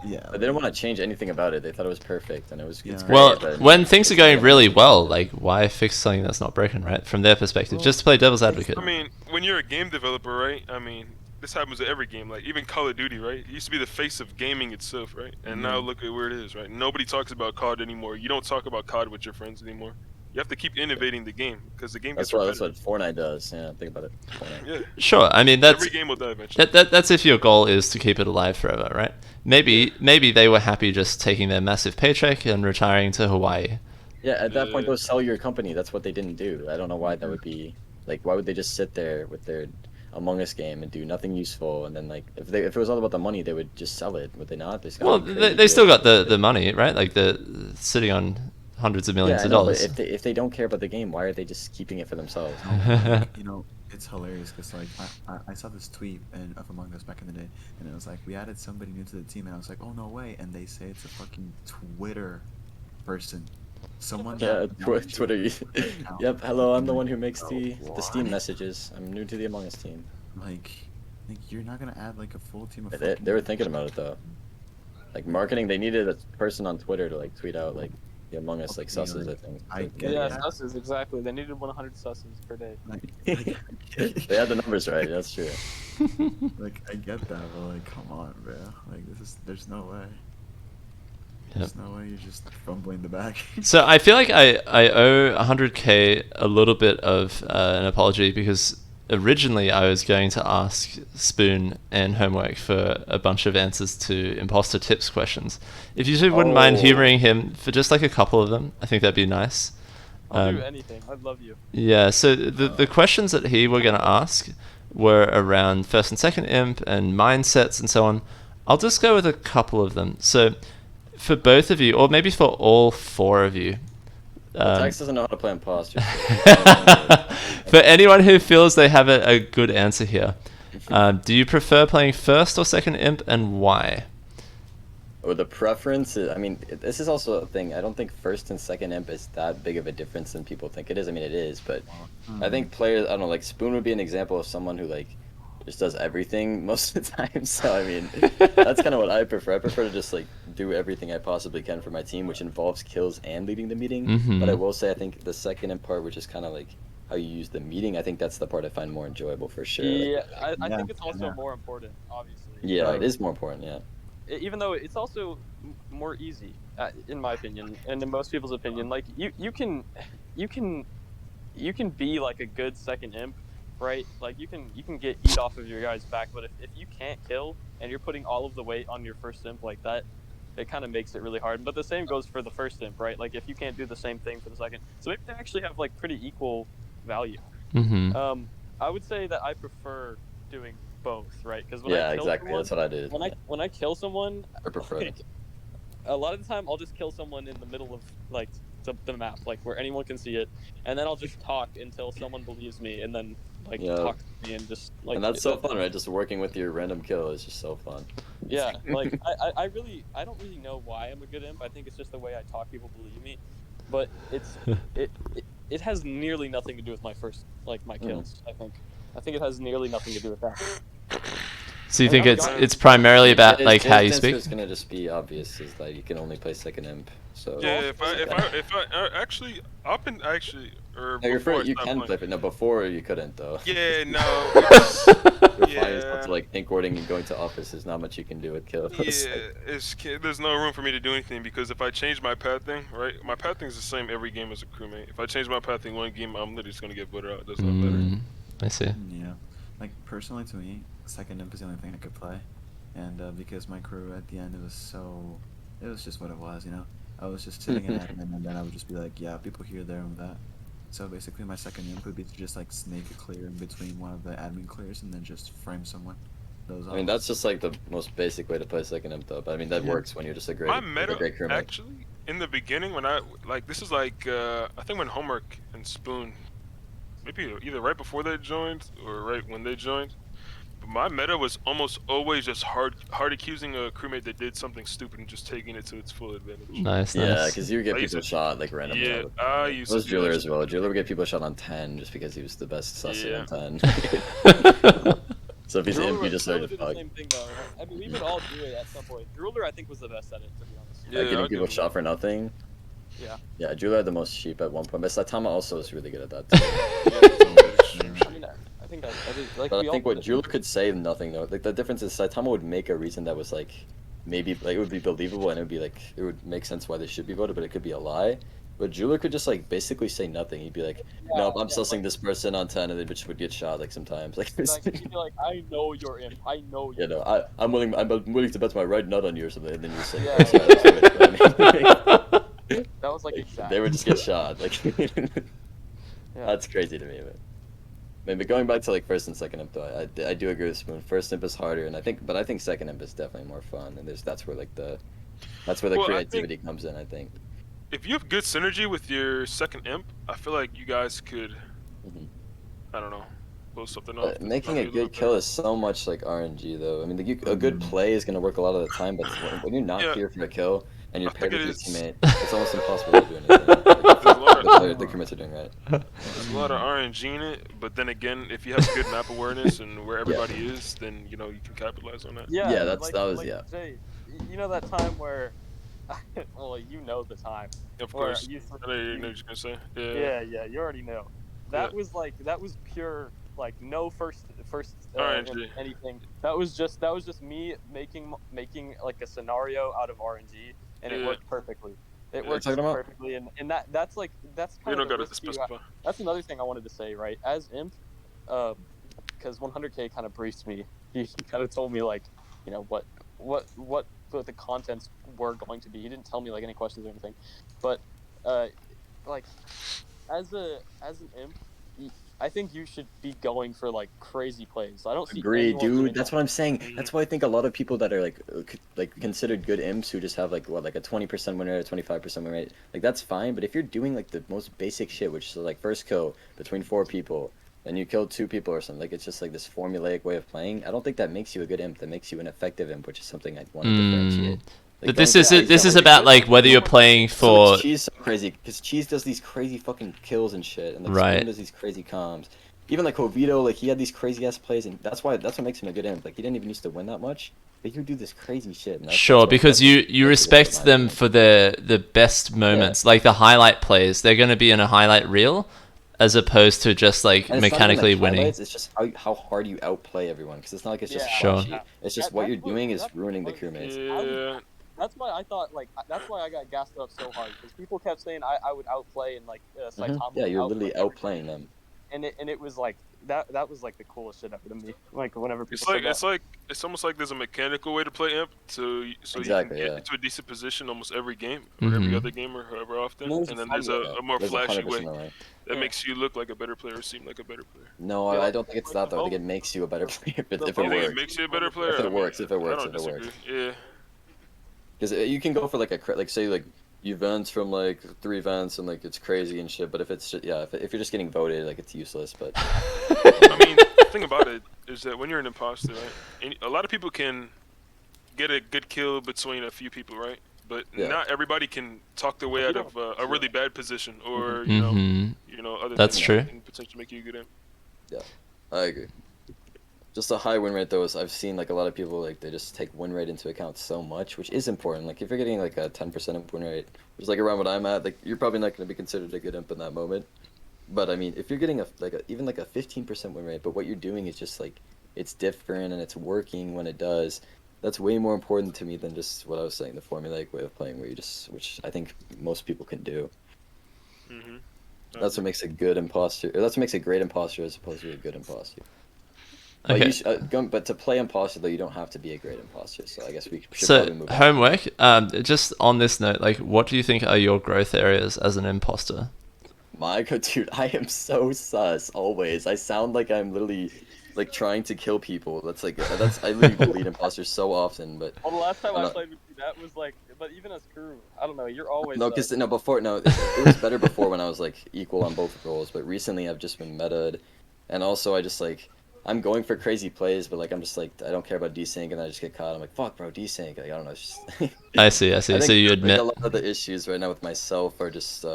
Yeah. But they didn't want to change anything about it. They thought it was perfect, and it's great. Well, but when things are going really well, like, why fix something that's not broken, right? From their perspective, just to play devil's advocate. I mean, when you're a game developer, right? I mean, this happens to every game. Like, even Call of Duty, right? It used to be the face of gaming itself, right? And now look at where it is, right? Nobody talks about COD anymore. You don't talk about COD with your friends anymore. You have to keep innovating the game because the game gets that's what Fortnite does. Yeah, think about it. Fortnite. Yeah. Sure, I mean that's every game will die eventually. That's if your goal is to keep it alive forever, right? Maybe they were happy just taking their massive paycheck and retiring to Hawaii. Yeah, at that point, they'll sell your company. That's what they didn't do. I don't know why that would be. Like, why would they just sit there with their Among Us game and do nothing useful? And then, like, if it was all about the money, they would just sell it. Would they not? They still got the money, right? Like, they're sitting on hundreds of millions of dollars. But if they don't care about the game, why are they just keeping it for themselves? You know, it's hilarious because like I saw this tweet of Among Us back in the day, and it was like we added somebody new to the team, and I was like, oh no way, and they say it's a fucking Twitter person. Someone. Yeah, Twitter. Yep. Hello, I'm the one who makes the Steam messages. I'm new to the Among Us team. Like you're not gonna add like a full team of. They were thinking about it though. Like marketing, they needed a person on Twitter to like tweet out like the Among Us like susses. I think. Susses exactly. They needed 100 susses per day. They had the numbers right. That's true. Like I get that, but like come on, bro. Like there's no way. There's no way you're just fumbling the bag. So I feel like I owe 100k a little bit of an apology because originally I was going to ask Sp00n and Hmewrk for a bunch of answers to imposter tips questions. If you wouldn't mind humoring him for just like a couple of them, I think that'd be nice. I'll do anything. I'd love you. Yeah, so the questions that he were going to ask were around first and second imp and mindsets and so on. I'll just go with a couple of them. So for both of you, or maybe for all four of you. Tex doesn't know how to play imposter. For anyone who feels they have a good answer here, do you prefer playing first or second imp, and why? Or the preference, I mean, this is also a thing. I don't think first and second imp is that big of a difference than people think it is. I mean, it is, but I think players, I don't know, like Sp00n would be an example of someone who like just does everything most of the time. So I mean, that's kind of what I prefer. I prefer to just like do everything I possibly can for my team, which involves kills and leading the meeting. But I will say, I think the second imp part, which is kind of like how you use the meeting, I think that's the part I find more enjoyable for sure. Yeah, I think it's also more important, obviously. Yeah, it is more important. Yeah. Even though it's also more easy, in my opinion, and in most people's opinion, like you can be like a good second imp, right? Like you can get eat off of your guy's back, but if you can't kill and you're putting all of the weight on your first imp like that, it kind of makes it really hard. But the same goes for the first imp, right? Like if you can't do the same thing for the second, so maybe they actually have like pretty equal value. I would say that I prefer doing both, right? Because exactly. That's what I did. When I kill someone, I prefer it. A lot of the time I'll just kill someone in the middle of like the map, like where anyone can see it, and then I'll just talk until someone believes me, and then like talk to me and just like. And that's so fun, right? Just working with your random kill is just so fun. Yeah, like I don't really know why I'm a good imp. I think it's just the way I talk, people believe me, but it has nearly nothing to do with my my kills. I think it has nearly nothing to do with that. So you think it's primarily about like how you speak? It's gonna just be obvious is that you can only play second imp. So yeah, if I actually you can play it. No, before you couldn't though. Yeah, no. Like ink warding and going to office, there's not much you can do with kills. Yeah, there's no room for me to do anything because if I change my pathing, right, my pathing is the same every game as a crewmate. If I change my pathing one game, I'm literally just gonna get voted out. That's not better. I see. Yeah, like personally to me, second imp is the only thing I could play, and because my crew at the end it was just what it was, you know. I was just sitting in admin, and then I would just be like, yeah, people here, there, and that. So basically, my second imp would be to just like snake a clear in between one of the admin clears, and then just frame someone. I mean, that's just like the most basic way to play second imp, though. But I mean, that works when you're just a great crewmate. Actually, in the beginning, when I this is like I think when Hmewrk and Sp00n, maybe either right before they joined or right when they joined. my meta was almost always just hard accusing a crewmate that did something stupid and just taking it to its full advantage. Nice, Yeah, nice. because you would get people shot like randomly. Yeah, all the I time. used It was to do Jeweler that as well. Jeweler would get people shot on 10 just because he was the best sus Yeah. on 10. So if he's imp, you just started to Driller fuck. did the same thing though. I mean, we would all do it at some point. Driller, I think, was the best at it, to be honest. Yeah, Like getting I'll people give him shot for nothing. Yeah. Yeah, Jeweler had the most sheep at one point, but Saitama also was really good at that too. I mean, I think like But we I think all what Jeweler could say nothing though. Like the difference is Saitama would make a reason that was like maybe like it would be believable and it would be like it would make sense why they should be voted, but it could be a lie. But Jeweler could just like basically say nothing. He'd be like, "No, I'm sussing this person on 10," and they just would get shot like sometimes. Like, Like, he'd be like, I know you're imp. I know you. you know, I'm willing to bet my right nut on you or something. And then you say, Yeah. "That's right, that's right." But I mean, That was like like, exact. they would just get shot. Like, Yeah. that's crazy to me. But going back to like first and second imp though, I do agree with Spoon. First imp is harder, and I think second imp is definitely more fun. And that's where the Well, creativity comes in. I think. if you have good synergy with your second imp, I feel like you guys could, Mhm. I don't know, pull something off. Making a good kill is so much like RNG though. I mean, a good play is gonna work a lot of the time, but when you're not Yeah. here for a kill and you're I paired think with your it is- teammate, it's almost impossible to do anything. Like, the commits are doing right. There's a lot of RNG in it, but then again, if you have good map awareness and where everybody is, then you know you can capitalize on that. Yeah, Yeah, like, that was like, yeah. Jay, you know that time where, well, you know the time. Of where course. you- I know you're just gonna say. Yeah, you already know. That was pure like no first RNG. anything. That was just me making like a scenario out of RNG, and it Yeah. worked perfectly. It Yeah, worked talking about- perfectly, and that's We kind don't of the gotta risk you specify. That's another thing I wanted to say, right? As imp, because 100K kind of briefed me. He kind of told me like, you know, what the contents were going to be. He didn't tell me like any questions or anything, but like as an imp, I think you should be going for like crazy plays. I don't see. Agree, anyone doing dude. That's that. what I'm saying. That's why I think a lot of people that are like considered good imps who just have like a 20% win rate, a 25% win rate, like that's fine. But if you're doing like the most basic shit, which is like first kill between 4 people, and you killed 2 people or something, like it's just like this formulaic way of playing. I don't think that makes you a good imp. That makes you an effective imp, which is something I want to differentiate. Like, But this don't- is about like whether you're playing for so Cheese so crazy because Cheese does these crazy fucking kills and shit, and like Right. Spoon does these crazy comms. Even like Jovito, like he had these crazy ass plays, and that's what makes him a good imp. Like he didn't even used to win that much, but he would do this crazy shit. And sure what- because you that's what respect defines them him. for the best moments, like the highlight plays. They're going to be in a highlight reel, as opposed to just like And it's not even, mechanically like, winning. highlights, it's just how hard you outplay everyone, because it's not like it's just Yeah. Sure. flashy. It's just That- what that's you're what- doing is that's ruining the what- crewmates. Yeah. That's why I thought like that's why I got gassed up so hard because people kept saying I would outplay and like Saitama. Yeah, would you're outplay literally everybody. outplaying them. And it was like that was like the coolest shit ever to me. Like whenever people It's said that. it's almost like there's a mechanical way to play imp so Exactly, you can get yeah. into a decent position almost every game or every Mhm. other game or however often, There's and then a there's fun a more There's flashy 100% way way. that Yeah. makes you look like a better player or seem like a better player. No, Yeah. I don't think it's that though. I think it makes you a better player if it You You works. think it makes you a better player? If it I mean, works, if it works, I don't if it works. disagree. Yeah. Because you can go for like like say like you vents from like 3 vents and like it's crazy and shit. But if it's if you're just getting voted, like it's useless. But I mean, the thing about it is that when you're an imposter, right, a lot of people can get a good kill between a few people, right? But Yeah. not everybody can talk their way You out don't- of a really bad position, or Mhm. you know, other That's things true. that can potentially make you a good imp. I agree. Just a high win rate though is I've seen like a lot of people like they just take win rate into account so much, which is important. Like if you're getting like a 10% imp win rate, which is like around what I'm at, like you're probably not going to be considered a good imp in that moment. But I mean, if you're getting even like a 15% win rate, but what you're doing is just like it's different and it's working when it does, that's way more important to me than just what I was saying, the formulaic way of playing, where which I think most people can do. Mm-hmm. That's what makes a good imposter. Or that's what makes a great imposter as opposed to a good imposter. But, Okay. but to play imposter though, you don't have to be a great imposter. So I guess we should So probably move on. homework. Just on this note, like, what do you think are your growth areas as an imposter? Dude, I am so sus always. I sound like I'm literally like trying to kill people. I literally lead imposters so often, but Well, the last time I'm I not- played with you, that was like, but even as crew, I don't know. You're always no, because it was better before when I was like equal on both roles, but recently I've just been metaed, and also I just like I'm going for crazy plays, but like I'm just like I don't care about desync, and then I just get caught. I'm like, fuck, bro, desync. Like I don't know. It's just I see. I So think you like admit. a lot of the issues right now with myself are just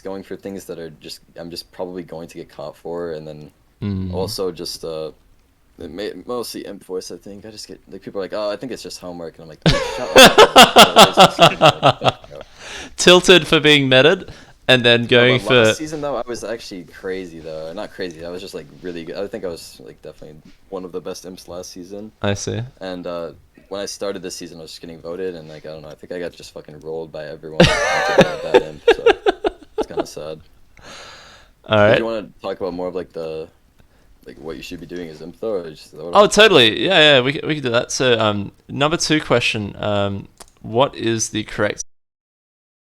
going for things that are just I'm just probably going to get caught for, and then also just mostly imp voice. I think I just get like people are like, oh, I think it's just homework, and I'm like, oh, shut up. Bro. Tilted for being meted, and then going for last season though, I was actually crazy though. Not crazy. I was just like really good. I think I was like definitely one of the best imps last season. I see. And when I started this season, I was just getting voted, and like I don't know. I think I got just fucking rolled by everyone. Bad imp, so it's kind of sad. All right. Do you want to talk about more of like what you should be doing as imp though? Or just, Oh, totally. Yeah, we can do that. So, number 2 question. What is the correct